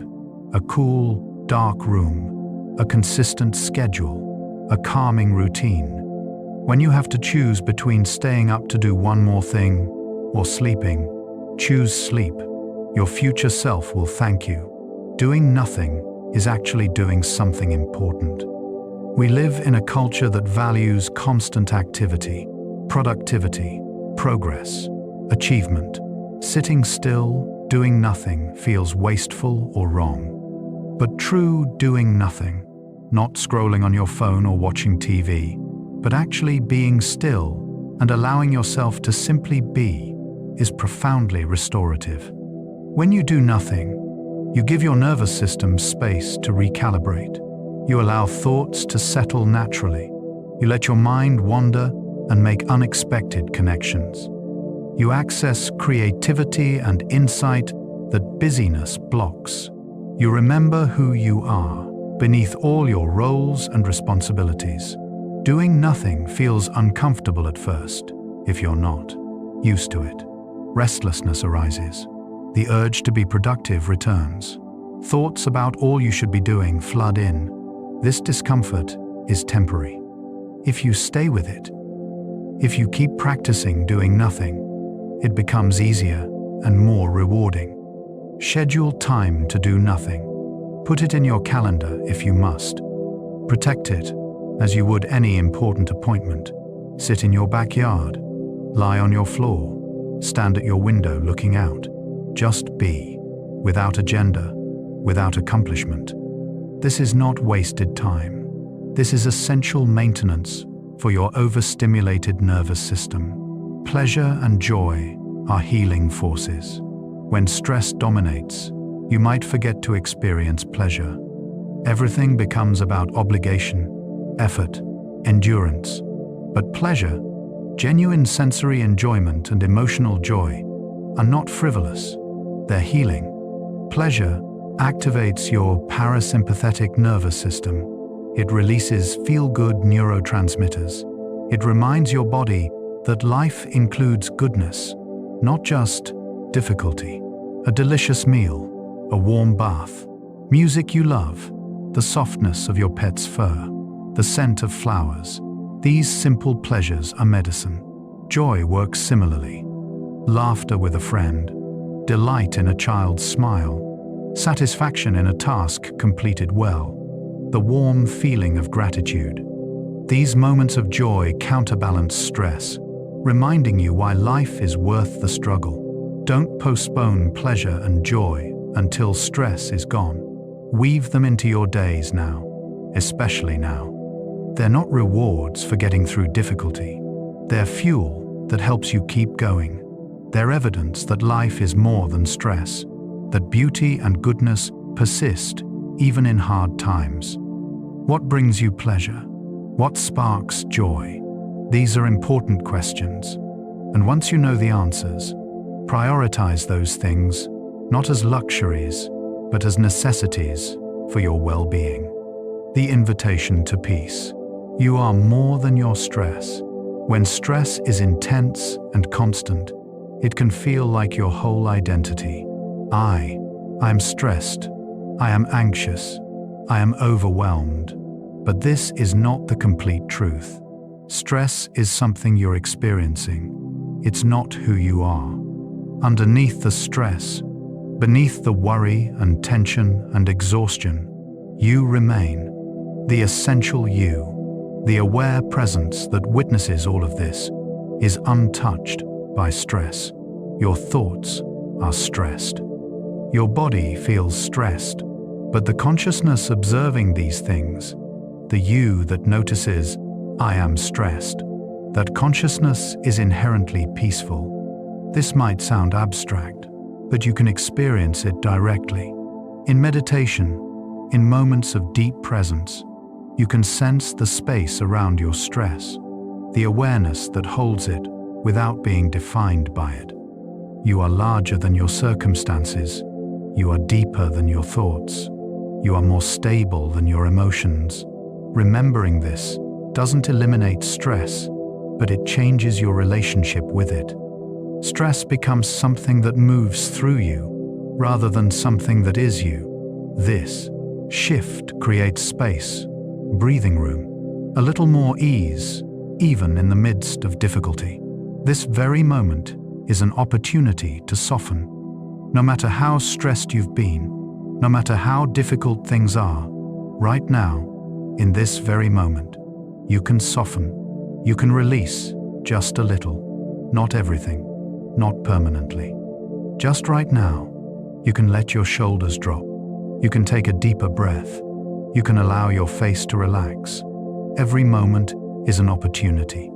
A: A cool, dark room, a consistent schedule, a calming routine. When you have to choose between staying up to do one more thing or sleeping, choose sleep. Your future self will thank you. Doing nothing is actually doing something important. We live in a culture that values constant activity, productivity, progress, achievement. Sitting still, doing nothing feels wasteful or wrong. But true doing nothing, not scrolling on your phone or watching TV, but actually being still and allowing yourself to simply be, is profoundly restorative. When you do nothing, you give your nervous system space to recalibrate. You allow thoughts to settle naturally. You let your mind wander and make unexpected connections. You access creativity and insight that busyness blocks. You remember who you are beneath all your roles and responsibilities. Doing nothing feels uncomfortable at first, if you're not used to it. Restlessness arises. The urge to be productive returns. Thoughts about all you should be doing flood in. This discomfort is temporary. If you stay with it, if you keep practicing doing nothing, it becomes easier and more rewarding. Schedule time to do nothing. Put it in your calendar if you must. Protect it as you would any important appointment. Sit in your backyard. Lie on your floor. Stand at your window looking out. Just be, without agenda, without accomplishment. This is not wasted time. This is essential maintenance for your overstimulated nervous system. Pleasure and joy are healing forces. When stress dominates, you might forget to experience pleasure. Everything becomes about obligation, effort, endurance. But pleasure, genuine sensory enjoyment and emotional joy, are not frivolous. They're healing. Pleasure activates your parasympathetic nervous system. It releases feel-good neurotransmitters. It reminds your body that life includes goodness, not just difficulty. A delicious meal, a warm bath, music you love, the softness of your pet's fur, the scent of flowers. These simple pleasures are medicine. Joy works similarly. Laughter with a friend, delight in a child's smile, satisfaction in a task completed well, the warm feeling of gratitude. These moments of joy counterbalance stress, reminding you why life is worth the struggle. Don't postpone pleasure and joy until stress is gone. Weave them into your days now, especially now. They're not rewards for getting through difficulty. They're fuel that helps you keep going. They're evidence that life is more than stress, that beauty and goodness persist even in hard times. What brings you pleasure? What sparks joy? These are important questions. And once you know the answers, prioritize those things, not as luxuries, but as necessities for your well-being. The invitation to peace. You are more than your stress. When stress is intense and constant, it can feel like your whole identity. I am stressed. I am anxious. I am overwhelmed. But this is not the complete truth. Stress is something you're experiencing. It's not who you are. Underneath the stress, beneath the worry and tension and exhaustion, you remain, the essential you, the aware presence that witnesses all of this, is untouched by stress. Your thoughts are stressed. Your body feels stressed, But the consciousness observing these things, the you that notices, I am stressed, that consciousness is inherently peaceful. This might sound abstract, but you can experience it directly. In meditation, in moments of deep presence, you can sense the space around your stress, the awareness that holds it without being defined by it. You are larger than your circumstances. You are deeper than your thoughts. You are more stable than your emotions. Remembering this doesn't eliminate stress, but it changes your relationship with it. Stress becomes something that moves through you, rather than something that is you. This shift creates space, breathing room, a little more ease, even in the midst of difficulty. This very moment is an opportunity to soften. No matter how stressed you've been, no matter how difficult things are, right now, in this very moment, you can soften. You can release just a little, not everything, not permanently. Just right now, you can let your shoulders drop. You can take a deeper breath. You can allow your face to relax. Every moment is an opportunity.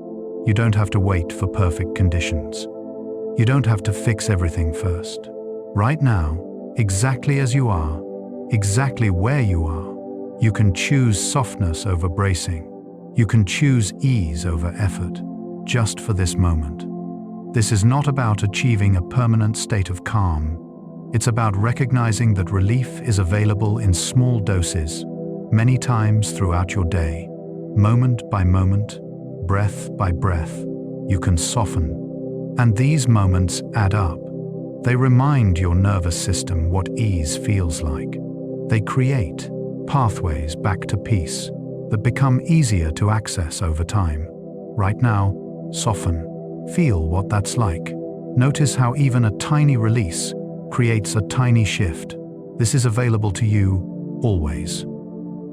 A: You don't have to wait for perfect conditions. You don't have to fix everything first. Right now, exactly as you are, exactly where you are, you can choose softness over bracing. You can choose ease over effort, just for this moment. This is not about achieving a permanent state of calm. It's about recognizing that relief is available in small doses, many times throughout your day. Moment by moment, breath by breath, you can soften. And these moments add up. They remind your nervous system what ease feels like. They create pathways back to peace that become easier to access over time. Right now, soften. Feel what that's like. Notice how even a tiny release creates a tiny shift. This is available to you always.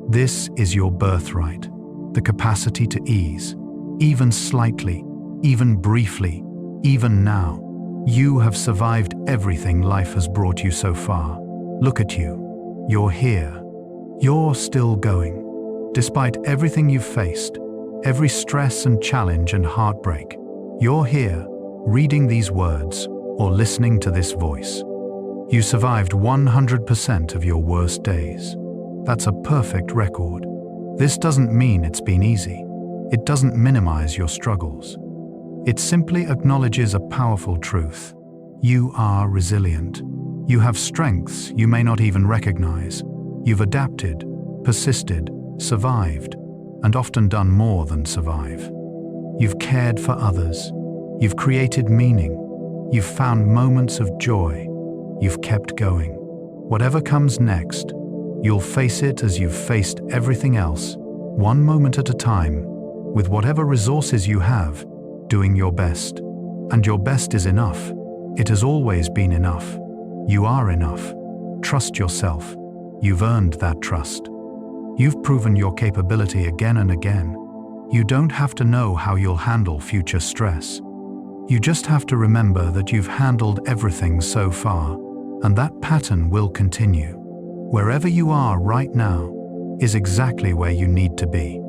A: This is your birthright, the capacity to ease, even slightly, even briefly, even now. You have survived everything life has brought you so far. Look at you. You're here. You're still going. Despite everything you've faced, every stress and challenge and heartbreak, you're here, reading these words or listening to this voice. You survived 100% of your worst days. That's a perfect record. This doesn't mean it's been easy. It doesn't minimize your struggles. It simply acknowledges a powerful truth. You are resilient. You have strengths you may not even recognize. You've adapted, persisted, survived, and often done more than survive. You've cared for others. You've created meaning. You've found moments of joy. You've kept going. Whatever comes next, you'll face it as you've faced everything else, one moment at a time, with whatever resources you have, doing your best. And your best is enough. It has always been enough. You are enough. Trust yourself. You've earned that trust. You've proven your capability again and again. You don't have to know how you'll handle future stress. You just have to remember that you've handled everything so far, and that pattern will continue. Wherever you are right now is exactly where you need to be.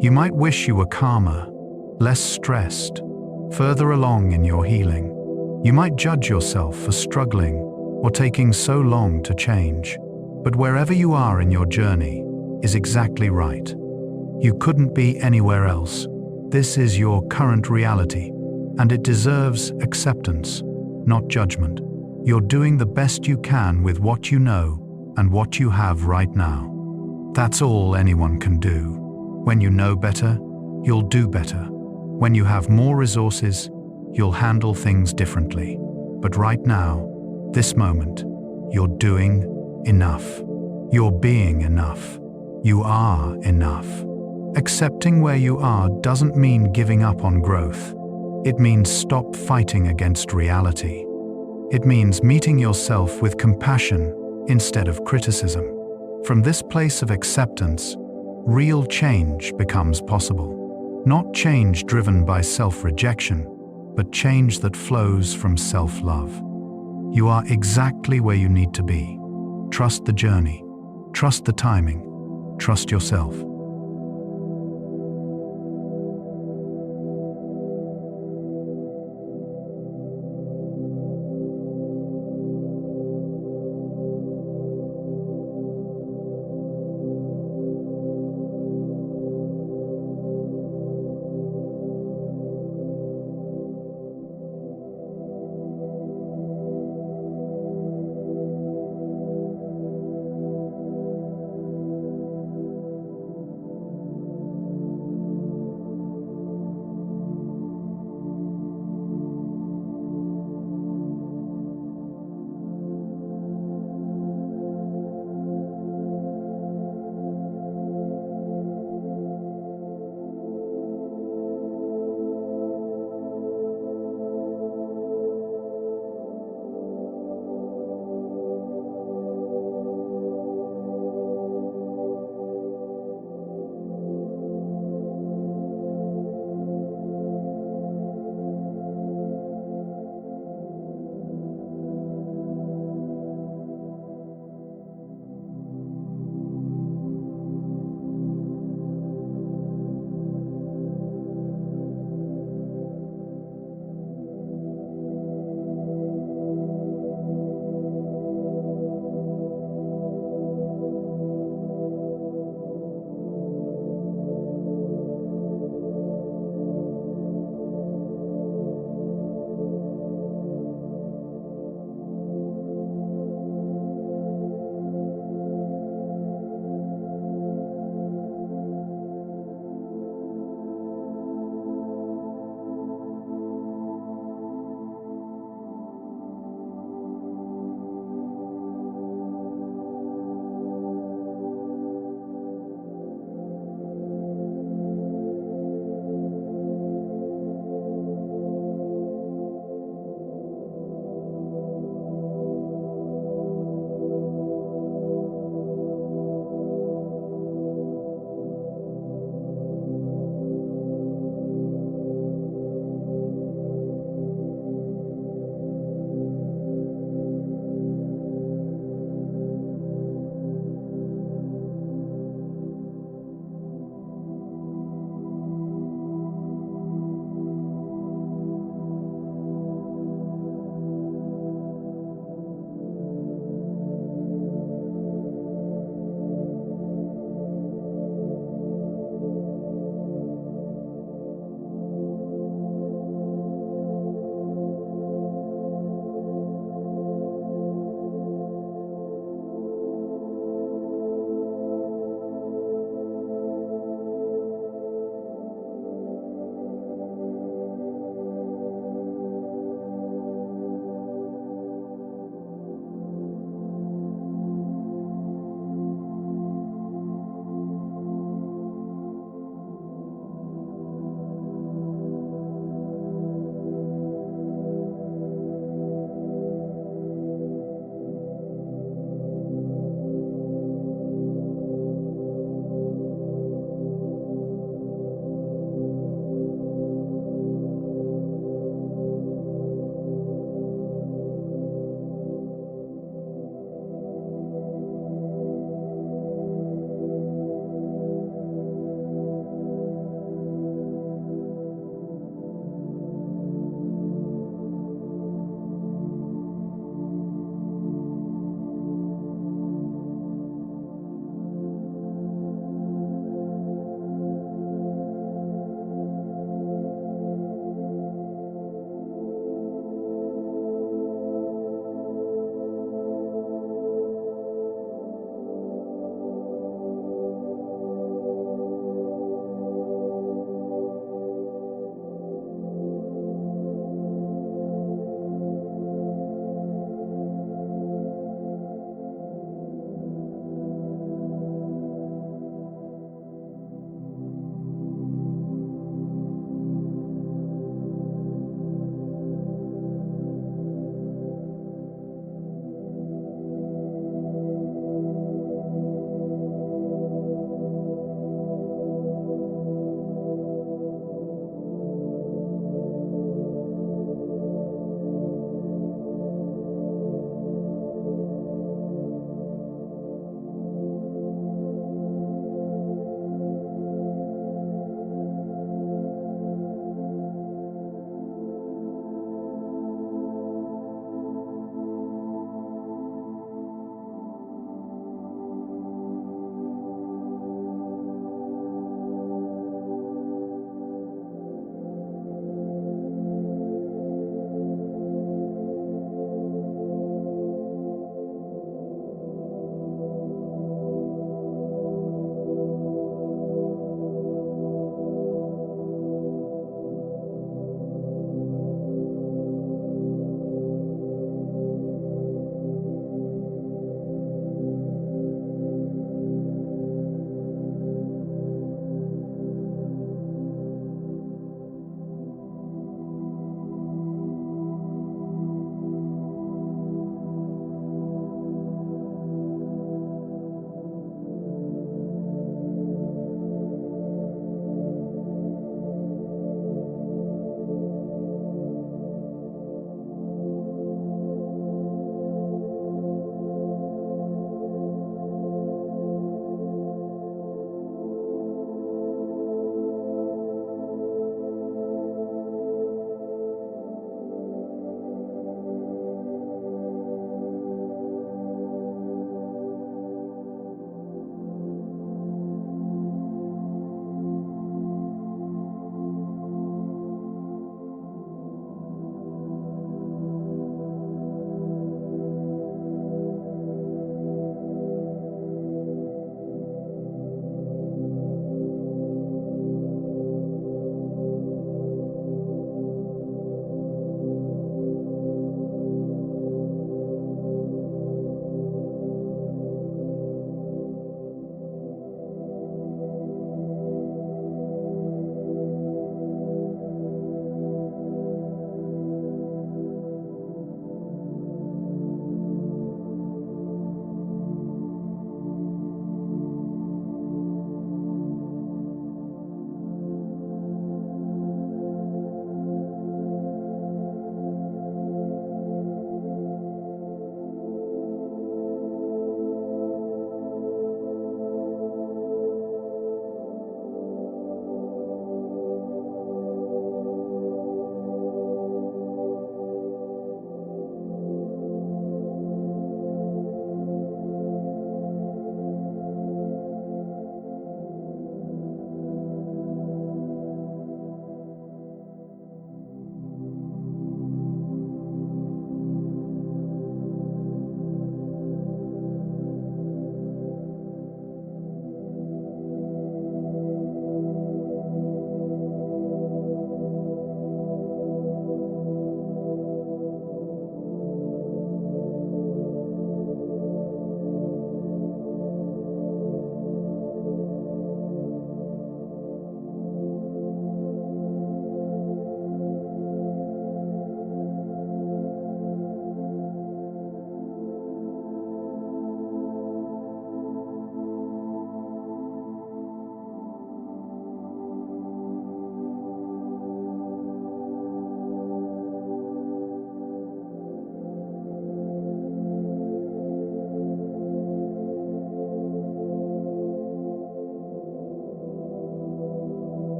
A: You might wish you were calmer, less stressed, further along in your healing. You might judge yourself for struggling or taking so long to change. But wherever you are in your journey is exactly right. You couldn't be anywhere else. This is your current reality, and it deserves acceptance, not judgment. You're doing the best you can with what you know and what you have right now. That's all anyone can do. When you know better, you'll do better. When you have more resources, you'll handle things differently. But right now, this moment, you're doing enough. You're being enough. You are enough. Accepting where you are doesn't mean giving up on growth. It means stop fighting against reality. It means meeting yourself with compassion instead of criticism. From this place of acceptance, real change becomes possible. Not change driven by self-rejection, but change that flows from self-love. You are exactly where you need to be. Trust the journey. Trust the timing. Trust yourself.